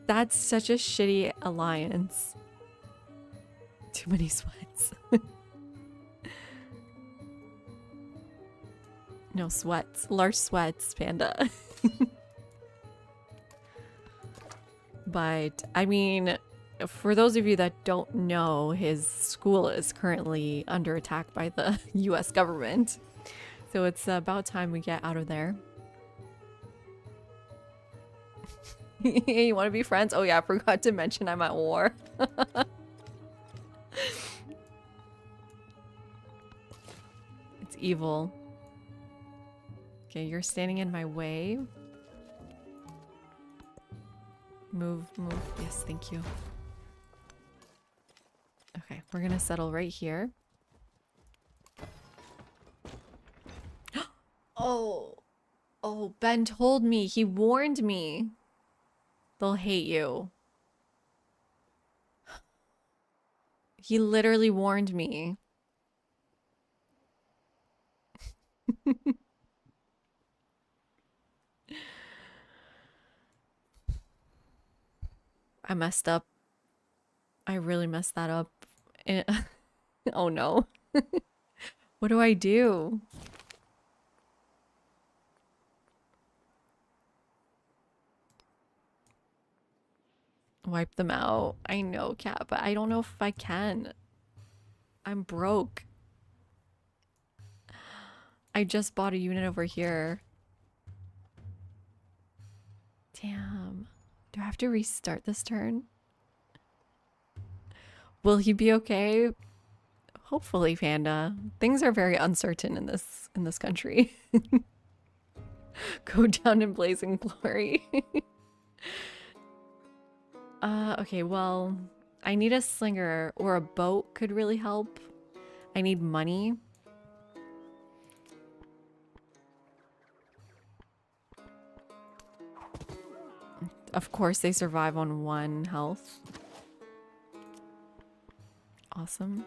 Speaker 1: That's such a shitty alliance. Too many sweats. No sweats. Large sweats, Panda. But, I mean, for those of you that don't know, his school is currently under attack by the US government. So it's about time we get out of there. You want to be friends? Oh yeah, I forgot to mention I'm at war. It's evil. Okay, you're standing in my way. Move, move. Yes, thank you. Okay, we're gonna settle right here. Oh, oh, Ben told me. He warned me. They'll hate you. He literally warned me. I messed up. I really messed that up. Oh no. What do I do? Wipe them out. I know, Cat, but I don't know if I can. I'm broke. I just bought a unit over here. Damn. Do I have to restart this turn? Will he be okay? Hopefully, Panda. Things are very uncertain in this country. Go down in blazing glory. Okay, well, I need a slinger or a boat could really help. I need money. Of course, they survive on 1 health. Awesome.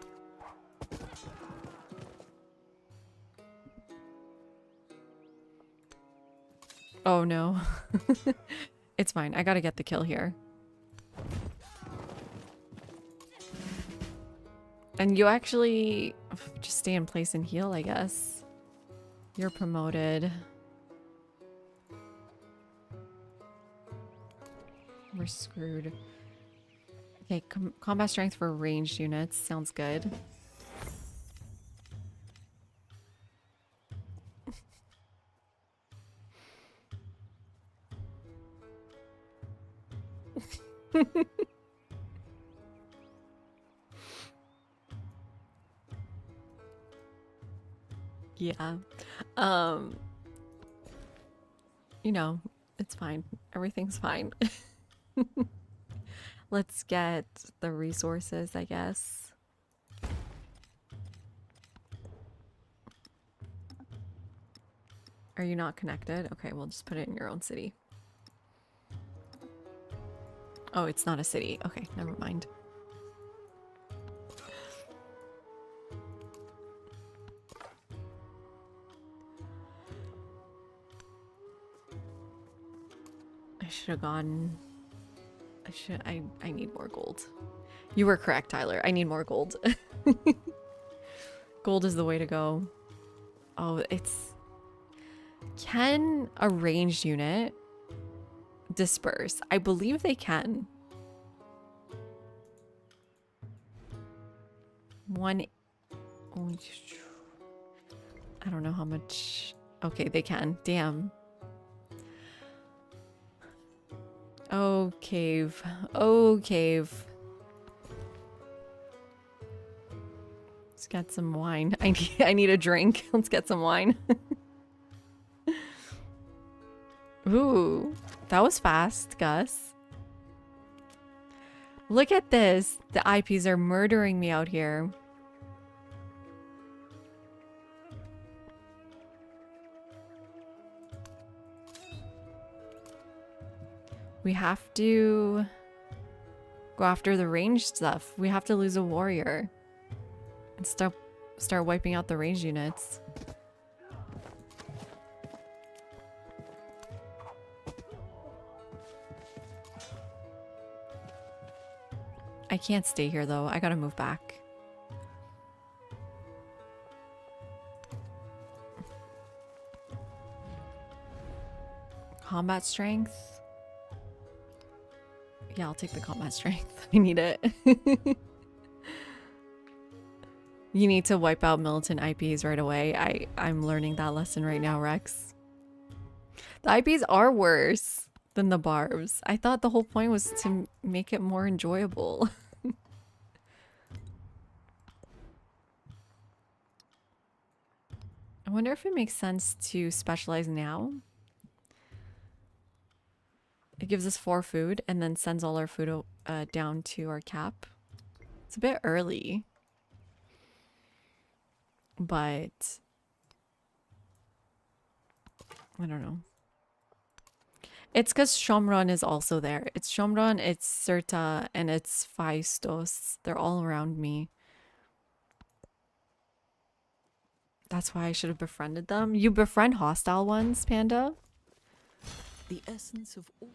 Speaker 1: Oh no. It's fine. I gotta get the kill here. And you actually just stay in place and heal, I guess. You're promoted. We're screwed. Okay, combat strength for ranged units. Sounds good. Yeah. You know, it's fine. Everything's fine. Let's get the resources, I guess. Are you not connected? Okay, we'll just put it in your own city. Oh, it's not a city. Okay, never mind. I should have gone... I need more gold. You were correct, Tyler. I need more gold. Gold is the way to go. Oh, it's... Can a ranged unit disperse? I believe they can. I don't know how much... Okay, they can. Damn. Oh, cave. Oh, cave. Let's get some wine. I need a drink. Let's get some wine. Ooh, that was fast, Gus. Look at this. The IPs are murdering me out here. We have to go after the ranged stuff. We have to lose a warrior and start wiping out the ranged units. I can't stay here though. I gotta move back. Combat strength. Yeah, I'll take the combat strength. I need it. You need to wipe out militant IPs right away. I'm learning that lesson right now, Rex. The IPs are worse than the barbs. I thought the whole point was to make it more enjoyable. I wonder if it makes sense to specialize now. It gives us 4 food and then sends all our food down to our cap. It's a bit early. But I don't know. It's because Shomron is also there. It's Shomron, it's Serta, and it's Faistos. They're all around me. That's why I should have befriended them. You befriend hostile ones, Panda?
Speaker 2: The essence of all.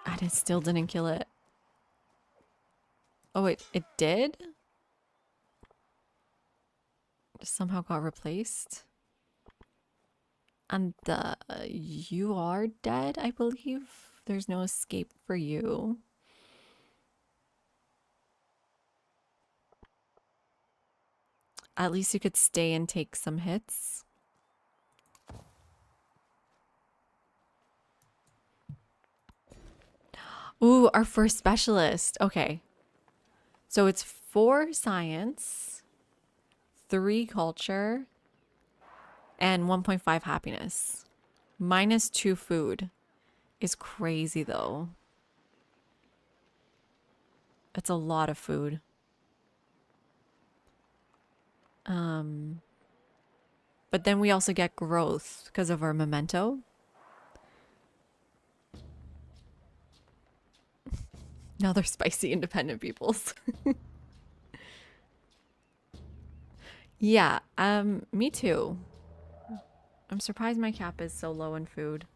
Speaker 1: And it still didn't kill it. Oh wait, it did? Just somehow got replaced. And you are dead, I believe. There's no escape for you. At least you could stay and take some hits. Ooh, our first specialist. Okay. So it's 4 science, 3 culture, and 1.5 happiness. -2 food is crazy though. It's a lot of food. But then we also get growth because of our memento. Now they're spicy independent peoples. Yeah, me too. I'm surprised my cap is so low in food.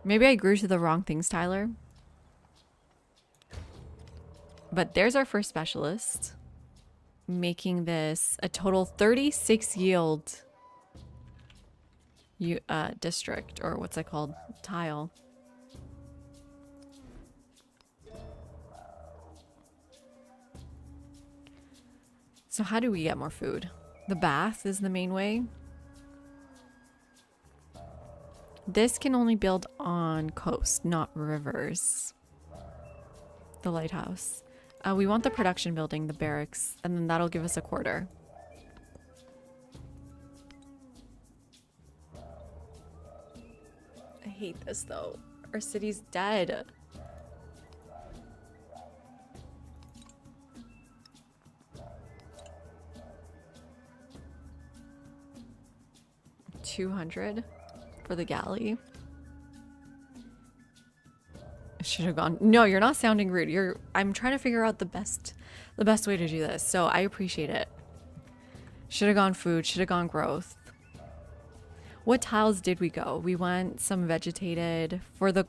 Speaker 1: Maybe I grew to the wrong things, Tyler. But there's our first specialist. Making this a total 36 yield district, or what's it called? Tile. So how do we get more food? The bath is the main way. This can only build on coast, not rivers. The lighthouse. We want the production building, the barracks, and then that'll give us a quarter. I hate this though. Our city's dead. $200 for the galley. Should have gone. No, you're not sounding rude. I'm trying to figure out the best way to do this. So I appreciate it. Should have gone food, should have gone growth. What tiles did we go? We went some vegetated for the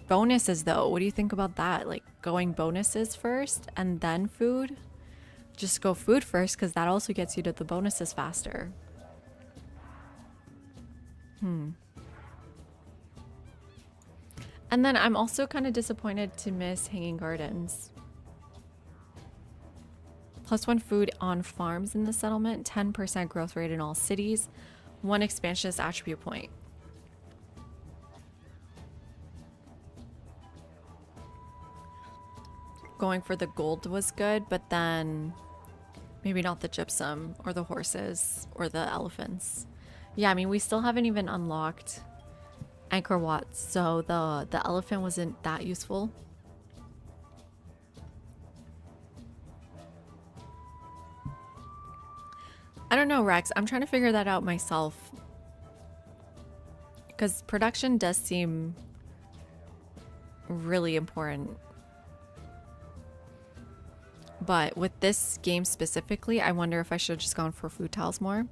Speaker 1: bonuses though. What do you think about that? Like going bonuses first and then food? Just go food first because that also gets you to the bonuses faster. And then I'm also kind of disappointed to miss Hanging Gardens. +1 food on farms in the settlement, 10% growth rate in all cities, 1 expansionist attribute point. Going for the gold was good, but then maybe not the gypsum or the horses or the elephants. Yeah, I mean, we still haven't even unlocked Angkor Wat, so the elephant wasn't that useful. I don't know, Rex. I'm trying to figure that out myself. Because production does seem really important. But with this game specifically, I wonder if I should have just gone for food tiles more.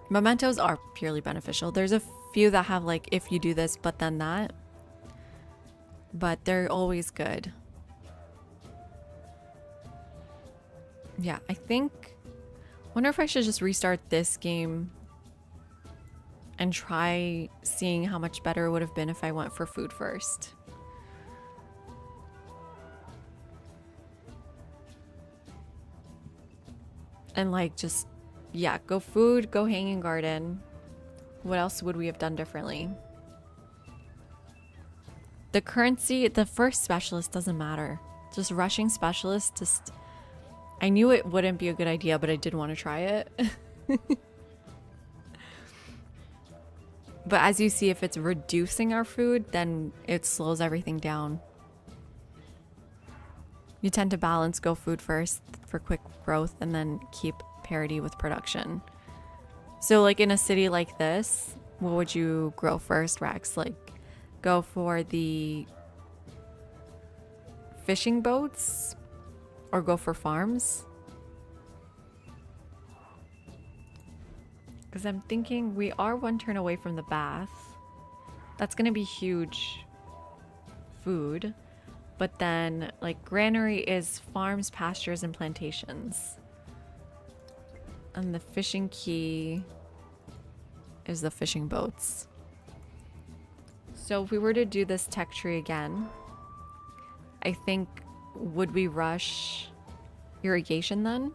Speaker 1: Mementos are purely beneficial. There's a few that have like, if you do this, but then that. But they're always good. Yeah, I think Wonder if I should just restart this game and try seeing how much better it would have been if I went for food first. And like just, yeah, go food, go hanging garden. What else would we have done differently? The currency, the first specialist doesn't matter. Just rushing specialist, just... I knew it wouldn't be a good idea, but I did want to try it. But as you see, if it's reducing our food, then it slows everything down. You tend to balance, go food first for quick growth, and then keep parity with production. So like in a city like this, what would you grow first, Rex? Like go for the fishing boats or go for farms? Because I'm thinking we are one turn away from the bath. That's going to be huge food. But then, like, granary is farms, pastures, and plantations. And the fishing key is the fishing boats. So if we were to do this tech tree again, I think, would we rush irrigation then?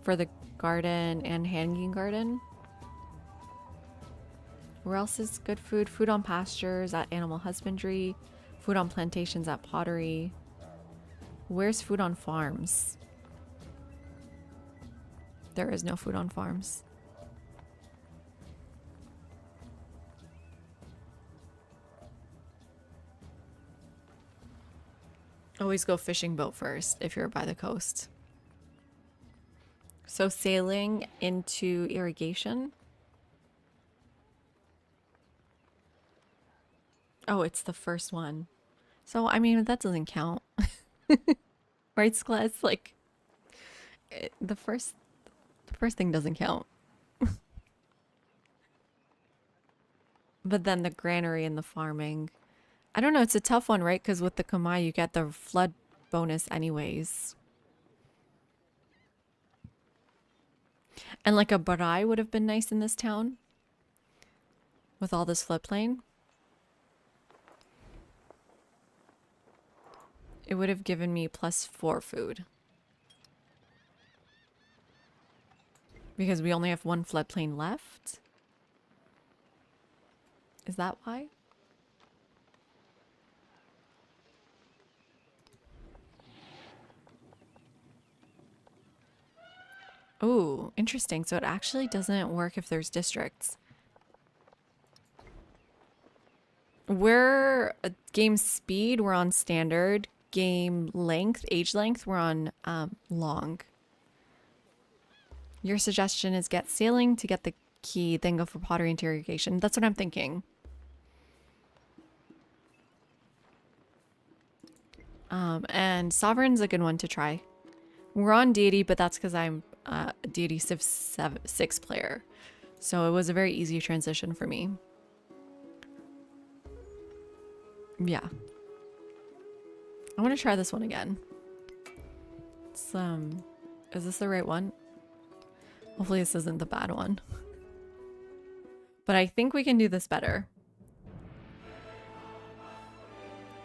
Speaker 1: For the garden and hanging garden? Where else is good food? Food on pastures at animal husbandry. Food on plantations at pottery. Where's food on farms? There is no food on farms. Always go fishing boat first if you're by the coast. So sailing into irrigation. Oh, it's the first one. So, I mean, that doesn't count. Right, Skles? Like, the first thing doesn't count. But then the granary and the farming. I don't know, it's a tough one, right? Because with the Kamai, you get the flood bonus anyways. And like a barai would have been nice in this town. With all this floodplain. It would have given me +4 food. Because we only have one floodplain left. Is that why? Ooh, interesting. So it actually doesn't work if there's districts. We're game speed, we're on standard. Game length, age length, we're on long. Your suggestion is get sailing to get the key, then go for pottery and irrigation. That's what I'm thinking. And sovereign's a good one to try. We're on deity, but that's because I'm a deity Civ 6 player. So it was a very easy transition for me. Yeah. I want to try this one again. It's, is this the right one? Hopefully this isn't the bad one. But I think we can do this better.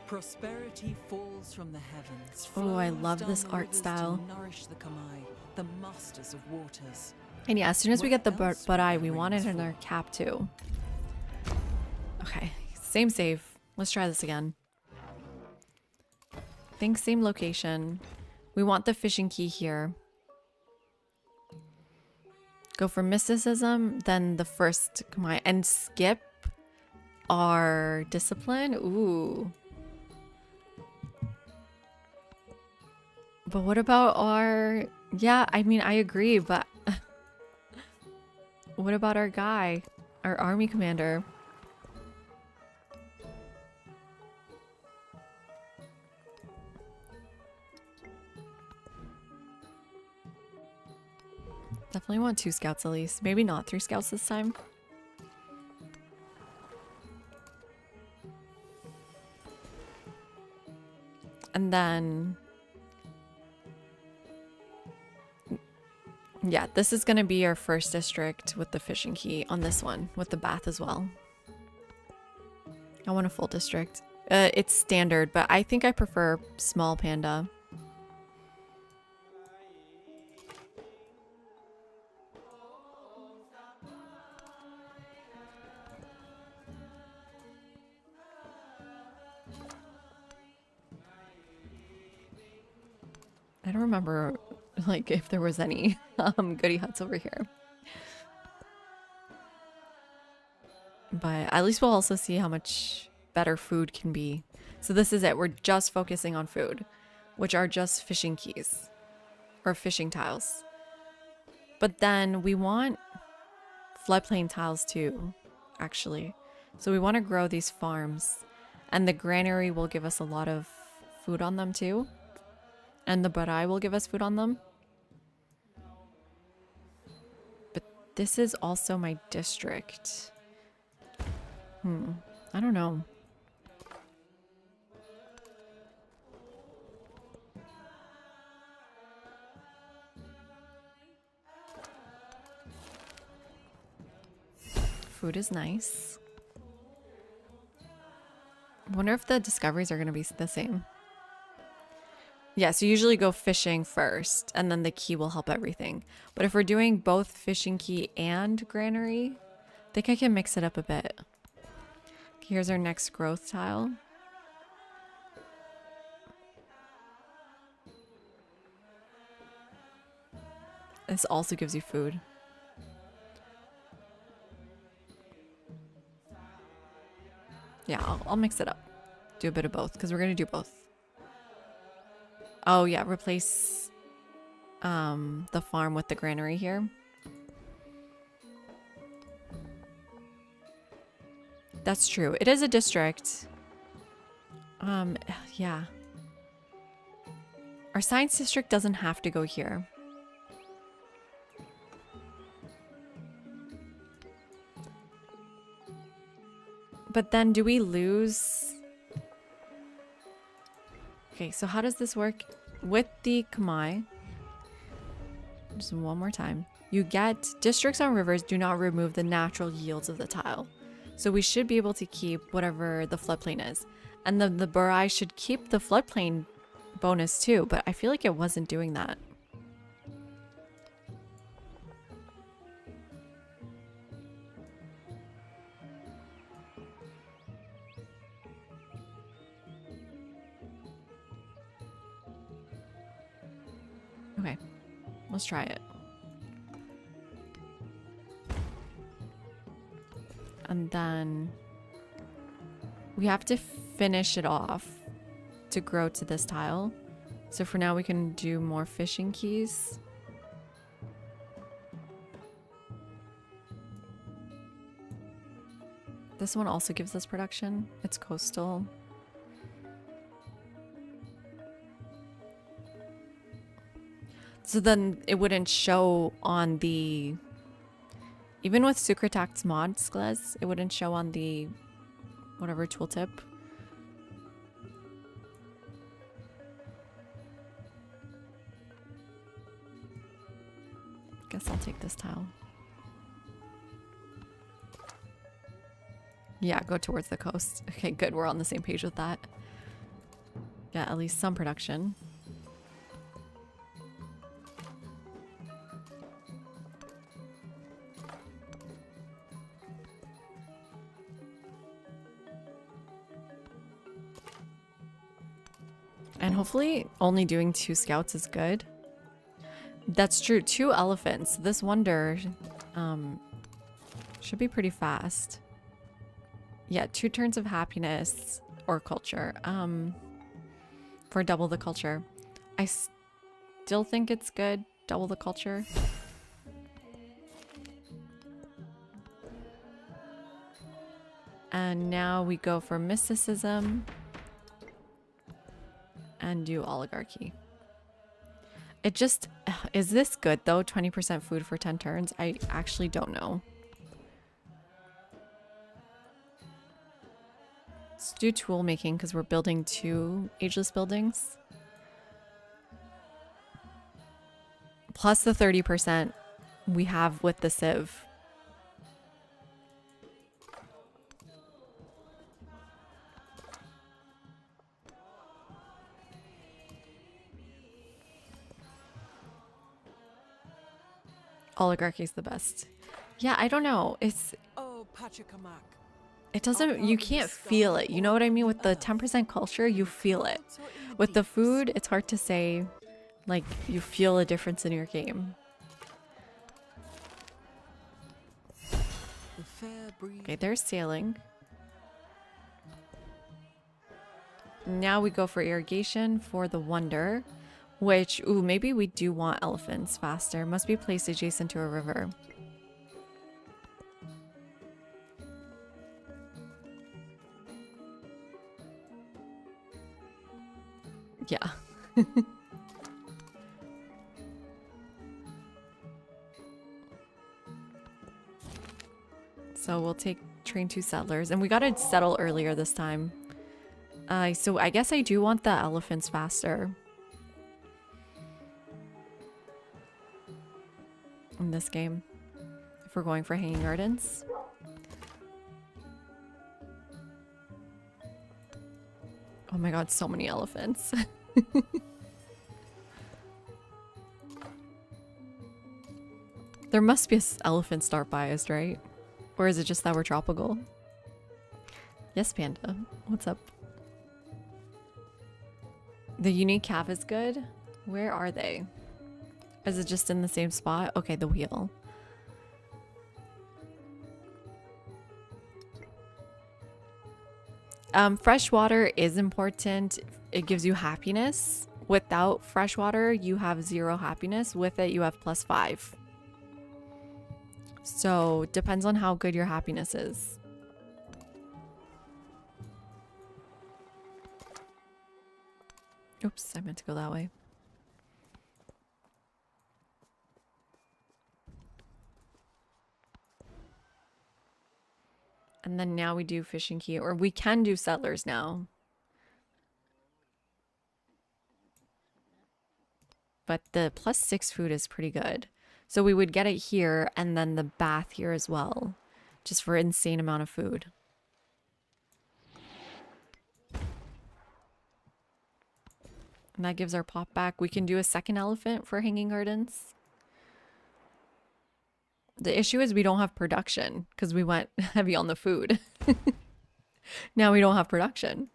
Speaker 2: Prosperity falls from the heavens.
Speaker 1: Oh, I
Speaker 2: flows
Speaker 1: love
Speaker 2: down
Speaker 1: this
Speaker 2: the
Speaker 1: art
Speaker 2: rivers
Speaker 1: style.
Speaker 2: To nourish the Kamai, the masters of waters.
Speaker 1: And yeah, as soon as we get the
Speaker 2: Where else
Speaker 1: butt-eye,
Speaker 2: would
Speaker 1: we
Speaker 2: the
Speaker 1: want it
Speaker 2: rings
Speaker 1: in our
Speaker 2: fall?
Speaker 1: cap too. Okay, same save. Let's try this again. Think same location. We want the fishing key here. Go for mysticism, then the first command, and skip our discipline. Ooh. But what about our... Yeah, I mean, I agree, but... What about our guy? Our army commander? Definitely want 2 scouts at least. Maybe not 3 scouts this time. And then... Yeah, this is going to be our first district with the fishing key on this one, with the bath as well. I want a full district. It's standard, but I think I prefer small panda. I don't remember, like, if there was any goody huts over here. But at least we'll also see how much better food can be. So this is it. We're just focusing on food, which are just fishing keys or fishing tiles. But then we want floodplain tiles too, actually. So we want to grow these farms, and the granary will give us a lot of food on them too. And the barai will give us food on them. But this is also my district. I don't know. Food is nice. I wonder if the discoveries are going to be the same. Yeah, so you usually go fishing first, and then the key will help everything. But if we're doing both fishing key and granary, I think I can mix it up a bit. Here's our next growth tile. This also gives you food. Yeah, I'll mix it up. Do a bit of both, because we're going to do both. Oh yeah, replace the farm with the granary here. That's true. It is a district. Yeah. Our science district doesn't have to go here. But then do we lose? Okay, so how does this work? With the Kamai, just one more time. You get districts on rivers do not remove the natural yields of the tile. So we should be able to keep whatever the floodplain is. And then the barai should keep the floodplain bonus too, but I feel like it wasn't doing that. Okay, let's try it. And then we have to finish it off to grow to this tile. So for now we can do more fishing keys. This one also gives us production. It's coastal. So then it wouldn't show on the... Even with Sucratax mod Skles, it wouldn't show on the whatever tooltip. Guess I'll take this tile. Yeah, go towards the coast. Okay, good. We're on the same page with that. Yeah, at least some production. And hopefully only doing 2 scouts is good. That's true. 2 elephants. This wonder should be pretty fast. Yeah, 2 turns of happiness or culture for double the culture. I still think it's good. Double the culture. And now we go for mysticism. And do oligarchy. It just... Is this good though? 20% food for 10 turns? I actually don't know. Let's do tool making because we're building 2 ageless buildings. plus the 30% we have with the sieve. Oligarchy is the best. Yeah, I don't know.
Speaker 2: Oh, Pachacamac.
Speaker 1: It doesn't, you can't feel it. You know what I mean? With the 10% culture, you feel it. With the food, it's hard to say, like, you feel a difference in your game.
Speaker 2: The fair breeze.
Speaker 1: Okay, there's sailing. Now we go for irrigation for the wonder, which, ooh, maybe we do want elephants faster. Must be placed adjacent to a river. Yeah. So we'll take train 2 settlers. And we got to settle earlier this time. So I guess I do want the elephants faster. In this game. If we're going for hanging gardens. Oh my god, so many elephants. There must be an elephant start biased, right? Or is it just that we're tropical? Yes, Panda. What's up? The unique calf is good. Where are they? Is it just in the same spot? Okay, the wheel. Fresh water is important. It gives you happiness. Without fresh water, you have 0 happiness. With it, you have +5. So, depends on how good your happiness is. Oops, I meant to go that way. And then now we do fishing key, or we can do settlers now. But the +6 food is pretty good. So we would get it here and then the bath here as well. Just for insane amount of food. And that gives our pop back. We can do a second elephant for hanging gardens. The issue is we don't have production because we went heavy on the food. Now we don't have production.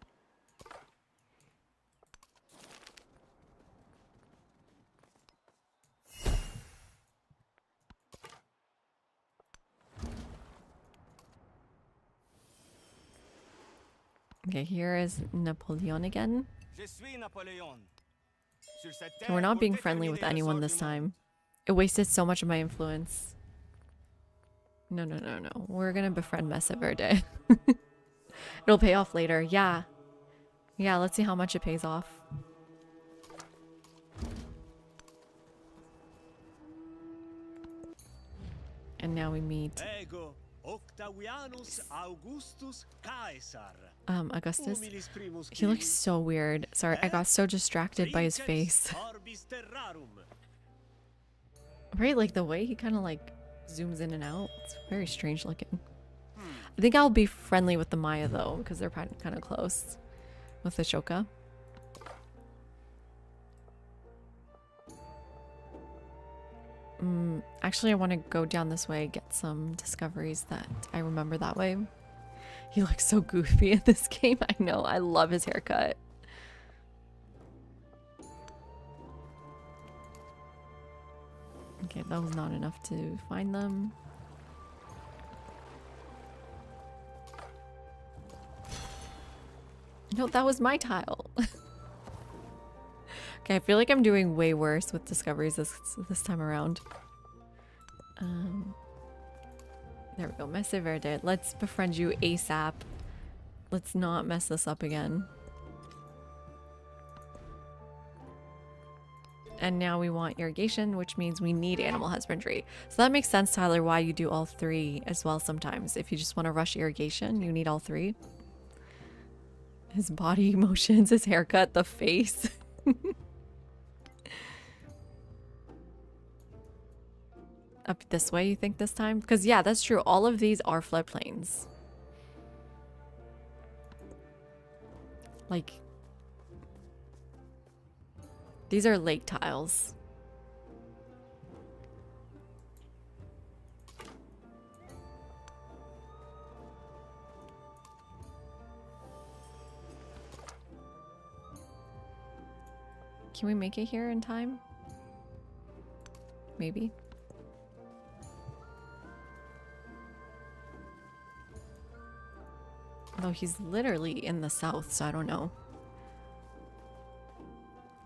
Speaker 1: Okay, here is Napoleon again.
Speaker 3: Je suis Napoléon. Sur cette
Speaker 1: So
Speaker 3: terre
Speaker 1: we're not
Speaker 3: pour
Speaker 1: being friendly with
Speaker 3: déterminer le
Speaker 1: anyone
Speaker 3: sort
Speaker 1: this
Speaker 3: du monde.
Speaker 1: time. It wasted so much of my influence. No. We're gonna befriend Mesa Verde. It'll pay off later. Yeah. Yeah, let's see how much it pays off. And now we meet
Speaker 4: Ego, Octavianus Augustus Caesar.
Speaker 1: Augustus.
Speaker 4: Humilis primus
Speaker 1: He looks so weird. Sorry, I got so distracted by his
Speaker 4: Princeps
Speaker 1: face.
Speaker 4: Orbis terrarum.
Speaker 1: Right, like the way he kind of like zooms in and out. It's very strange looking. I think I'll be friendly with the Maya though, because they're kind of close with the Shoka. Actually, I want to go down this way, get some discoveries that I remember that way. He looks so goofy in this game. I know. I love his haircut. Okay, that was not enough to find them. No, that was my tile. Okay, I feel like I'm doing way worse with discoveries this time around. There we go. Mesa Verde. Let's befriend you ASAP. Let's not mess this up again. And now we want irrigation, which means we need animal husbandry. So that makes sense, Tyler, why you do all 3 as well sometimes. If you just want to rush irrigation, you need all 3. His body motions, his haircut, the face. Up this way, you think this time? Because yeah, that's true. All of these are floodplains. Like, these are lake tiles. Can we make it here in time? Maybe. Although he's literally in the south, so I don't know.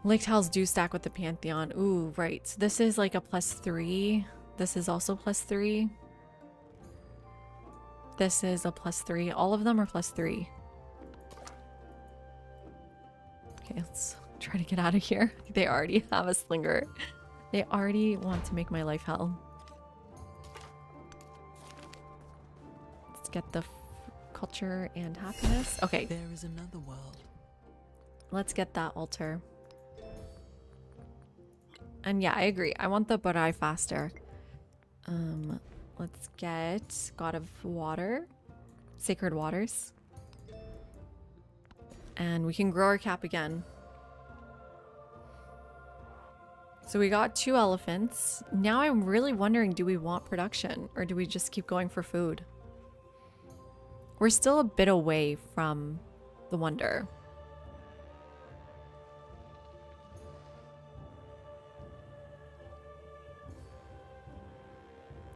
Speaker 1: Lake tiles do stack with the Pantheon. Ooh, right. So this is like a +3. This is also +3. This is a +3. All of them are +3. Okay, let's try to get out of here. They already have a slinger. They already want to make my life hell. Let's get the culture and happiness. Okay.
Speaker 2: There is another world.
Speaker 1: Let's get that altar. And yeah, I agree. I want the Barai faster. Let's get God of Water. Sacred Waters. And we can grow our cap again. So we got 2 elephants. Now I'm really wondering, do we want production or do we just keep going for food? We're still a bit away from the wonder.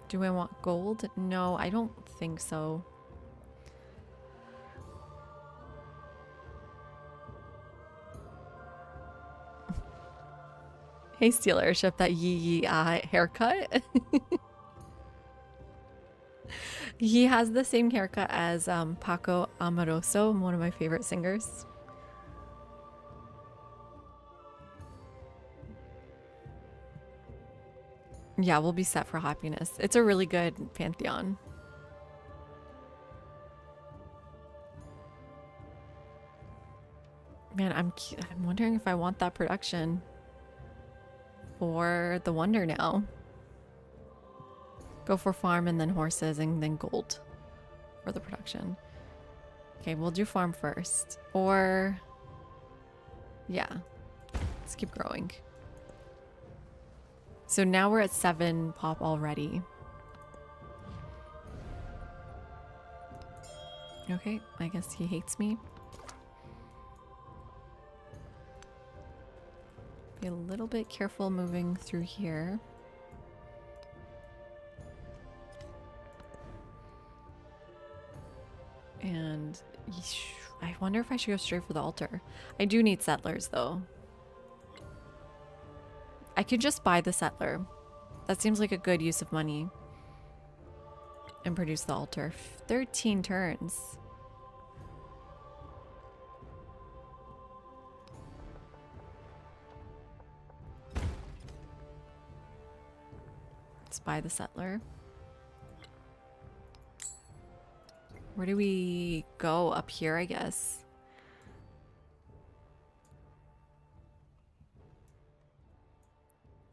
Speaker 1: Do I want gold? No, I don't think so. Hey, Steel Airship, that yee haircut. He has the same haircut as Paco Amoroso, one of my favorite singers. Yeah, we'll be set for happiness. It's a really good Pantheon. Man, I'm wondering if I want that production for the wonder now. Go for farm and then horses and then gold for the production. Okay, we'll do farm first. Or, yeah, let's keep growing. So now we're at 7 pop already. Okay, I guess he hates me. Be a little bit careful moving through here. And I wonder if I should go straight for the altar. I do need settlers though. I could just buy the settler. That seems like a good use of money. And produce the altar. 13 turns. Let's buy the settler. Where do we go? Up here, I guess.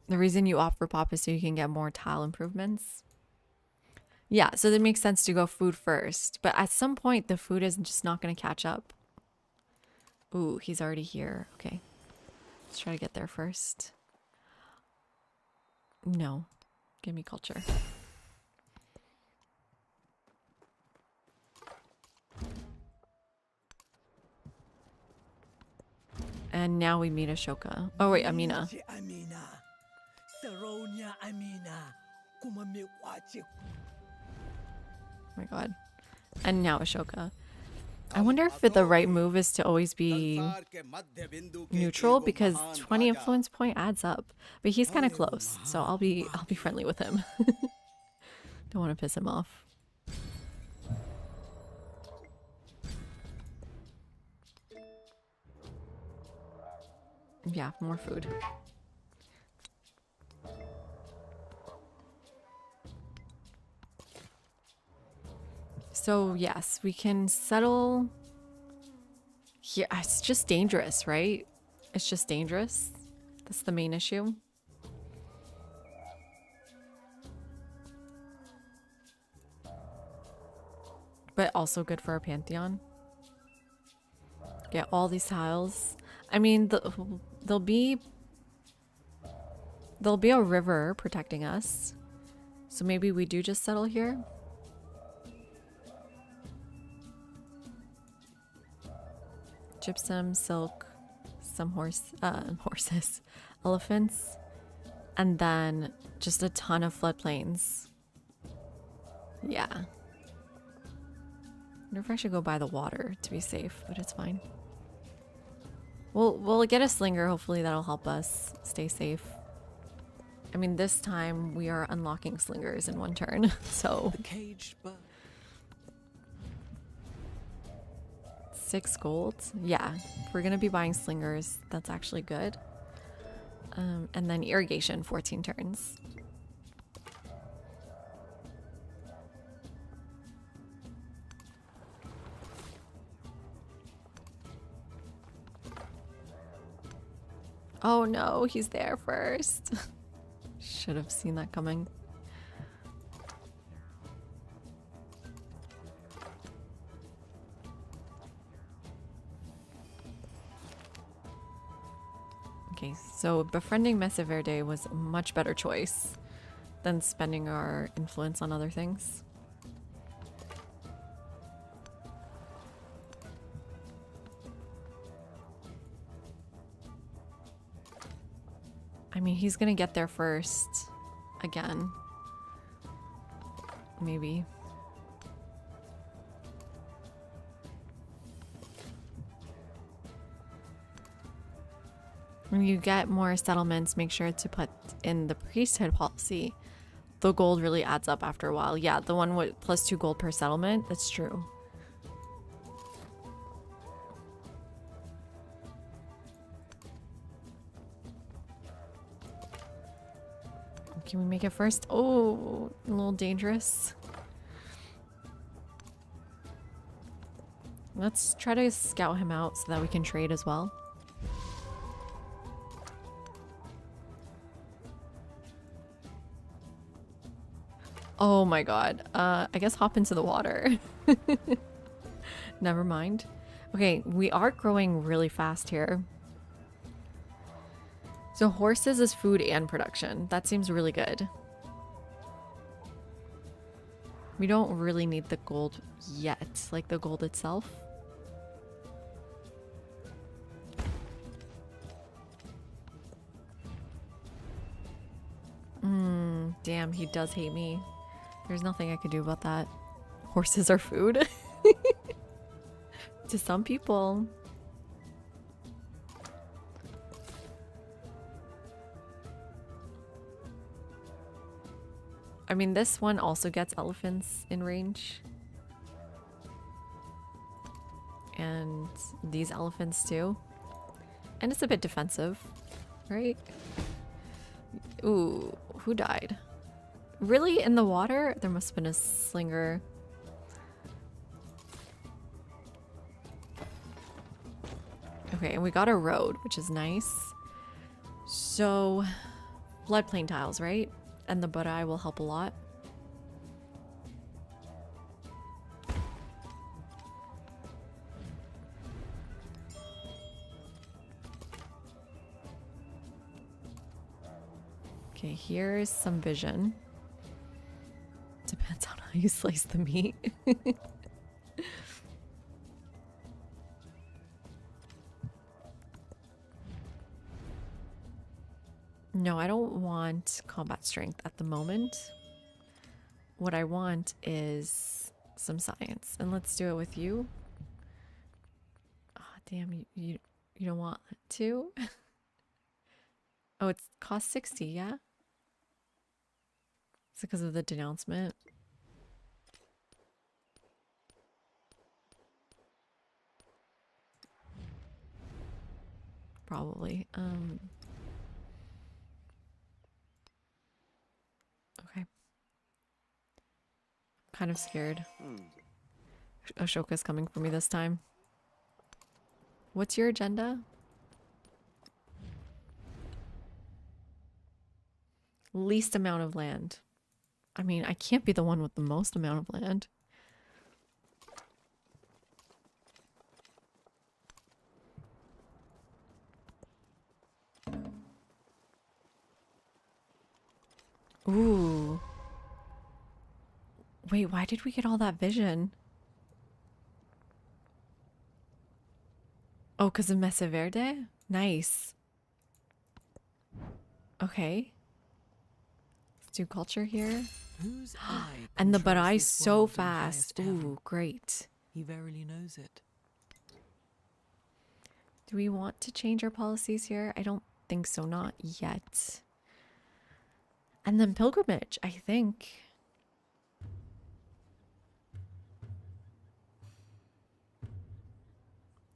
Speaker 1: The reason you opt for pop is so you can get more tile improvements. Yeah, so that makes sense to go food first. But at some point, the food is just not going to catch up. Ooh, he's already here. Okay. Let's try to get there first. No. Give me culture. And now we meet Ashoka. Oh wait, Amina. Oh my god. And now Ashoka. I wonder if the right move is to always be neutral because 20 influence point adds up. But he's kind of close, so I'll be friendly with him. Don't want to piss him off. Yeah, more food. So yes, we can settle here. It's just dangerous, right? It's just dangerous. That's the main issue. but also good for our Pantheon. Get all these tiles. I mean, there'll be a river protecting us. So maybe we do just settle here. Gypsum, silk, some horses, elephants, and then just a ton of floodplains. Yeah. I wonder if I should go by the water to be safe, but it's fine. We'll get a slinger. Hopefully that'll help us stay safe. I mean, this time we are unlocking slingers in one turn, so.
Speaker 2: The caged bird.
Speaker 1: 6 gold? Yeah, if we're gonna be buying slingers, that's actually good. And then irrigation, 14 turns. Oh no, he's there first. Should have seen that coming. Okay, so befriending Mesa Verde was a much better choice than spending our influence on other things. I mean, he's gonna get there first. Again. Maybe. When you get more settlements, make sure to put in the priesthood policy. The gold really adds up after a while. Yeah, the one with +2 gold per settlement, that's true. Can we make it first? Oh, a little dangerous. Let's try to scout him out so that we can trade as well. Oh my god. I guess hop into the water. Never mind. Okay, we are growing really fast here. So horses is food and production. That seems really good. We don't really need the gold yet, like the gold itself. Damn, he does hate me. There's nothing I could do about that. Horses are food. To some people. I mean, this one also gets elephants in range. And these elephants too. And it's a bit defensive, right? Ooh, who died? Really? In the water? There must have been a slinger. Okay, and we got a road, which is nice. So, floodplain tiles, right? And the Budai will help a lot. Okay, here's some vision. Depends on how you slice the meat. No, I don't want combat strength at the moment. What I want is some science. And let's do it with you. Oh, damn, you don't want to? Oh, it costs 60, yeah? Is it because of the denouncement? Probably. Okay. Kind of scared. Ashoka's coming for me this time. What's your agenda? Least amount of land. I mean, I can't be the one with the most amount of land. Ooh. Wait, why did we get all that vision? Oh, because of Mesa Verde? Nice. Okay. Let's do culture here.
Speaker 2: Whose eye
Speaker 1: And the
Speaker 2: controls
Speaker 1: Barai
Speaker 2: this
Speaker 1: so
Speaker 2: world and
Speaker 1: fast.
Speaker 2: highest heaven?
Speaker 1: Ooh, great.
Speaker 2: He verily knows it.
Speaker 1: Do we want to change our policies here? I don't think so, not yet. And then pilgrimage, I think.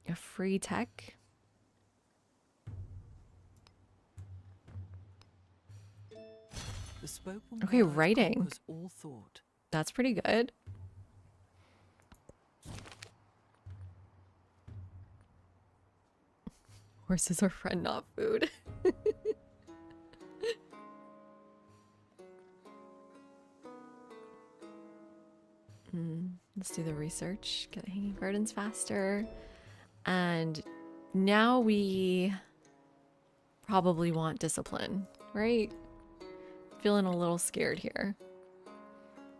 Speaker 1: A free tech.
Speaker 2: The spoken
Speaker 1: Okay,
Speaker 2: word
Speaker 1: writing.
Speaker 2: conquers all thought.
Speaker 1: That's pretty good. Horses are friend, not food. Let's do the research. Get hanging gardens faster. And now we probably want discipline, right? Feeling a little scared here.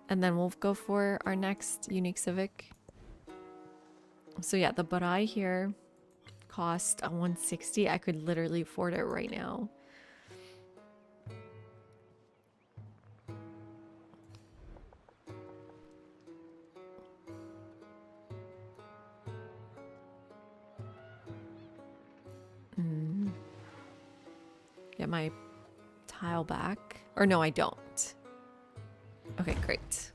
Speaker 1: And then we'll go for our next unique civic. So yeah, the Barai here cost a 160. I could literally afford it right now. Get my tile back. Or no, I don't. Okay, great.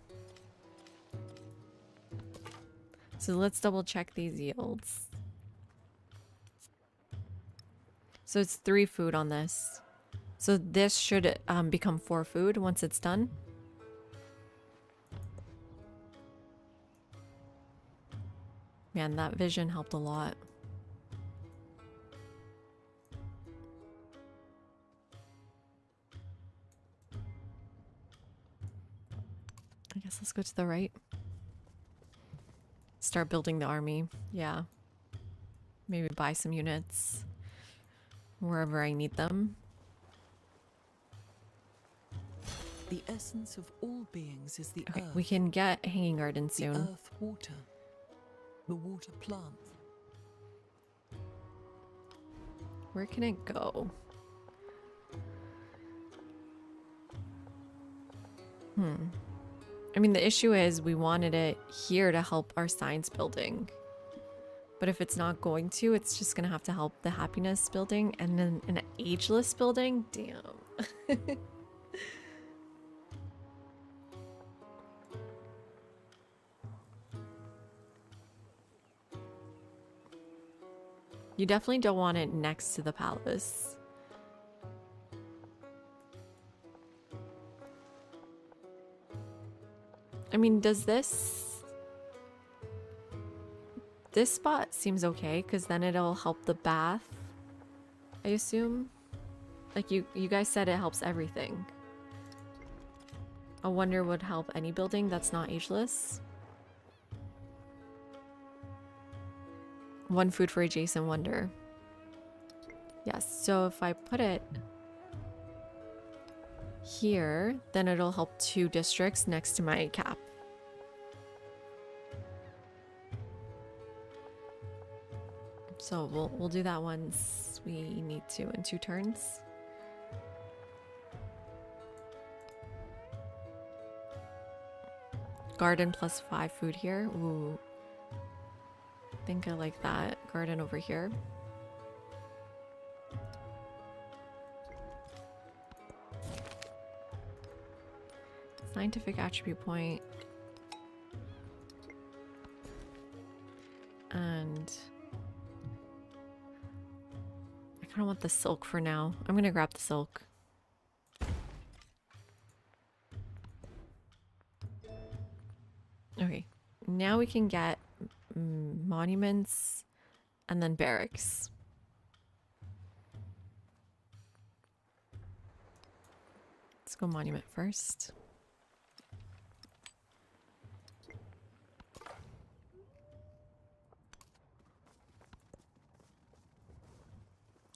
Speaker 1: So let's double check these yields. So it's 3 food on this. So this should become 4 food once it's done. Man, that vision helped a lot. I guess let's go to the right. Start building the army. Yeah. Maybe buy some units wherever I need them.
Speaker 2: The essence of all beings is the
Speaker 1: Okay,
Speaker 2: earth.
Speaker 1: we can get hanging garden
Speaker 2: the
Speaker 1: soon.
Speaker 2: earth water. The water plant.
Speaker 1: Where can it go? I mean, the issue is we wanted it here to help our science building. But if it's not going to, it's just going to have to help the happiness building and then an ageless building. Damn. You definitely don't want it next to the palace. I mean, does this spot seems okay because then it'll help the bath, I assume. Like you guys said it helps everything. A wonder would help any building that's not ageless. 1 food for adjacent wonder. Yes, so if I put it here, then it'll help 2 districts next to my cap. So we'll do that once we need to in 2 turns. Garden plus 5 food here. Ooh. I think I like that. Garden over here. Scientific attribute point. And I kind of want the silk for now. I'm gonna grab the silk. Okay, now we can get monuments and then barracks. Let's go monument first.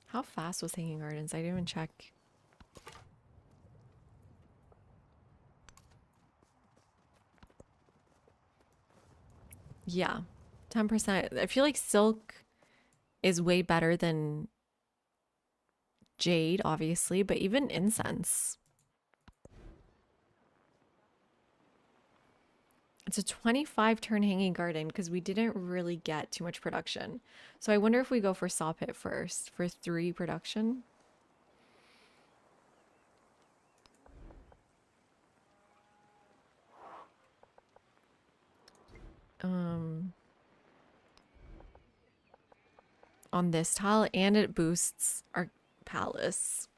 Speaker 1: How fast was Hanging Gardens? I didn't even check. Yeah, 10%. I feel like silk is way better than jade, obviously, but even incense. It's a 25 turn hanging garden because we didn't really get too much production. So I wonder if we go for saw pit first for 3 production. On this tile, and it boosts our palace.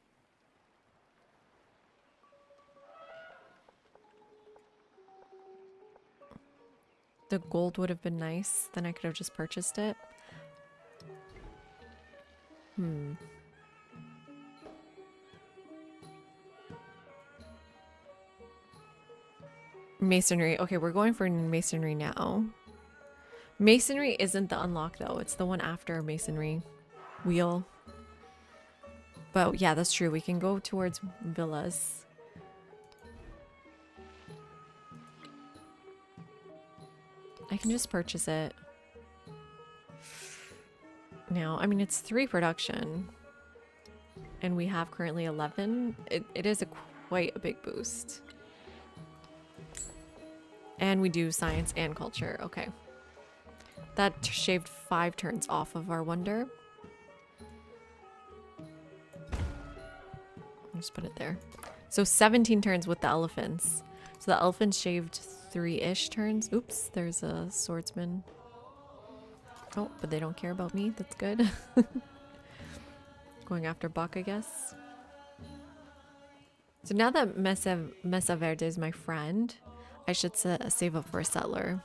Speaker 1: The gold would have been nice. Then I could have just purchased it. Masonry. Okay, we're going for masonry now. Masonry isn't the unlock though. It's the one after masonry wheel. But yeah, that's true. We can go towards villas. I can just purchase it. Now, I mean, it's 3 production. And we have currently 11. It is quite a big boost. And we do science and culture. Okay. That shaved 5 turns off of our wonder. I'll just put it there. So 17 turns with the elephants. So the elephants shaved 3-ish turns. Oops, there's a swordsman. Oh, but they don't care about me. That's good. Going after Buck, I guess. So now that Mesa Verde is my friend, I should save up for a settler.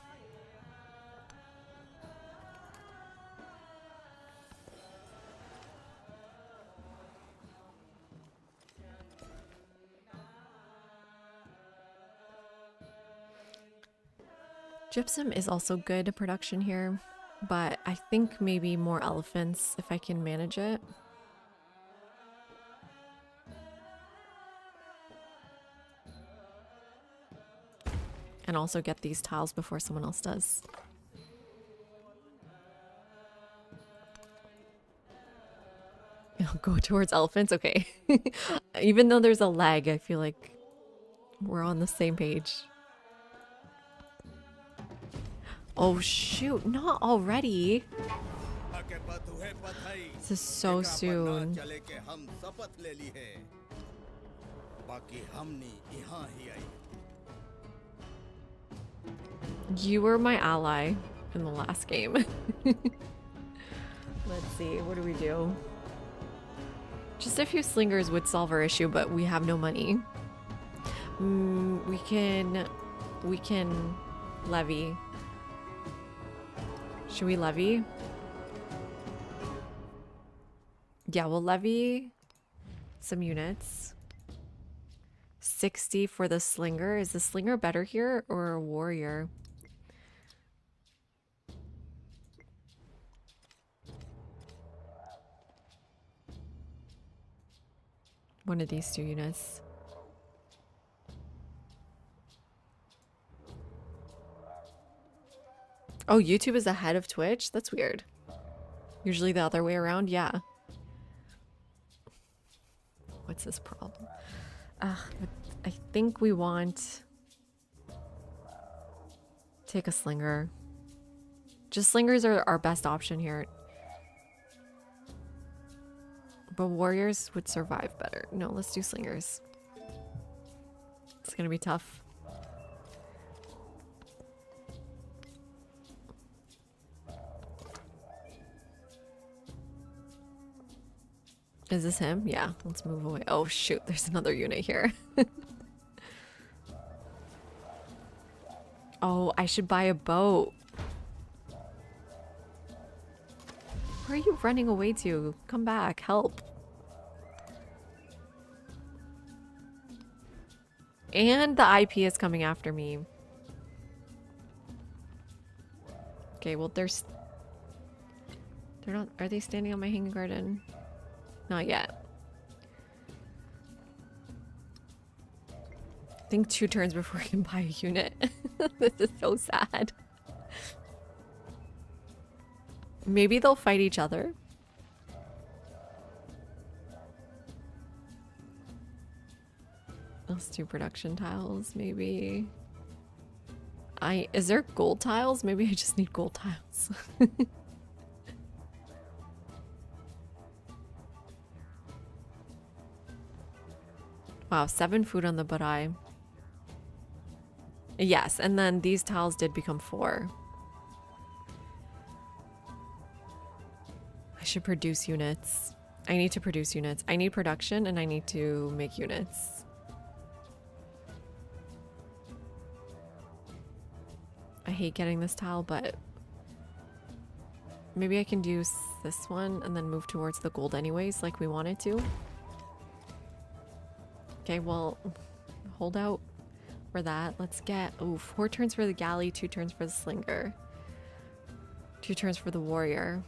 Speaker 1: Gypsum is also good production here, but I think maybe more elephants if I can manage it. And also get these tiles before someone else does. I'll go towards elephants, okay. Even though there's a lag, I feel like we're on the same page. Oh shoot, not already. This is so soon. You were my ally in the last game. Let's see, what do we do? Just a few slingers would solve our issue, but we have no money. We can levy. Should we levy? Yeah, we'll levy some units. 60 for the slinger. Is the slinger better here or a warrior? One of these 2 units. Oh, YouTube is ahead of Twitch? That's weird. Usually the other way around, yeah. What's this problem? I think we want... Take a slinger. Just slingers are our best option here. But warriors would survive better. No, let's do slingers. It's gonna be tough. Is this him? Yeah, let's move away. Oh shoot, there's another unit here. Oh, I should buy a boat. Where are you running away to? Come back, help. And the IP is coming after me. Okay, well they're not, are they standing on my hanging garden? Not yet. I think 2 turns before I can buy a unit. This is so sad. Maybe they'll fight each other. Let's do production tiles, maybe. Is there gold tiles? Maybe I just need gold tiles. Wow, 7 food on the Barai. Yes, and then these tiles did become 4. I should produce units. I need to produce units. I need production and I need to make units. I hate getting this tile, but maybe I can do this one and then move towards the gold anyways, like we wanted to. Okay, well, hold out for that. Let's get, 4 turns for the galley, 2 turns for the slinger. 2 turns for the warrior.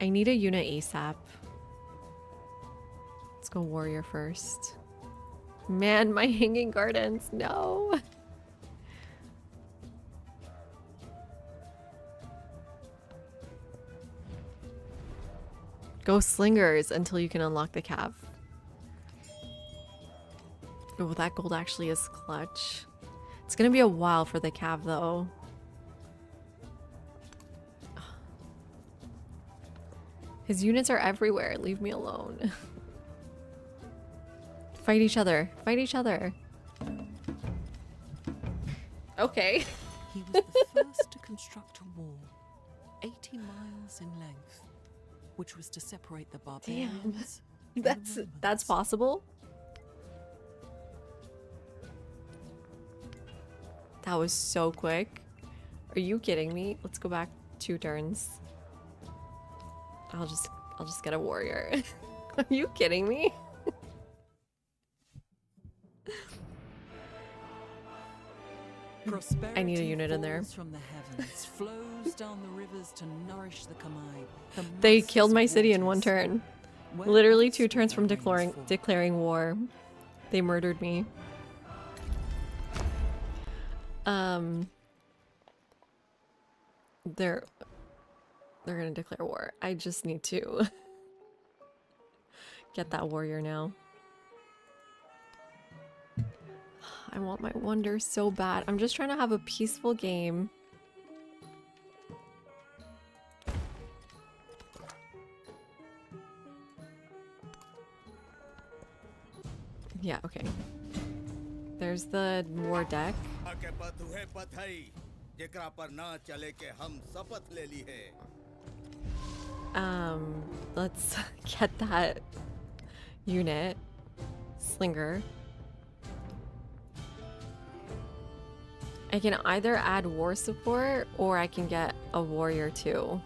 Speaker 1: I need a unit ASAP. Let's go warrior first. Man, my hanging gardens, no. Go slingers until you can unlock the cav. Oh, that gold actually is clutch. It's gonna be a while for the cav though. His units are everywhere. Leave me alone. Fight each other. Fight each other. Okay.
Speaker 2: He was the first to construct a wall, 80 miles in length, which was to separate the barbarians. from the
Speaker 1: That's
Speaker 2: Romans.
Speaker 1: possible. That was so quick. Are you kidding me? Let's go back 2 turns. I'll just get a warrior. Are you kidding me? I need a unit in there.
Speaker 2: Falls from the heavens, flows down the rivers to nourish the Kamai. The
Speaker 1: They
Speaker 2: masses
Speaker 1: killed my
Speaker 2: of
Speaker 1: city in 1
Speaker 2: waters.
Speaker 1: turn.
Speaker 2: Where
Speaker 1: Literally
Speaker 2: else
Speaker 1: 2
Speaker 2: would
Speaker 1: turns from
Speaker 2: the rains fall?
Speaker 1: declaring war. They murdered me. They're gonna declare war. I just need to get that warrior now. I want my wonder so bad. I'm just trying to have a peaceful game. Yeah, okay. There's the war deck. Let's get that unit. Slinger. I can either add war support or I can get a warrior too.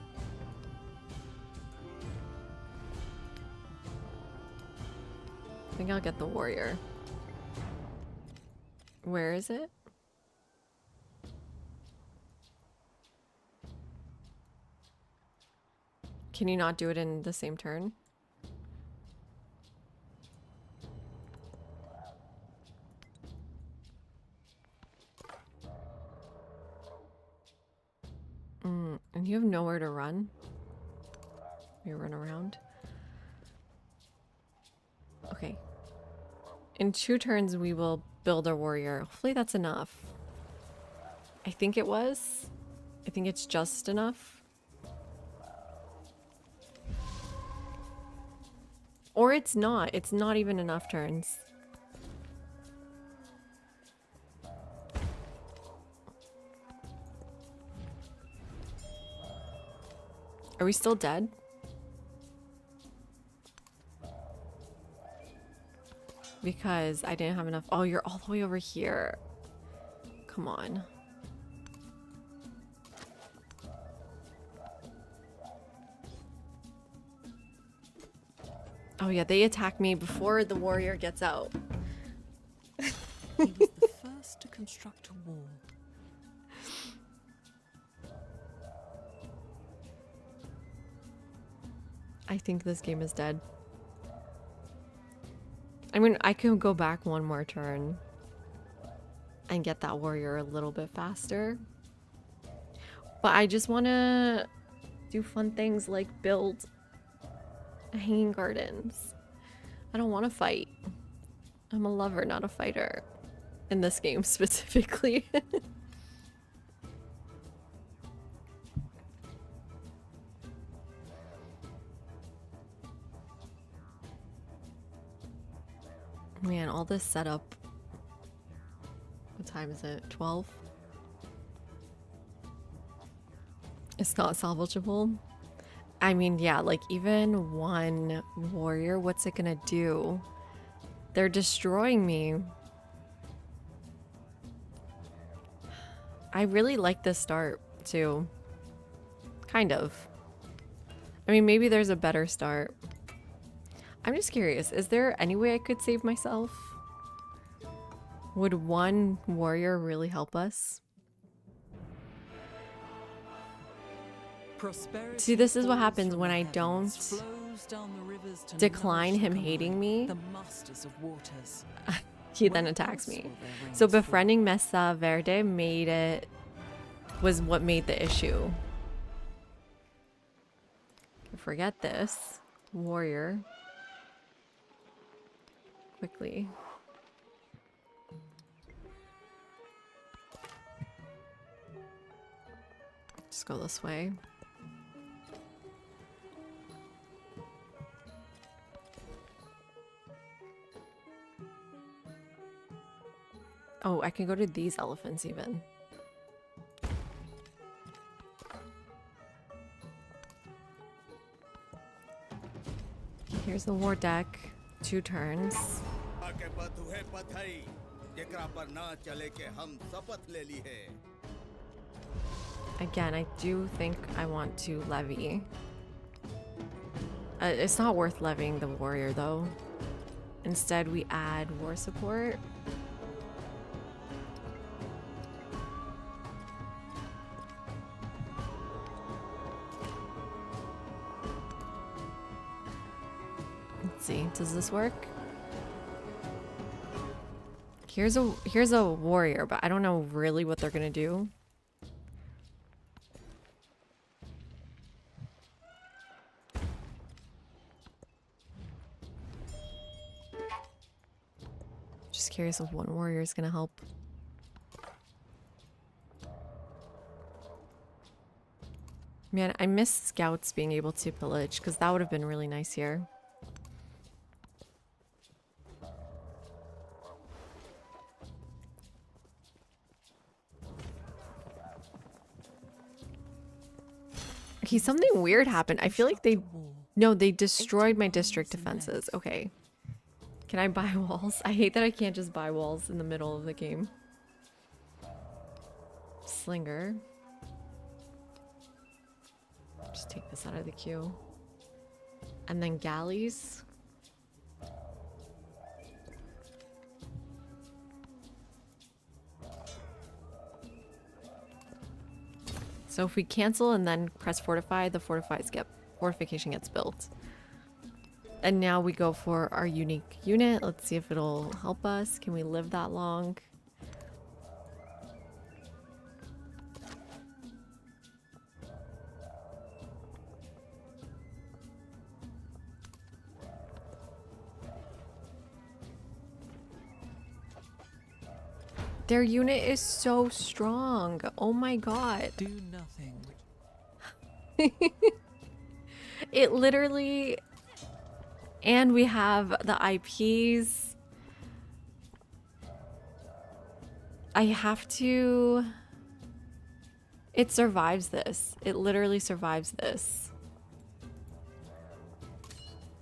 Speaker 1: I think I'll get the warrior. Where is it? Can you not do it in the same turn? And you have nowhere to run? You run around? Okay. In 2 turns, we will build a warrior. Hopefully that's enough. I think it was. I think it's just enough. Or it's not. It's not even enough turns. Are we still dead? Because I didn't have enough. Oh, you're all the way over here. Come on. Oh yeah, they attack me before the warrior gets out.
Speaker 2: He was the first to construct a wall.
Speaker 1: I think this game is dead. I mean, I could go back 1 more turn and get that warrior a little bit faster. But I just want to do fun things like build hanging gardens. I don't want to fight. I'm a lover, not a fighter. In this game specifically. Man, all this setup. What time is it? 12? It's not salvageable. I mean, yeah, like even one warrior, what's it gonna do? They're destroying me. I really like this start too. Kind of. I mean, maybe there's a better start. I'm just curious, is there any way I could save myself? Would one warrior really help us? See, this is what happens when I don't decline him hating me. He then attacks me. So befriending Mesa Verde was what made the issue. Forget this. Warrior. Quickly. Just go this way. Oh, I can go to these elephants even. Here's the war deck. 2 turns. Again, I do think I want to levy. It's not worth levying the warrior though. Instead, we add war support. Let's see, does this work? Here's a warrior, but I don't know really what they're gonna do. Just curious if one warrior is gonna help. Man, I miss scouts being able to pillage because that would have been really nice here. Okay, something weird happened. I feel like they destroyed my district defenses. Okay. Can I buy walls? I hate that I can't just buy walls in the middle of the game. Slinger. Just take this out of the queue. And then galleys. So if we cancel and then press fortify, the fortification gets built. And now we go for our unique unit. Let's see if it'll help us. Can we live that long? Their unit is so strong. Oh my god.
Speaker 2: Do nothing.
Speaker 1: It literally... And we have the IPs. I have to... It survives this. It literally survives this.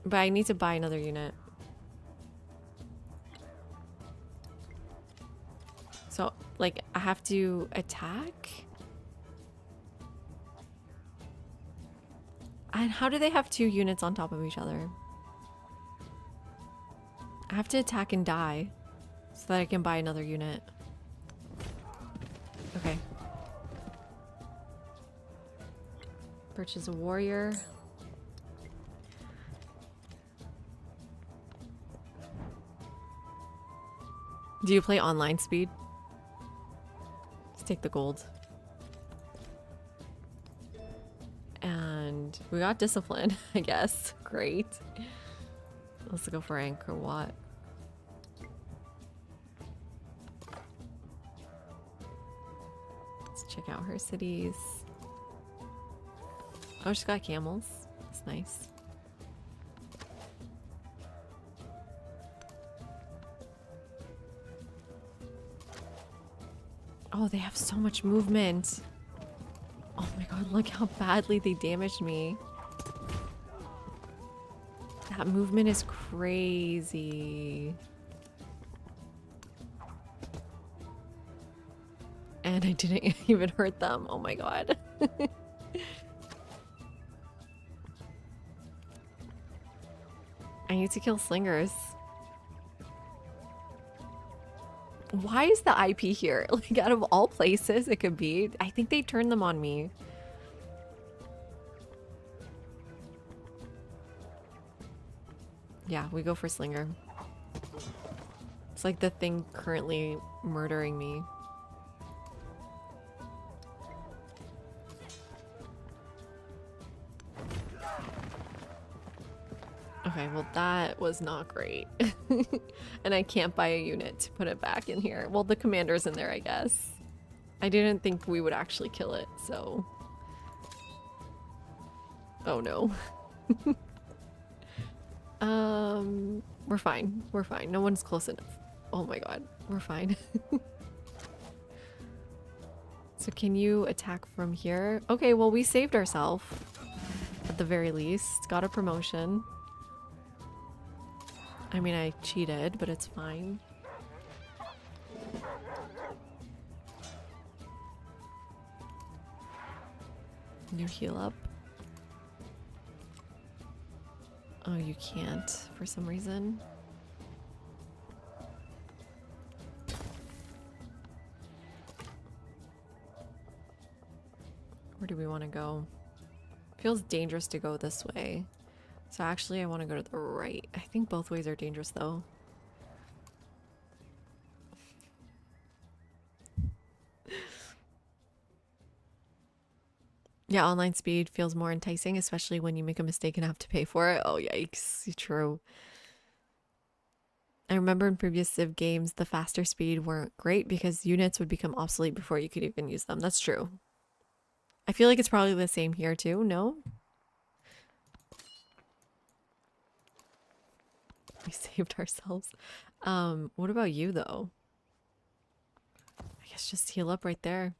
Speaker 1: But I need to buy another unit. So, like, I have to attack? And how do they have 2 units on top of each other? I have to attack and die so that I can buy another unit. Okay. Purchase a warrior. Do you play online speed? Let's take the gold. and we got discipline, I guess. Great. Let's go for Angkor Wat. Let's check out her cities. Oh, she's got camels. That's nice. Oh, they have so much movement. Oh my god, look how badly they damaged me. That movement is crazy. And I didn't even hurt them. Oh my god. I need to kill slingers. Why is the IP here? Like, out of all places it could be. I think they turned them on me. Yeah, we go for Slinger. It's like the thing currently murdering me. Okay, well that was not great. And I can't buy a unit to put it back in here. Well, the commander's in there, I guess. I didn't think we would actually kill it, so... Oh no. We're fine. We're fine. No one's close enough. Oh my god. We're fine. So can you attack from here? Okay, well we saved ourselves. At the very least. Got a promotion. I mean, I cheated, but it's fine. You heal up. Oh, you can't for some reason. Where do we want to go? Feels dangerous to go this way. So actually I want to go to the right. I think both ways are dangerous though. Yeah, online speed feels more enticing, especially when you make a mistake and have to pay for it. Oh, yikes. True. I remember in previous Civ games, the faster speed weren't great because units would become obsolete before you could even use them. That's true. I feel like it's probably the same here too, no? We saved ourselves. What about you though? I guess just heal up right there.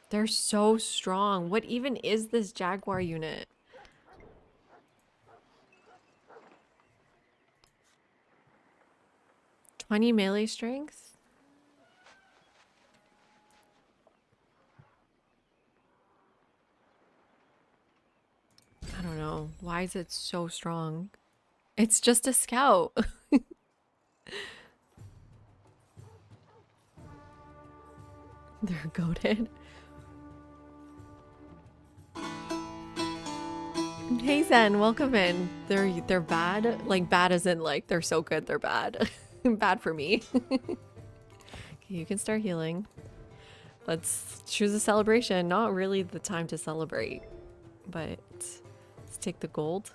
Speaker 1: They're so strong. What even is this Jaguar unit? $20 melee strength? I don't know. Why is it so strong? It's just a scout. They're goated. Hey Zen, welcome in. They're bad? Like bad as in like they're so good they're bad. Bad for me. Okay, you can start healing. Let's choose a celebration. Not really the time to celebrate, but let's take the gold.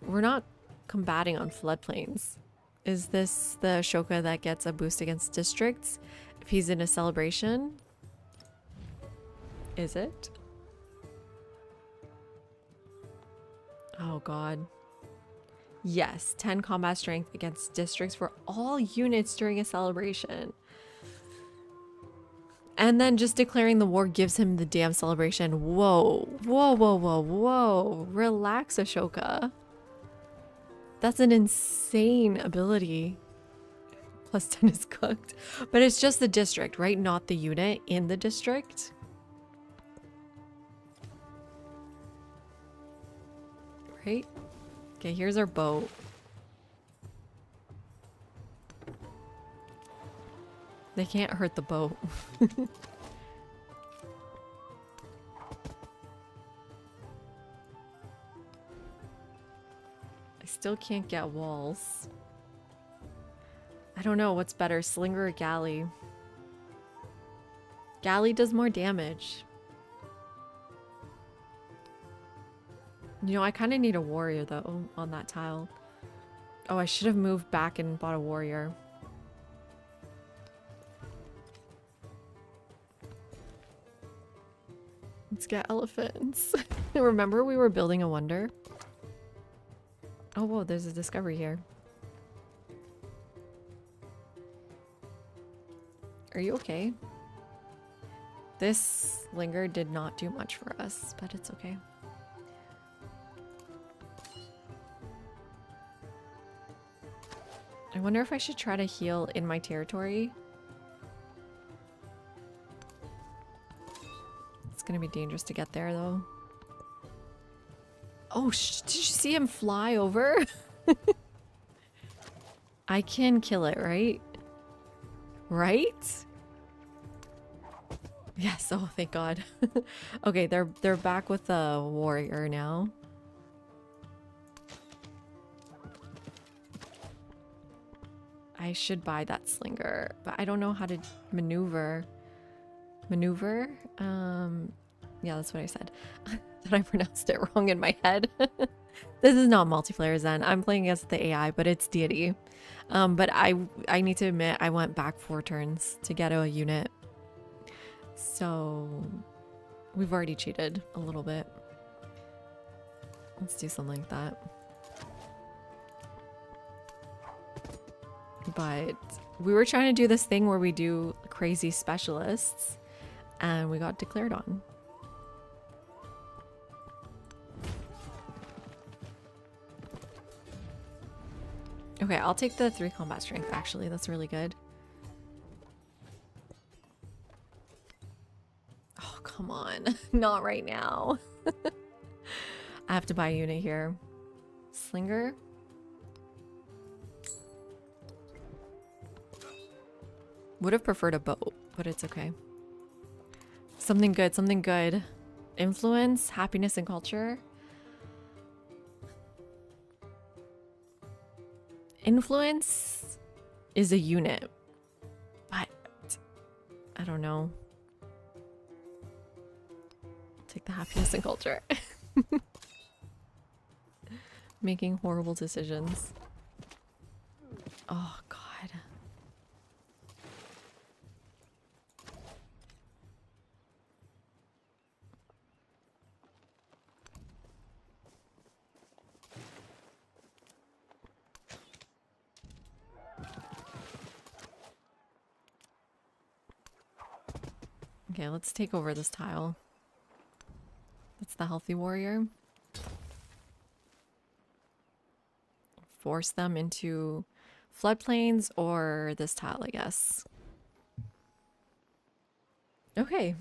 Speaker 1: We're not combating on floodplains. Is this the Ashoka that gets a boost against districts if he's in a celebration? Is it? Oh god. Yes, 10 combat strength against districts for all units during a celebration. And then just declaring the war gives him the damn celebration. Whoa, whoa, whoa, whoa, whoa. Relax, Ashoka. That's an insane ability. Plus 10 is cooked. But it's just the district, right? Not the unit in the district. Right? Okay, here's our boat. They can't hurt the boat. still can't get walls. I don't know what's better, Slinger or Galley. Galley does more damage. You know, I kind of need a warrior though on that tile. Oh, I should have moved back and bought a warrior. Let's get elephants. Remember we were building a wonder? Oh, whoa, there's a discovery here. Are you okay? This Linger did not do much for us, but it's okay. I wonder if I should try to heal in my territory. It's gonna be dangerous to get there though. Oh, did you see him fly over? I can kill it, right? Right? Yes, oh thank God. Okay, they're back with the warrior now. I should buy that slinger, but I don't know how to maneuver. Maneuver? Yeah, that's what I said. That I pronounced it wrong in my head. This is not multiplayer Zen. I'm playing against the AI, but it's deity. But I need to admit I went back 4 turns to get a unit. So we've already cheated a little bit. Let's do something like that. But we were trying to do this thing where we do crazy specialists and we got declared on. Okay, I'll take the 3 combat strength actually. That's really good. Oh, come on. Not right now. I have to buy a unit here. Slinger? Would have preferred a boat, but it's okay. Something good, something good. Influence, happiness, and culture. Influence is a unit, but I don't know. Take the happiness and culture. Making horrible decisions. Oh, God. Okay, let's take over this tile. That's the healthy warrior. Force them into floodplains or this tile, I guess. Okay.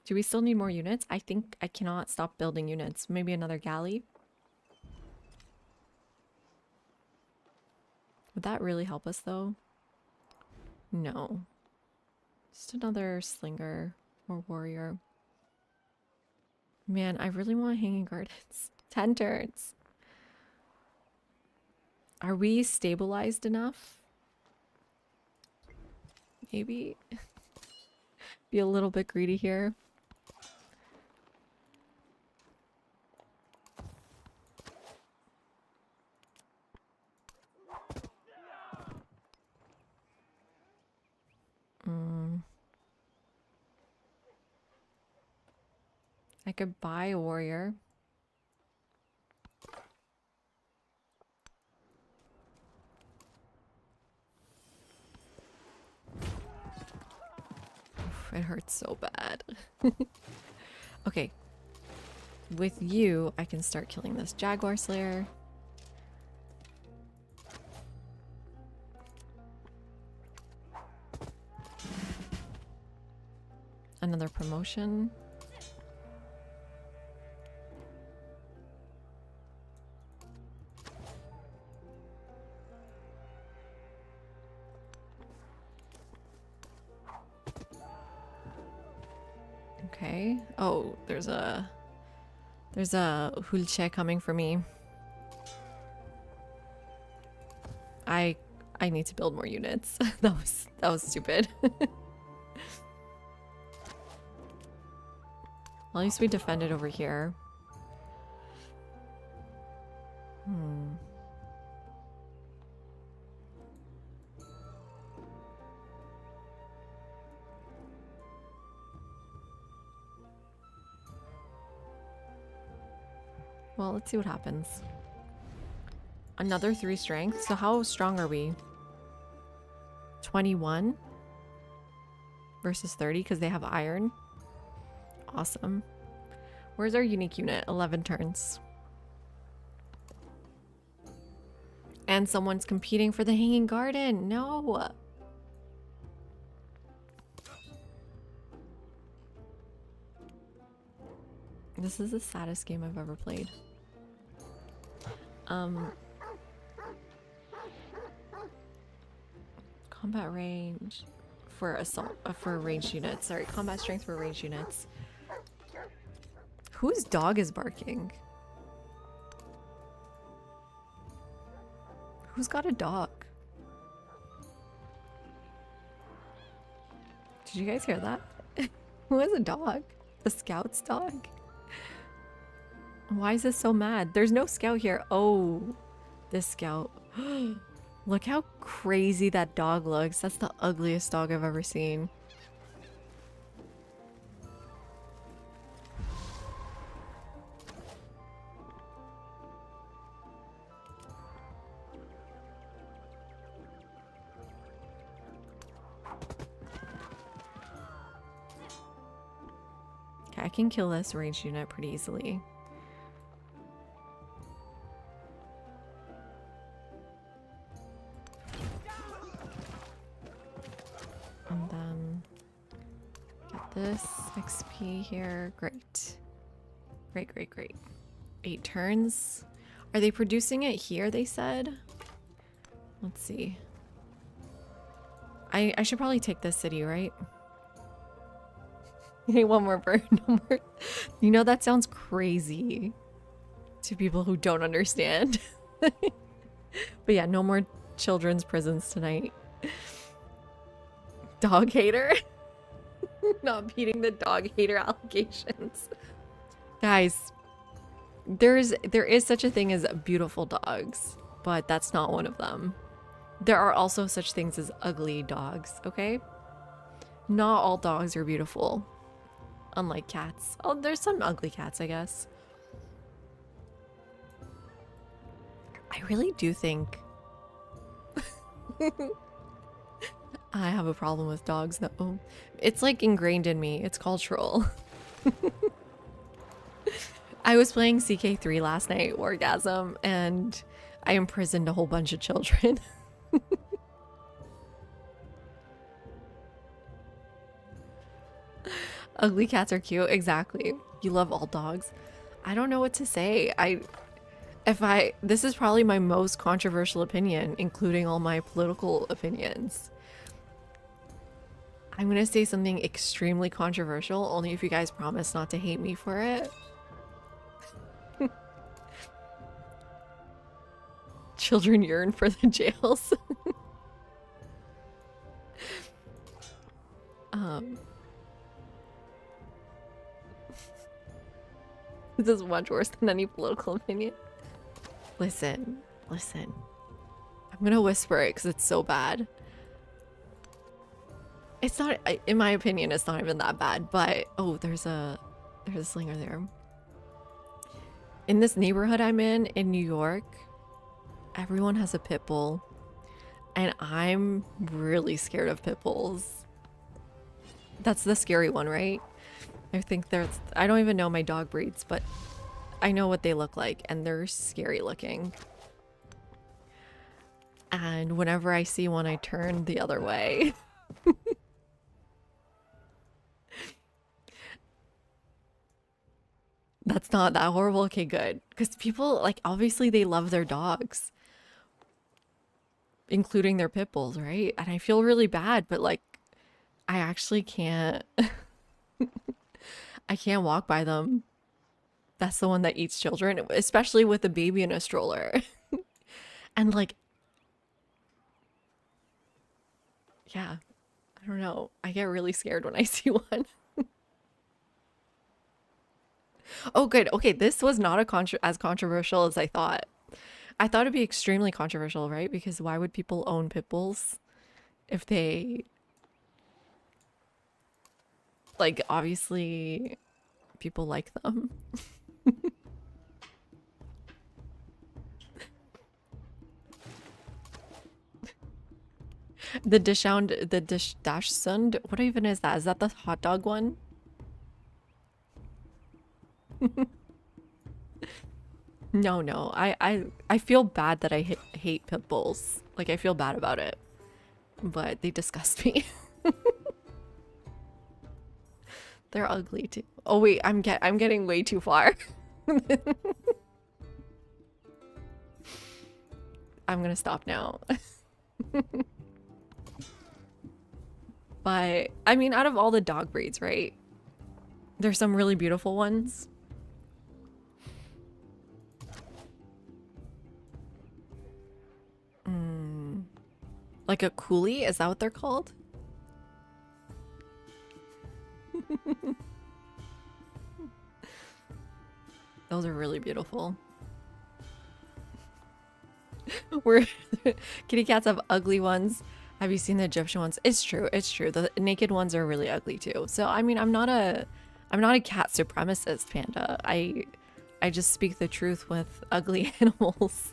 Speaker 1: Do we still need more units? I think I cannot stop building units. Maybe another galley. Would that really help us though? No. Just another slinger or warrior. Man, I really want hanging gardens. 10 turns. Are we stabilized enough? Maybe. Be a little bit greedy here. I could buy a warrior. Oof, it hurts so bad. Okay. With you, I can start killing this Jaguar Slayer. Another promotion. Okay. Oh, there's a Hulche coming for me. I need to build more units. that was stupid. Well, at least we defended over here. Well, let's see what happens. Another 3 strength. So how strong are we? 21 versus 30 because they have iron. Awesome. Where's our unique unit? 11 turns. And someone's competing for the Hanging Garden. No. This is the saddest game I've ever played. Combat range for assault for ranged units. Sorry, combat strength for ranged units. Whose dog is barking? Who's got a dog? Did you guys hear that? Who has a dog? The scout's dog? Why is this so mad? There's no scout here. Oh, this scout. Look how crazy that dog looks. That's the ugliest dog I've ever seen. Okay, I can kill this ranged unit pretty easily. And then get this XP here. Great. Great. 8 turns. Are they producing it here, they said? Let's see. I should probably take this city, right? Hey, one more bird. No more. You know, that sounds crazy to people who don't understand. But yeah, no more children's prisons tonight. Dog hater? Not beating the dog hater allegations. Guys, there is such a thing as beautiful dogs, but that's not one of them. There are also such things as ugly dogs, okay? Not all dogs are beautiful. Unlike cats. Oh, there's some ugly cats, I guess. I really do think I have a problem with dogs though. It's like ingrained in me. It's cultural. I was playing CK3 last night, Orgasm, and I imprisoned a whole bunch of children. Ugly cats are cute. Exactly. You love all dogs. I don't know what to say. This is probably my most controversial opinion, including all my political opinions. I'm gonna say something extremely controversial, only if you guys promise not to hate me for it. Children yearn for the jails. This is much worse than any political opinion. Listen. I'm gonna whisper it because it's so bad. It's not, in my opinion, it's not even that bad, but oh, there's a slinger there. In this neighborhood I'm in New York, everyone has a pit bull, and I'm really scared of pit bulls. That's the scary one, right? I don't even know my dog breeds, but I know what they look like, and they're scary looking. And whenever I see one, I turn the other way. That's not that horrible. Okay, good. Because people, like, obviously they love their dogs, including their pit bulls, right? And I feel really bad, but like, I actually can't. I can't walk by them. That's the one that eats children, especially with a baby in a stroller. And like, Yeah, I don't know. I get really scared when I see one. Oh, good. Okay, this was not as controversial as I thought. I thought it'd be extremely controversial, right? Because why would people own pit bulls if they, like, obviously people like them. The dash sund. What even is that? Is that the hot dog one? No. I feel bad that I hate pit bulls. Like I feel bad about it, but they disgust me. They're ugly too. Oh wait, I'm getting way too far. I'm gonna stop now. But I mean, out of all the dog breeds, right? There's some really beautiful ones. Like a coolie, is that what they're called? Those are really beautiful. We're kitty cats have ugly ones. Have you seen the Egyptian ones? It's true. The naked ones are really ugly too. So I mean, I'm not a cat supremacist, Panda. I just speak the truth with ugly animals.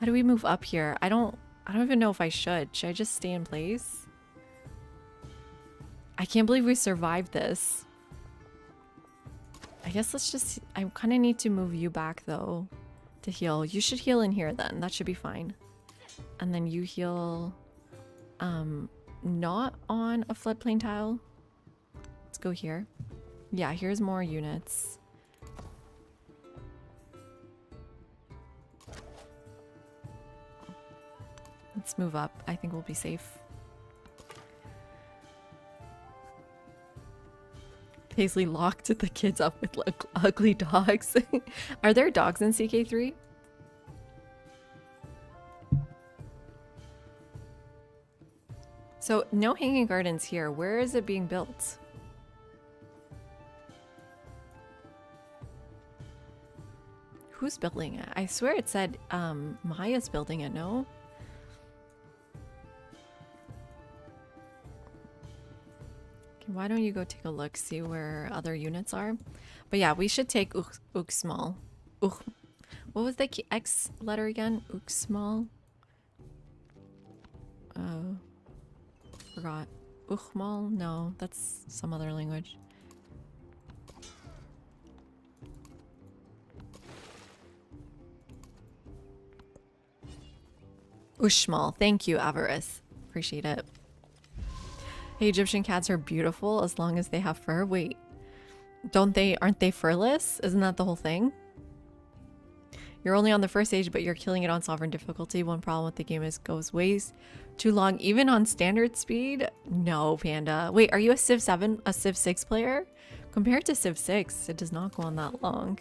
Speaker 1: How do we move up here? I don't even know if I should. Should I just stay in place? I can't believe we survived this. I guess let's just... I kind of need to move you back, though, to heal. You should heal in here, then. That should be fine. And then you heal... not on a floodplain tile. Let's go here. Yeah, here's more units. Let's move up. I think we'll be safe. Paisley locked the kids up with ugly dogs. Are there dogs in CK3? So no hanging gardens here. Where is it being built? Who's building it? I swear it said Maya's building it, no? Why don't you go take a look, see where other units are? But yeah, we should take Uxmal. What was the X letter again? Uxmal? Forgot. Uxmal? No, that's some other language. Uxmal. Thank you, Avarice. Appreciate it. Hey, Egyptian cats are beautiful as long as they have fur. Wait, aren't they furless? Isn't that the whole thing? You're only on the first stage, but you're killing it on sovereign difficulty. One problem with the game is it goes way too long, even on standard speed. No, Panda. Wait, are you a Civ 7, a Civ 6 player? Compared to Civ 6, it does not go on that long.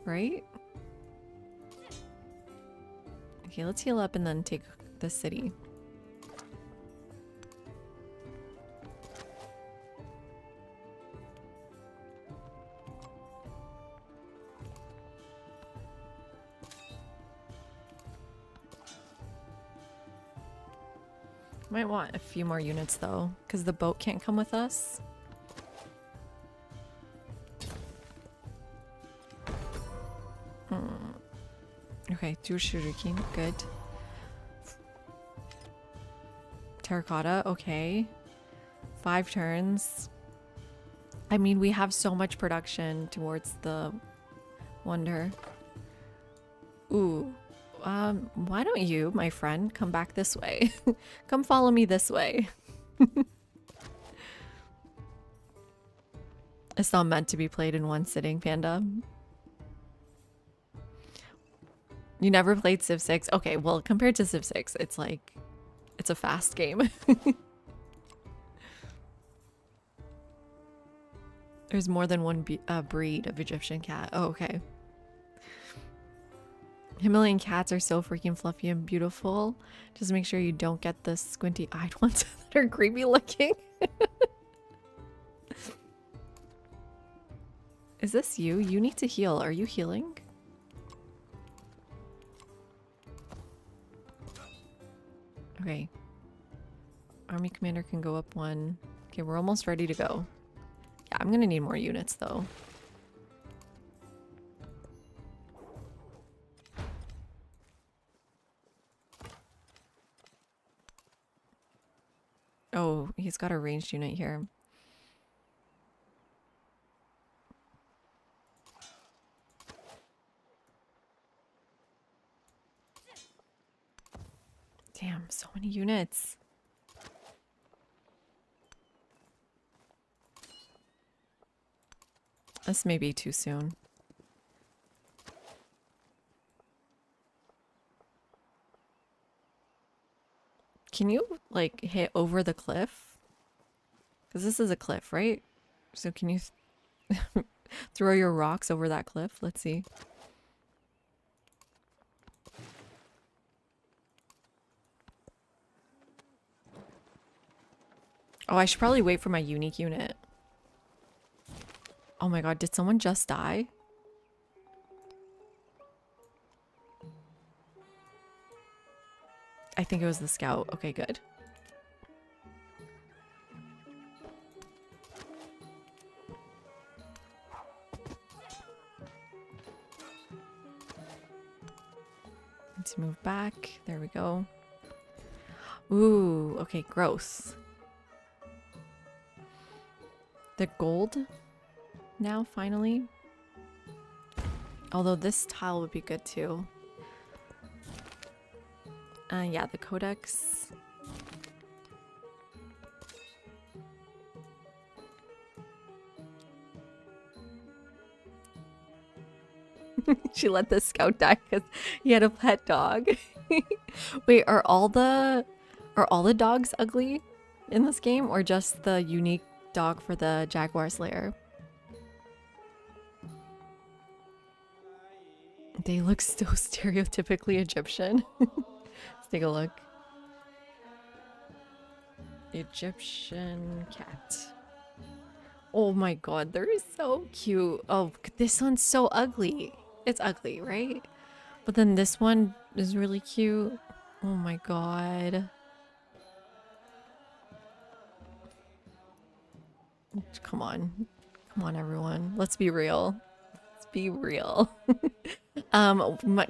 Speaker 1: Right? Okay, let's heal up and then take the city. Might want a few more units though, because the boat can't come with us. Okay, 2 shuriken, good. Terracotta, okay. 5 turns. I mean, we have so much production towards the wonder. Ooh. Why don't you, my friend, come back this way? Come follow me this way. It's not meant to be played in one sitting, Panda. You never played Civ 6? Okay, well, compared to Civ 6, it's like... it's a fast game. There's more than one breed of Egyptian cat. Oh, okay. Himalayan cats are so freaking fluffy and beautiful. Just make sure you don't get the squinty-eyed ones that are creepy looking. Is this you? You need to heal. Are you healing? Okay. Army commander can go up one. Okay, we're almost ready to go. Yeah, I'm gonna need more units though. Oh, he's got a ranged unit here. Damn, so many units. This may be too soon. Can you, like, hit over the cliff? Because this is a cliff, right? So can you throw your rocks over that cliff? Let's see. Oh, I should probably wait for my unique unit. Oh my god, did someone just die? I think it was the scout. Okay, good. Let's move back. There we go. Ooh, okay, growth. The gold now, finally. Although this tile would be good too. Yeah, the codex. She let the scout die because he had a pet dog. Wait, are all the dogs ugly in this game, or just the unique dog for the Jaguar Slayer? They look so stereotypically Egyptian. Let's take a look. Egyptian cat. Oh my god, they're so cute. Oh, this one's so ugly. It's ugly, right? But then this one is really cute. Oh my god. Come on. Come on, everyone. Let's be real. Let's be real.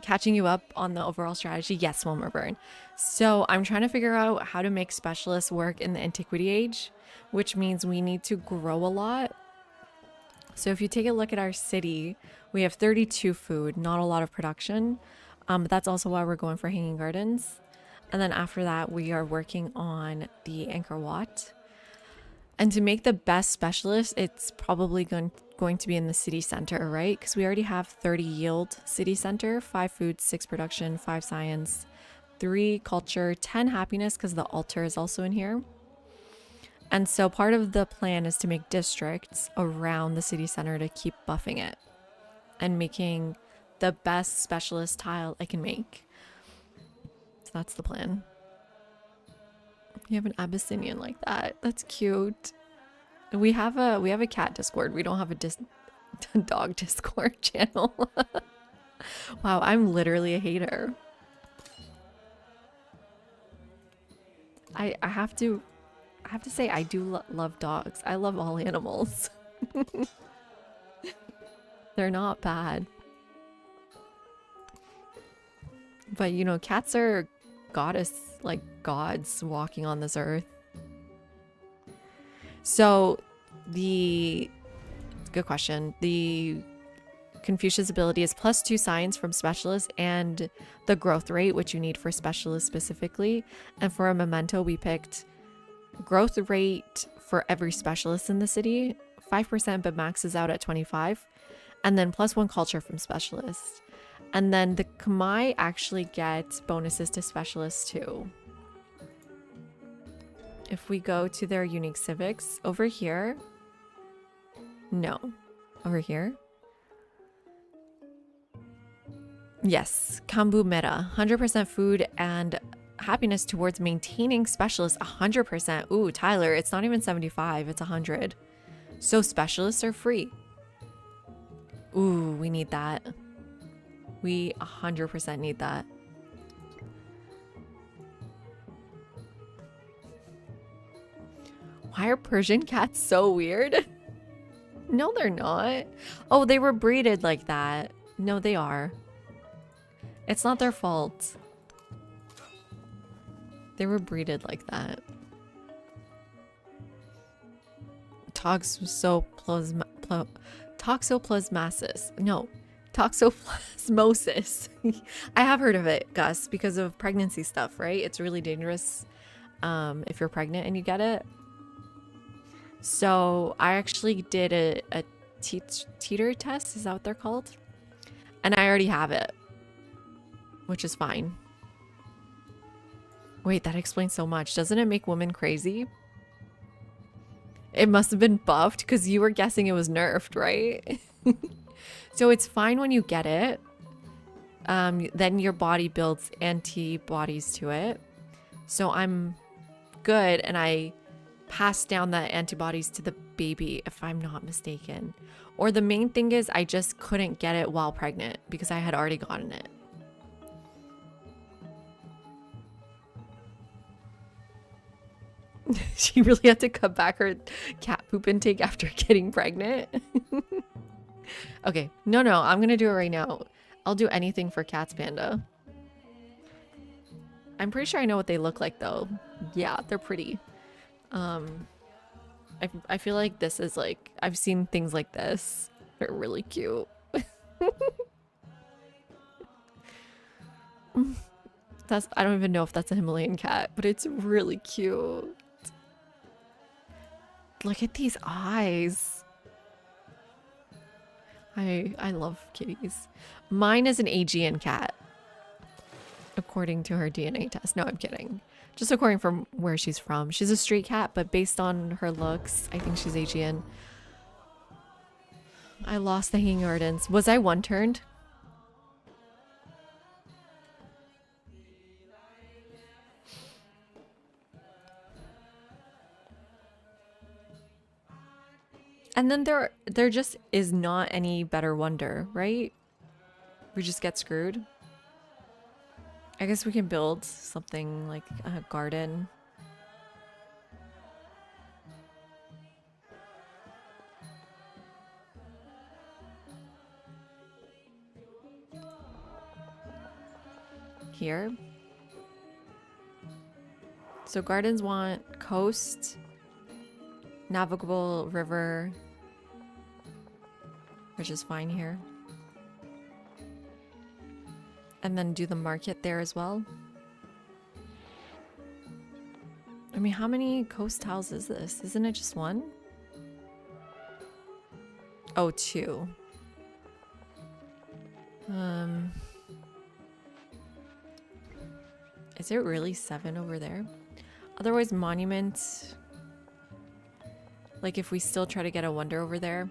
Speaker 1: Catching you up on the overall strategy. Yes, Wilmer Burn. So I'm trying to figure out how to make specialists work in the Antiquity Age, which means we need to grow a lot. So if you take a look at our city, we have 32 food, not a lot of production. But that's also why we're going for Hanging Gardens. And then after that, we are working on the Angkor Wat. And to make the best specialist, it's probably going to be in the city center, right? Because we already have 30 yield city center, 5 food, 6 production, 5 science, 3 culture, 10 happiness, because the altar is also in here. And so part of the plan is to make districts around the city center to keep buffing it and making the best specialist tile I can make. So that's the plan. You have an Abyssinian like that. That's cute. We have a cat Discord. We don't have a dog Discord channel. Wow, I'm literally a hater. I have to say I do love dogs. I love all animals. They're not bad. But you know, cats are gods walking on this earth. So good question. The Confucius ability is +2 science from specialist and the growth rate, which you need for specialist specifically. And for a memento, we picked growth rate for every specialist in the city, 5%, but maxes out at 25. And then +1 culture from specialist. And then the Khmer actually get bonuses to specialists too. If we go to their unique civics over here, no, over here. Yes, Kambu Meta, 100% food and happiness towards maintaining specialists, 100%. Ooh, Tyler, it's not even 75, it's 100. So specialists are free. Ooh, we need that. We 100% need that. Why are Persian cats so weird? No, they're not. Oh, they were breeded like that. No, they are. It's not their fault. They were breeded like that. Toxoplasmosis. No, toxoplasmosis. I have heard of it, Gus, because of pregnancy stuff, right? It's really dangerous if you're pregnant and you get it. So I actually did a teeter test. Is that what they're called? And I already have it, which is fine. Wait, that explains so much. Doesn't it make women crazy? It must have been buffed because you were guessing it was nerfed, right? So it's fine when you get it. Then your body builds antibodies to it. So I'm good, and I pass down the antibodies to the baby, if I'm not mistaken. Or the main thing is I just couldn't get it while pregnant because I had already gotten it. She really had to cut back her cat poop intake after getting pregnant. Okay, no, I'm gonna do it right now. I'll do anything for cats, Panda. I'm pretty sure I know what they look like though. Yeah, they're pretty. I feel like this is like, I've seen things like this. They're really cute. I don't even know if that's a Himalayan cat, but it's really cute. Look at these eyes. I love kitties. Mine is an Aegean cat, according to her DNA test. No, I'm kidding. Just according from where she's from. She's a street cat, but based on her looks, I think she's Aegean. I lost the Hanging Gardens. Was I one-turned? And then there just is not any better wonder, right? We just get screwed. I guess we can build something like a garden. Here. So gardens want coast, navigable river, which is fine here. And then do the market there as well. I mean, how many coast tiles is this? Isn't it just one? Oh, two. Is it really 7 over there? Otherwise, monument. Like if we still try to get a wonder over there,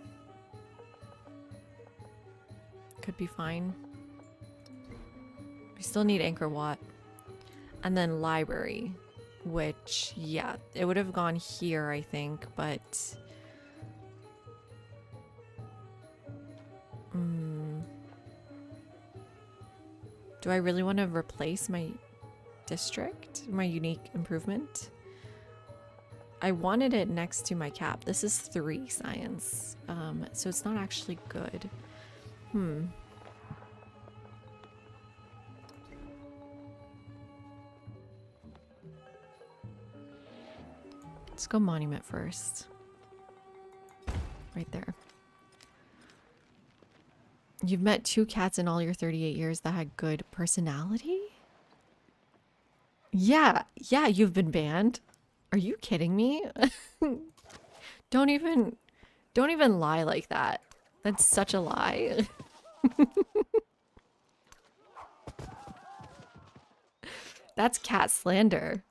Speaker 1: could be fine. We still need Angkor Wat. And then library, which, yeah, it would have gone here, I think, but... Do I really want to replace my district? My unique improvement? I wanted it next to my cap. This is 3 science, so it's not actually good. Let's go monument first. Right there. You've met 2 cats in all your 38 years that had good personality? Yeah, you've been banned. Are you kidding me? Don't even lie like that. That's such a lie. That's cat slander.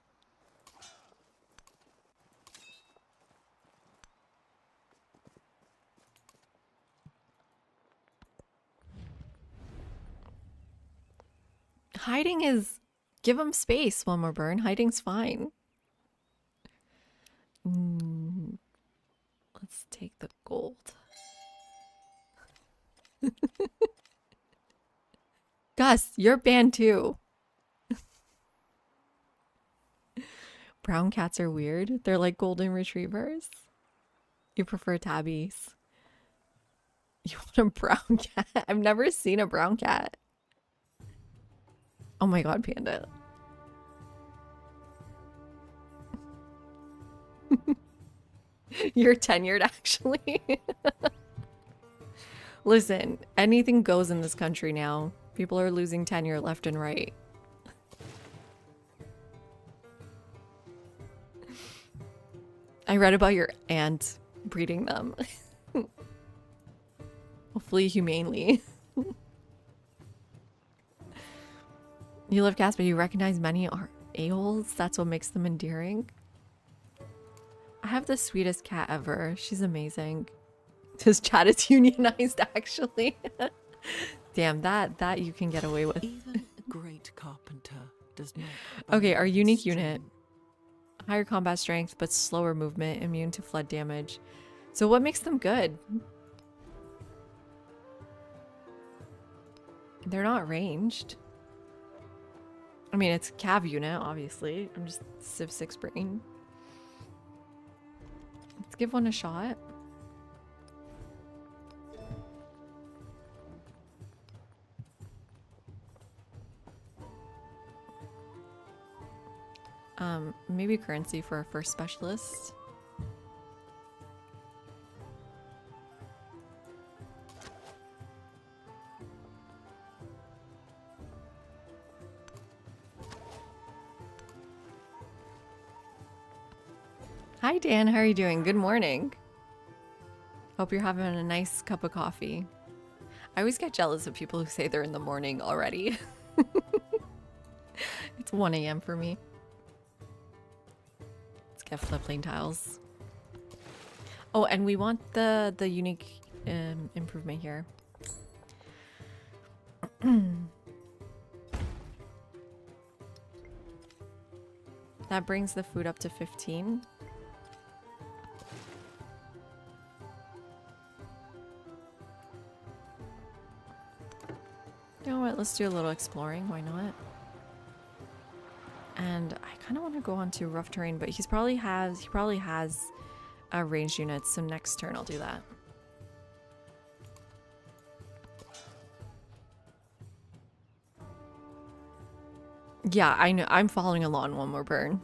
Speaker 1: hiding is... Give them space, one more burn. Hiding's fine. Let's take the gold. Gus, you're banned too. Brown cats are weird. They're like golden retrievers. You prefer tabbies. You want a brown cat? I've never seen a brown cat. Oh my god, Panda. You're tenured, actually. Listen, anything goes in this country now. People are losing tenure left and right. I read about your aunt breeding them. Hopefully humanely. You love cats, but you recognize many are a-holes? That's what makes them endearing? I have the sweetest cat ever. She's amazing. This chat is unionized, actually. Damn, that you can get away with.
Speaker 2: Even a great carpenter does not.
Speaker 1: Okay, our
Speaker 2: abandon
Speaker 1: unique
Speaker 2: string.
Speaker 1: unit. Higher combat strength, but slower movement, immune to flood damage. So what makes them good? They're not ranged. I mean, it's a cav unit, obviously. I'm just Civ 6 brain. Let's give one a shot. Maybe currency for our first specialist. Hi Dan, how are you doing? Good morning. Hope you're having a nice cup of coffee. I always get jealous of people who say they're in the morning already. It's 1 a.m. for me. Let's get floodplain tiles. Oh, and we want the unique improvement here. That brings the food up to 15. You know what? Let's do a little exploring. Why not? And I kind of want to go on to rough terrain, but he probably has ranged units. So next turn I'll do that. Yeah, I know. I'm following along one more burn.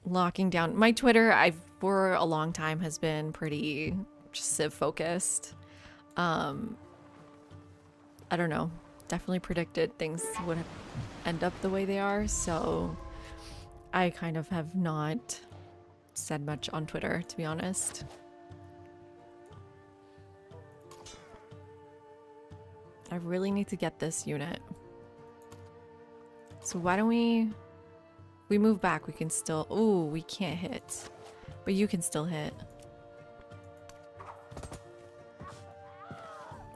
Speaker 1: Locking down my Twitter. For a long time has been pretty just Civ focused. I don't know. Definitely predicted things would end up the way they are, so I kind of have not said much on Twitter, to be honest. I really need to get this unit. So why don't we move back? We can still... Ooh, we can't hit. But you can still hit.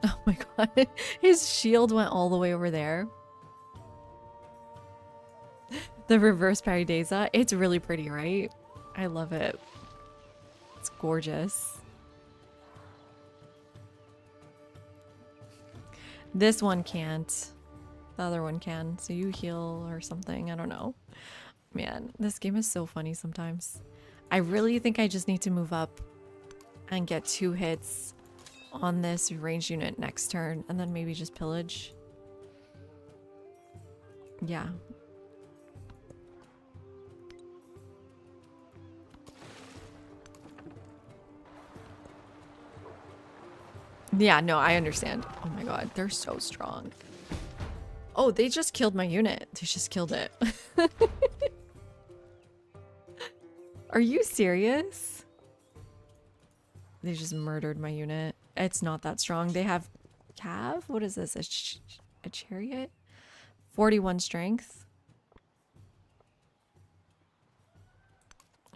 Speaker 1: Oh my god. His shield went all the way over there. The reverse Paradisa. It's really pretty, right? I love it. It's gorgeous. This one can't. The other one can. So you heal or something. I don't know. Man, this game is so funny sometimes. I really think I just need to move up and get 2 hits on this range unit next turn, and then maybe just pillage. Yeah. Yeah, no, I understand. Oh my god, they're so strong. Oh, they just killed my unit. They just killed it. Are you serious? They just murdered my unit. It's not that strong. They have cav? What is this? A chariot? 41 strength.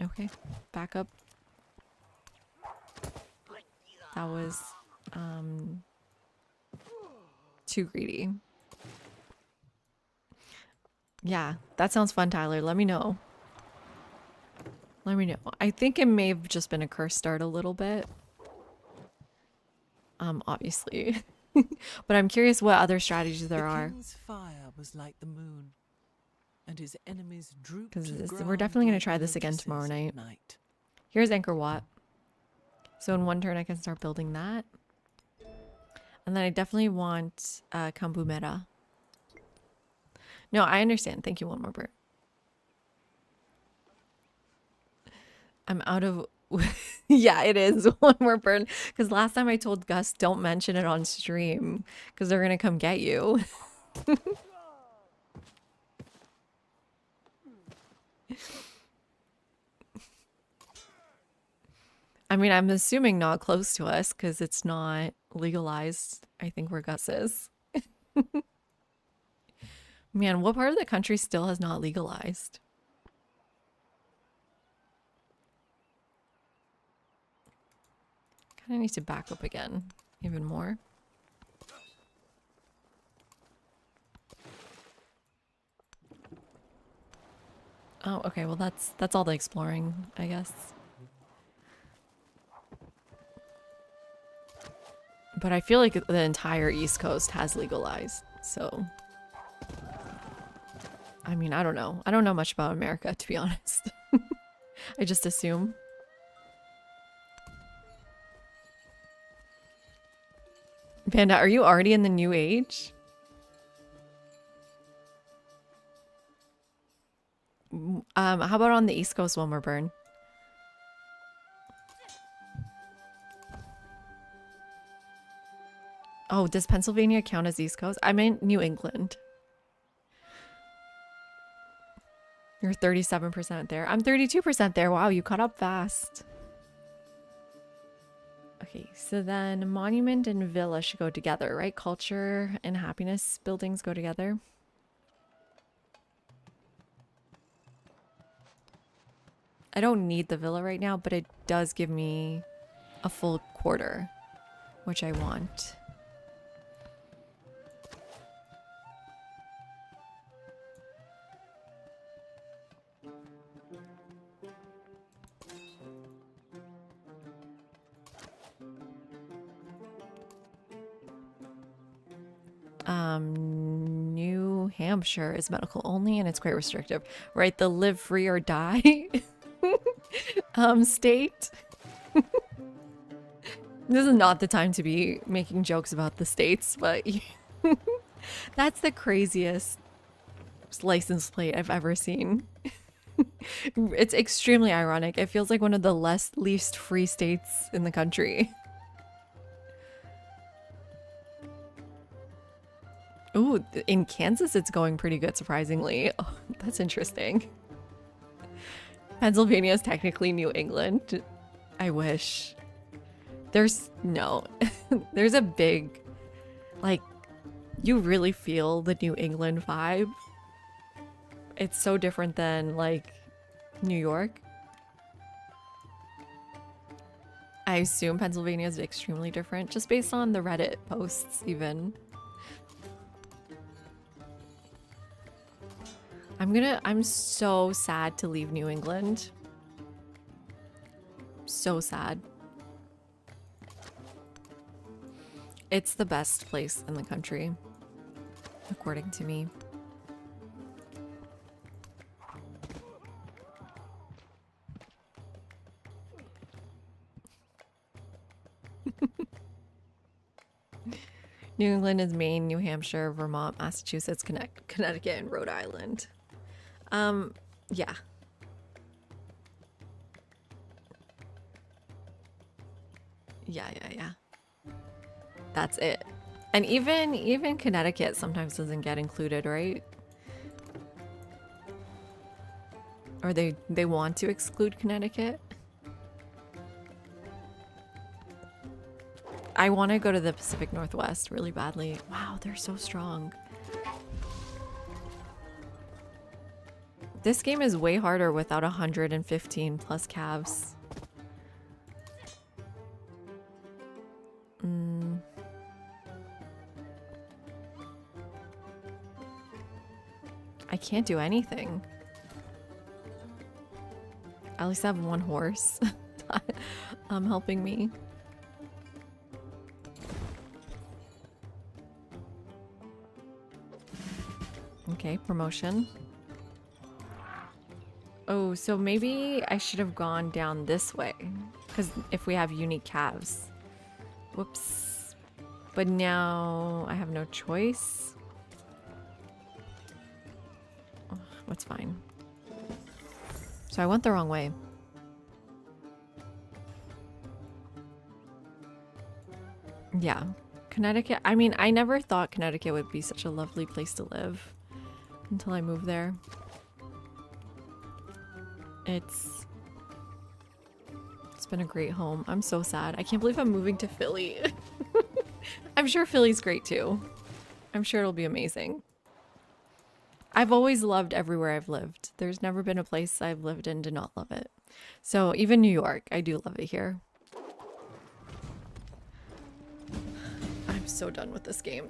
Speaker 1: Okay, back up. That was too greedy. Yeah, that sounds fun, Tyler. Let me know. Let me know. I think it may have just been a curse start a little bit. Obviously. But I'm curious what other strategies there
Speaker 2: the
Speaker 1: are.
Speaker 2: king's fire was like the moon, and his enemies drooped to the
Speaker 1: Because we're
Speaker 2: ground
Speaker 1: definitely going
Speaker 2: like
Speaker 1: to try this again
Speaker 2: lotuses
Speaker 1: tomorrow
Speaker 2: at
Speaker 1: night.
Speaker 2: night.
Speaker 1: Here's Angkor Wat. So in one turn I can start building that. And then I definitely want Kambu Mera. No, I understand. Thank you, One More Bird. I'm out of... Yeah, it is One More Bird. Because last time I told Gus, don't mention it on stream. Because they're going to come get you. I mean, I'm assuming not close to us because it's not legalized, I think, where Gus is. Man, what part of the country still has not legalized? Kind of need to back up again, even more. Oh, okay, well that's all the exploring, I guess. But I feel like the entire East Coast has legalized, so... I mean, I don't know. I don't know much about America, to be honest. I just assume. Panda, are you already in the new age? How about on the East Coast one more burn? Oh, does Pennsylvania count as East Coast? I'm in New England. You're 37% there. I'm 32% there. Wow, you caught up fast. Okay, so then monument and villa should go together, right? Culture and happiness buildings go together. I don't need the villa right now, but it does give me a full quarter, which I want. New Hampshire is medical only and it's quite restrictive, right? The live free or die state. This is not the time to be making jokes about the states, but that's the craziest license plate I've ever seen. It's extremely ironic. It feels like one of the least free states in the country. Ooh, in Kansas it's going pretty good, surprisingly. Oh, that's interesting. Pennsylvania is technically New England. I wish. There's no. There's a big, like, you really feel the New England vibe. It's so different than, like, New York. I assume Pennsylvania is extremely different, just based on the Reddit posts, even. I'm so sad to leave New England. So sad. It's the best place in the country, according to me. New England is Maine, New Hampshire, Vermont, Massachusetts, Connecticut, and Rhode Island. Yeah. Yeah. That's it. And even Connecticut sometimes doesn't get included, right? Or they want to exclude Connecticut. I want to go to the Pacific Northwest really badly. Wow, they're so strong. This game is way harder without 115 plus calves. I can't do anything. At least I have one horse helping me. Okay, promotion. Oh, so maybe I should have gone down this way. Because if we have unique calves. Whoops. But now I have no choice. Oh, that's fine. So I went the wrong way. Yeah. Connecticut. I mean, I never thought Connecticut would be such a lovely place to live until I moved there. It's been a great home. I'm so sad. I can't believe I'm moving to Philly. I'm sure Philly's great too. I'm sure it'll be amazing. I've always loved everywhere I've lived. There's never been a place I've lived in to not love it. So even New York, I do love it here. I'm so done with this game.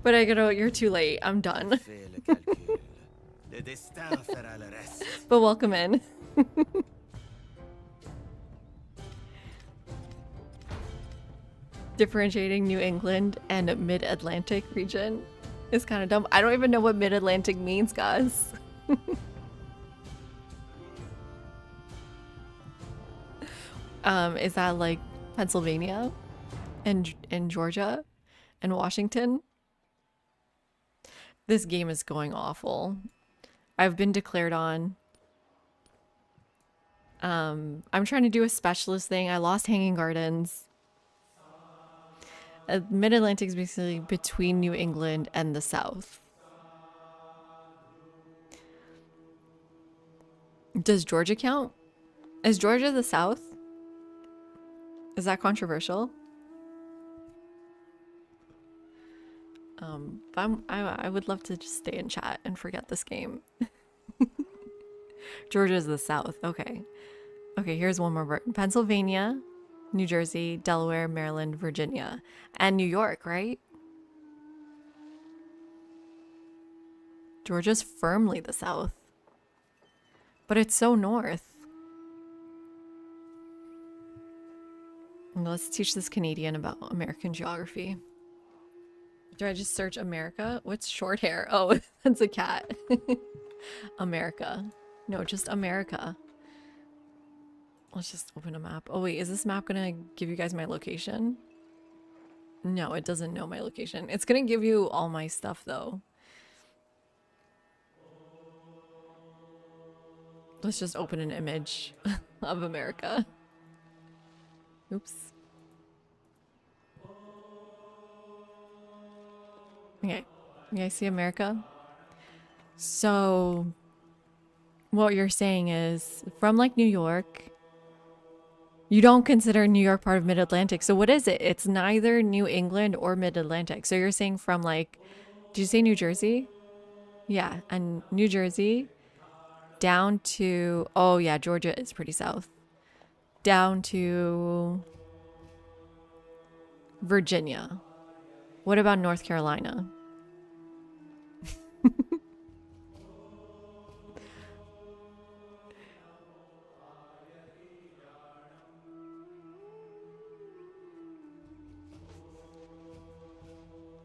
Speaker 1: But I gotta, you're too late. I'm done.
Speaker 3: Fais le calcul. Le destin fera le reste.
Speaker 1: But welcome in. Differentiating New England and Mid-Atlantic region is kind of dumb. I don't even know what Mid-Atlantic means, guys. Is that like Pennsylvania and Georgia and Washington? This game is going awful. I've been declared on. I'm trying to do a specialist thing. I lost Hanging Gardens. Mid-Atlantic is basically between New England and the South. Does Georgia count? Is Georgia the South? Is that controversial? But I would love to just stay in chat and forget this game. Georgia is the South. Okay. Okay, here's one more. Pennsylvania, New Jersey, Delaware, Maryland, Virginia, and New York, right? Georgia's firmly the South. But it's so north. Let's teach this Canadian about American geography. Do I just search America? What's short hair? Oh, that's a cat. America. No, just America. Let's just open a map. Oh wait, is this map gonna give you guys my location? No, it doesn't know my location. It's gonna give you all my stuff though. Let's just open an image of America. Oops. Okay, you guys see America? So what you're saying is from like New York, you don't consider New York part of Mid-Atlantic. So what is it? It's neither New England or Mid-Atlantic. So you're saying from like, did you say New Jersey? Yeah, and New Jersey down to, oh yeah, Georgia is pretty south. Down to Virginia. What about North Carolina?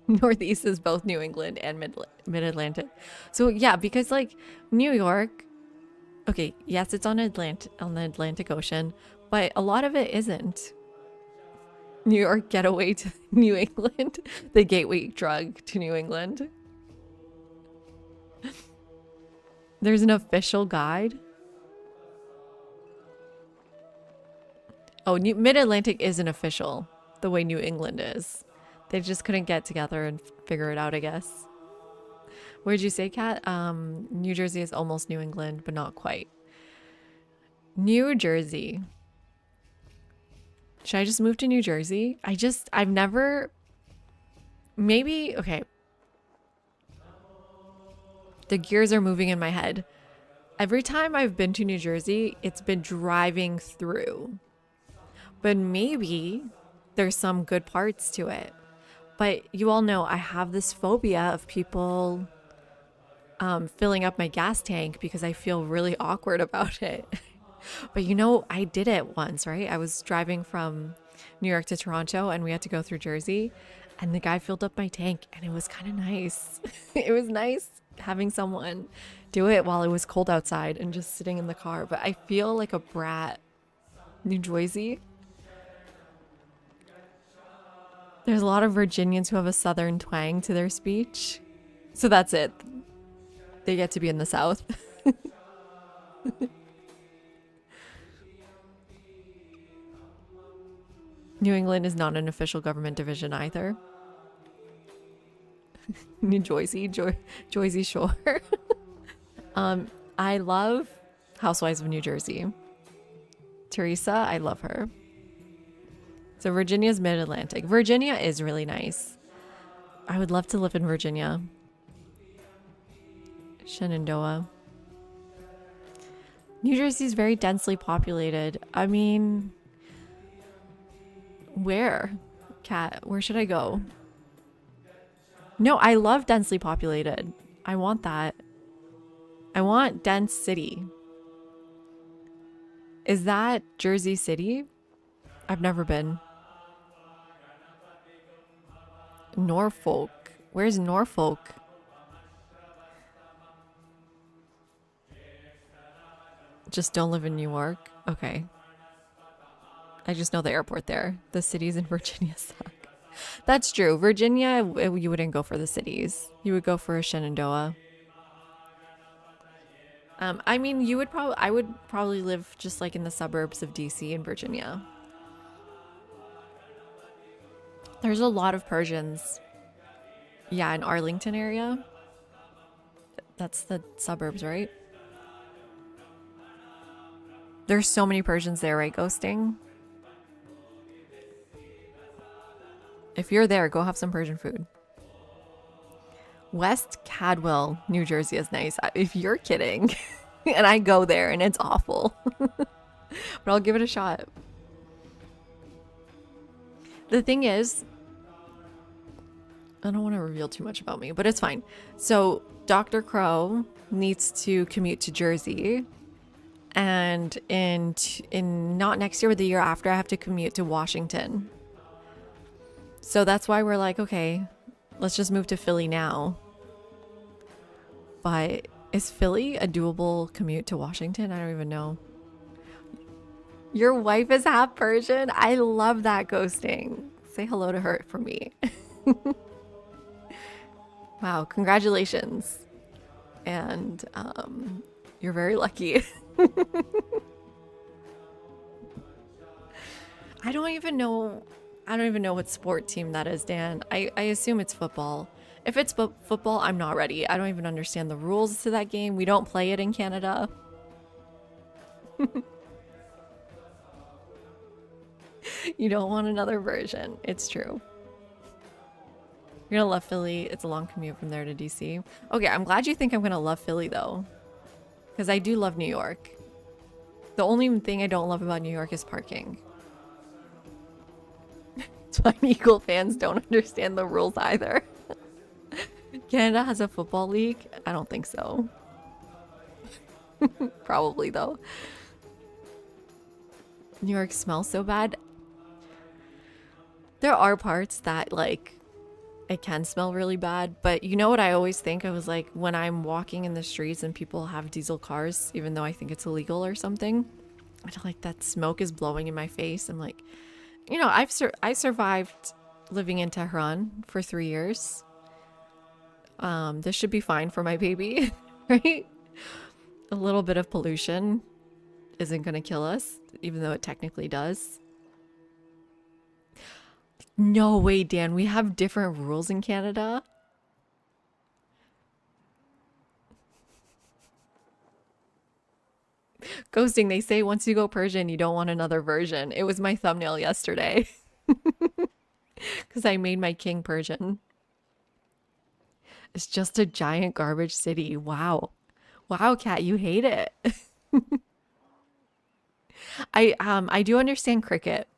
Speaker 1: Northeast is both New England and Mid-Atlantic. So yeah, because like New York, okay, yes, it's on the Atlantic Ocean, but a lot of it isn't. New York getaway to New England, the gateway drug to New England. There's an official guide. Oh, Mid-Atlantic isn't official the way New England is. They just couldn't get together and figure it out, I guess. What did you say, Kat? New Jersey is almost New England, but not quite. New Jersey. Should I just move to New Jersey? I've never... Maybe... Okay. The gears are moving in my head. Every time I've been to New Jersey, it's been driving through. But maybe there's some good parts to it. But you all know I have this phobia of people filling up my gas tank because I feel really awkward about it. But you know, I did it once, right? I was driving from New York to Toronto and we had to go through Jersey, and the guy filled up my tank and it was kind of nice. It was nice having someone do it while it was cold outside and just sitting in the car. But I feel like a brat. New Jersey. There's a lot of Virginians who have a southern twang to their speech. So that's it. They get to be in the South. New England is not an official government division either. New Jersey, Jersey Shore. I love Housewives of New Jersey. Teresa, I love her. So Virginia's mid-Atlantic. Virginia is really nice. I would love to live in Virginia. Shenandoah. New Jersey is very densely populated. I mean, where? Kat, where should I go? No, I love densely populated. I want that. I want dense city. Is that Jersey City? I've never been. Norfolk. Where's Norfolk? Just don't live in New York? Okay. I just know the airport there. The cities in Virginia suck. That's true. Virginia, you wouldn't go for the cities. You would go for a Shenandoah. I mean, I would probably live just like in the suburbs of DC and Virginia. There's a lot of Persians. Yeah, in Arlington area. That's the suburbs, right? There's so many Persians there, right, Ghosting? If you're there, go have some Persian food. West Cadwell, New Jersey is nice. If you're kidding. And I go there and it's awful. But I'll give it a shot. The thing is, I don't want to reveal too much about me, but it's fine. So Dr. Crow needs to commute to Jersey. And in not next year, but the year after, I have to commute to Washington. So that's why we're like, okay, let's just move to Philly now. But is Philly a doable commute to Washington? I don't even know. Your wife is half Persian? I love that, Ghosting. Say hello to her for me. Wow, congratulations. And you're very lucky. I don't even know what sport team that is, Dan. I assume it's football. If it's football, I'm not ready. I don't even understand the rules to that game. We don't play it in Canada. You don't want another version. It's true. You're gonna love Philly. It's a long commute from there to DC. Okay, I'm glad you think I'm gonna love Philly though. Because I do love New York. The only thing I don't love about New York is parking. That's why Eagle fans don't understand the rules either. Canada has a football league? I don't think so. Probably though. New York smells so bad. There are parts that like it can smell really bad, but you know what I always think? I was like, when I'm walking in the streets and people have diesel cars, even though I think it's illegal or something, I feel like that smoke is blowing in my face. I'm like, you know, I survived living in Tehran for 3 years. This should be fine for my baby, right? A little bit of pollution isn't going to kill us, even though it technically does. No way, Dan. We have different rules in Canada. Ghosting, they say once you go Persian, you don't want another version. It was my thumbnail yesterday. Because I made my king Persian. It's just a giant garbage city. Wow. Wow, Kat, you hate it. I do understand cricket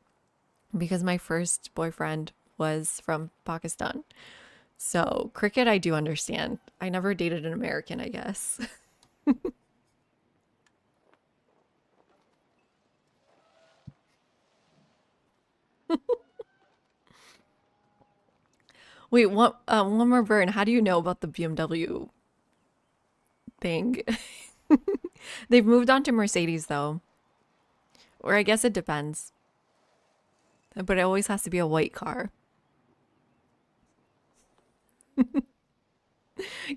Speaker 1: because my first boyfriend was from Pakistan. So, cricket, I do understand. I never dated an American, I guess. Wait, one more burn. How do you know about the BMW thing? They've moved on to Mercedes, though. Or I guess it depends. But it always has to be a white car.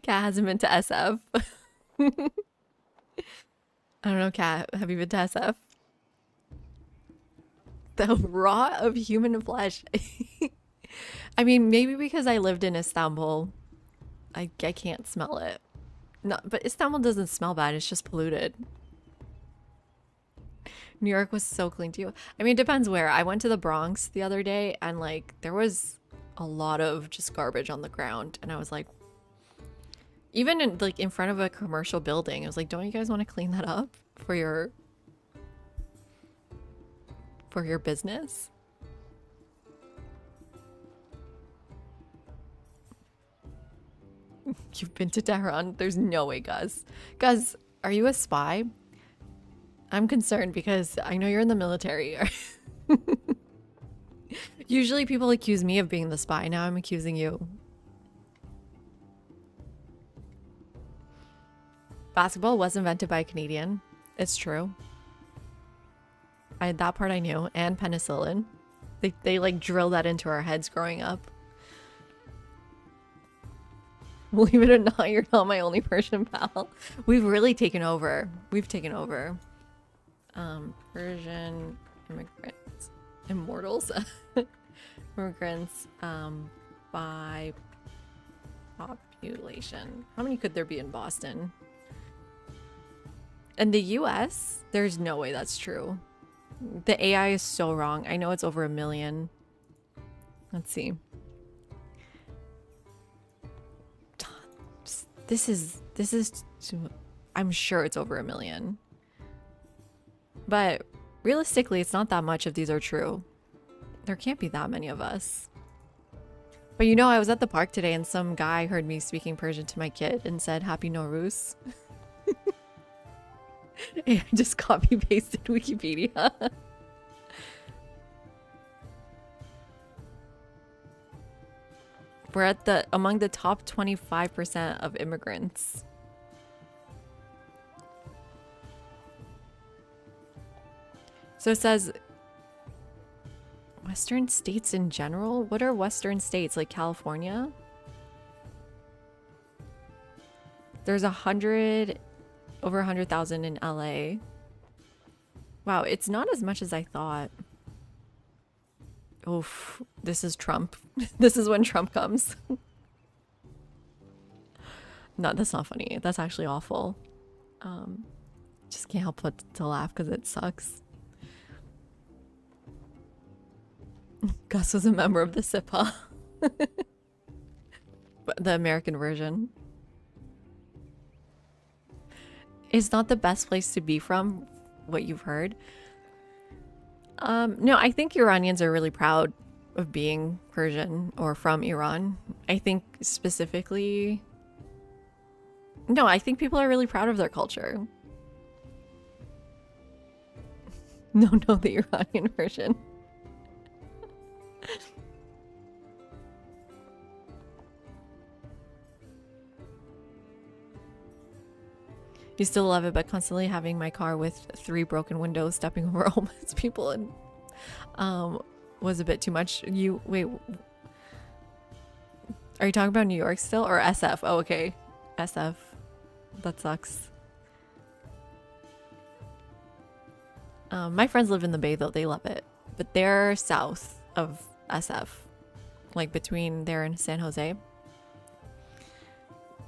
Speaker 1: Cat hasn't been to SF. I don't know, Cat. Have you been to SF? The raw of human flesh. I mean, maybe because I lived in Istanbul, I can't smell it. No, but Istanbul doesn't smell bad. It's just polluted. New York was so clean too. I mean, it depends where. I went to the Bronx the other day and like there was a lot of just garbage on the ground, and I was like, even in like in front of a commercial building, I was like, don't you guys want to clean that up for your business? You've been to Tehran? There's no way, Gus. Gus, are you a spy? I'm concerned because I know you're in the military. Usually people accuse me of being the spy. Now I'm accusing you. Basketball was invented by a Canadian. It's true. That part I knew. And penicillin. They like drill that into our heads growing up. Believe it or not, you're not my only Persian pal. We've really taken over. We've taken over. Persian immigrants. Immortals. Immigrants by population. How many could there be in Boston? In the US, there's no way that's true. The AI is so wrong. I know it's over 1 million. Let's see. This is I'm sure it's over 1 million. But realistically, it's not that much if these are true. There can't be that many of us. But you know, I was at the park today and some guy heard me speaking Persian to my kid and said Happy Nowruz. I just copy pasted Wikipedia. We're at among the top 25% of immigrants. So it says Western states in general? What are Western states? Like California? There's over 100,000 in LA. Wow, it's not as much as I thought. Oof, this is Trump. This is when Trump comes. No, that's not funny. That's actually awful. Just can't help but to laugh because it sucks. Gus was a member of the SIPA. But the American version. It's not the best place to be from, what you've heard. No, I think Iranians are really proud of being Persian or from Iran. I think specifically... No, I think people are really proud of their culture. No, the Iranian version. You still love it, but constantly having my car with 3 broken windows, stepping over homeless people, and was a bit too much. Wait, are you talking about New York still or SF? Oh, okay, SF. That sucks. My friends live in the Bay though; they love it, but they're south of SF, like between there and San Jose.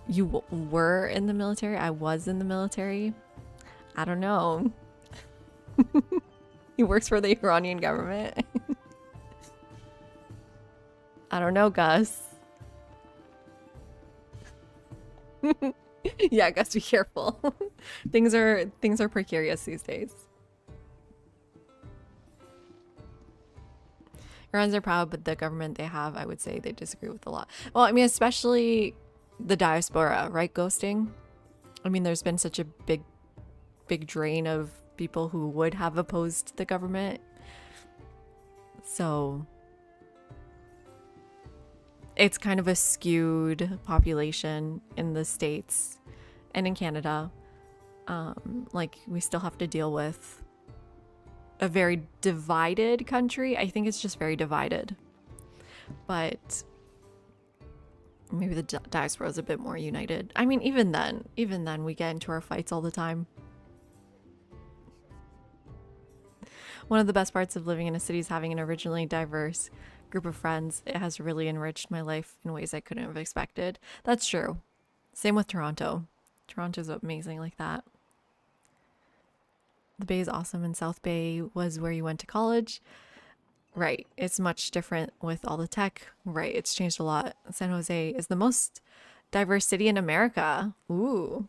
Speaker 1: You were in the military? I was in the military. I don't know. He works for the Iranian government. I don't know, Gus. Yeah, Gus, be careful. Things are precarious these days. Iranians are proud, but the government they have, I would say they disagree with a lot. Well, I mean, especially the diaspora, right? Ghosting. I mean, there's been such a big drain of people who would have opposed the government. So it's kind of a skewed population in the States and in Canada. Like, we still have to deal with a very divided country. I think it's just very divided. But maybe the diaspora is a bit more united. I mean, even then we get into our fights all the time. One of the best parts of living in a city is having an originally diverse group of friends. It has really enriched my life in ways I couldn't have expected. That's true. Same with Toronto. Toronto's amazing like that. The Bay is awesome, and South Bay was where you went to college. Right. It's much different with all the tech. Right. It's changed a lot. San Jose is the most diverse city in America. Ooh.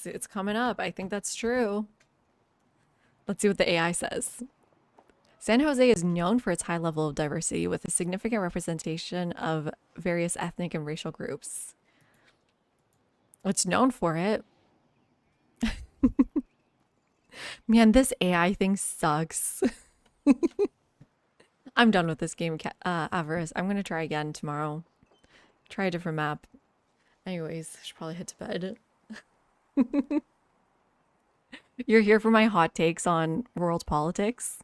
Speaker 1: It's coming up. I think that's true. Let's see what the AI says. San Jose is known for its high level of diversity with a significant representation of various ethnic and racial groups. It's known for it. Man, this AI thing sucks. I'm done with this game, Avarice. I'm going to try again tomorrow. Try a different map. Anyways, I should probably head to bed. You're here for my hot takes on world politics.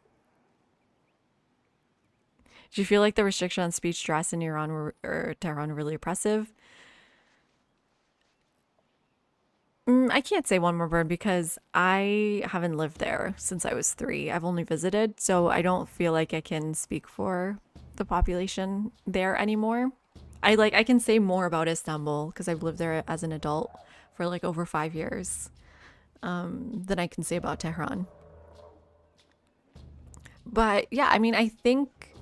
Speaker 1: Do you feel like the restriction on speech dress in Iran or Tehran really oppressive? I can't say one more word because I haven't lived there since I was 3. I've only visited, so I don't feel like I can speak for the population there anymore. I can say more about Istanbul because I've lived there as an adult for like over 5 years than I can say about Tehran. But yeah, I mean, I think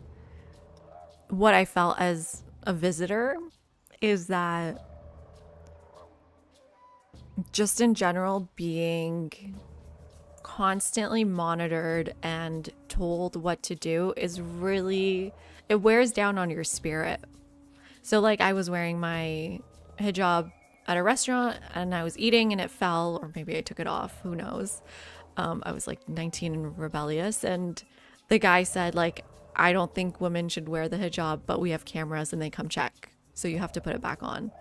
Speaker 1: what I felt as a visitor is that just in general, being constantly monitored and told what to do is really, it wears down on your spirit. So like, I was wearing my hijab at a restaurant and I was eating and it fell, or maybe I took it off, who knows. I was like 19 and rebellious, and the guy said like, I don't think women should wear the hijab, but we have cameras and they come check, so you have to put it back on.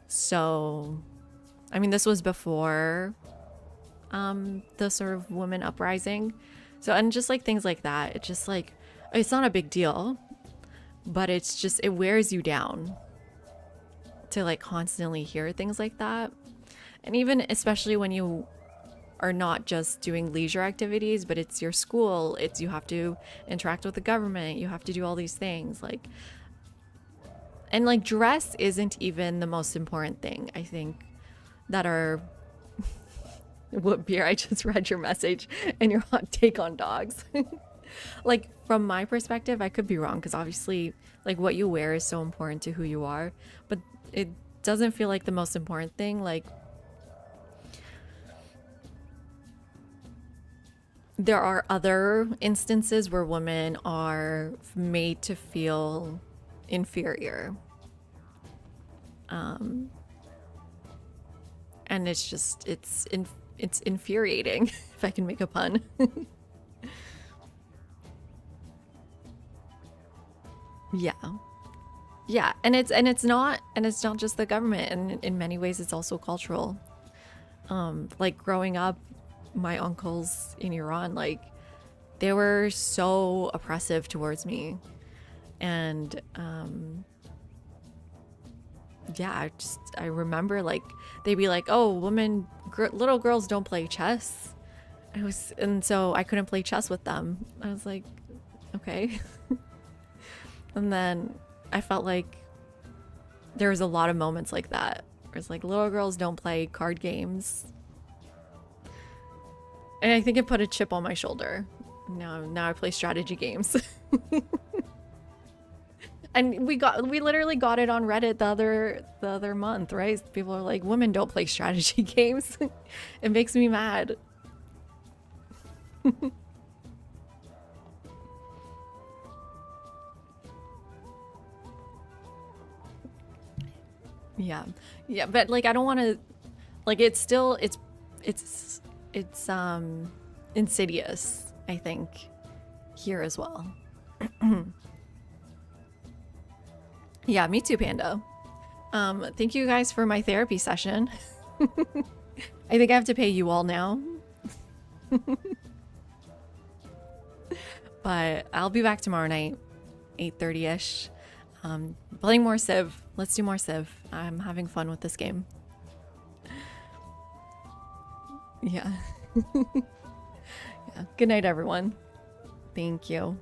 Speaker 1: So I mean, this was before the sort of women uprising. So, and just like things like that, it's just like, it's not a big deal, but it's just, it wears you down to like constantly hear things like that. And even especially when you are not just doing leisure activities, but it's your school, it's, you have to interact with the government, you have to do all these things like, and like dress isn't even the most important thing, I think. That are what beer, I just read your message and your hot take on dogs. Like, from my perspective, I could be wrong because obviously like what you wear is so important to who you are, but it doesn't feel like the most important thing. Like, there are other instances where women are made to feel inferior. And it's just, it's infuriating, if I can make a pun. Yeah. Yeah, and it's not just the government, and in many ways it's also cultural. Like growing up, my uncles in Iran, like they were so oppressive towards me. And yeah, I remember like they'd be like, oh, little girls don't play chess. And so I couldn't play chess with them. I was like, okay. And then I felt like there was a lot of moments like that where it's like, little girls don't play card games. And I think it put a chip on my shoulder. Now I play strategy games. And we literally got it on Reddit the other month, right? People are like, women don't play strategy games. It makes me mad. Yeah. Yeah, but like I don't want to like it's still it's insidious, I think, here as well. Yeah, me too, Panda. Thank you guys for my therapy session. I think I have to pay you all now. But I'll be back tomorrow night, 8:30ish. Playing more Civ. Let's do more Civ. I'm having fun with this game. Yeah. Yeah. Good night, everyone. Thank you.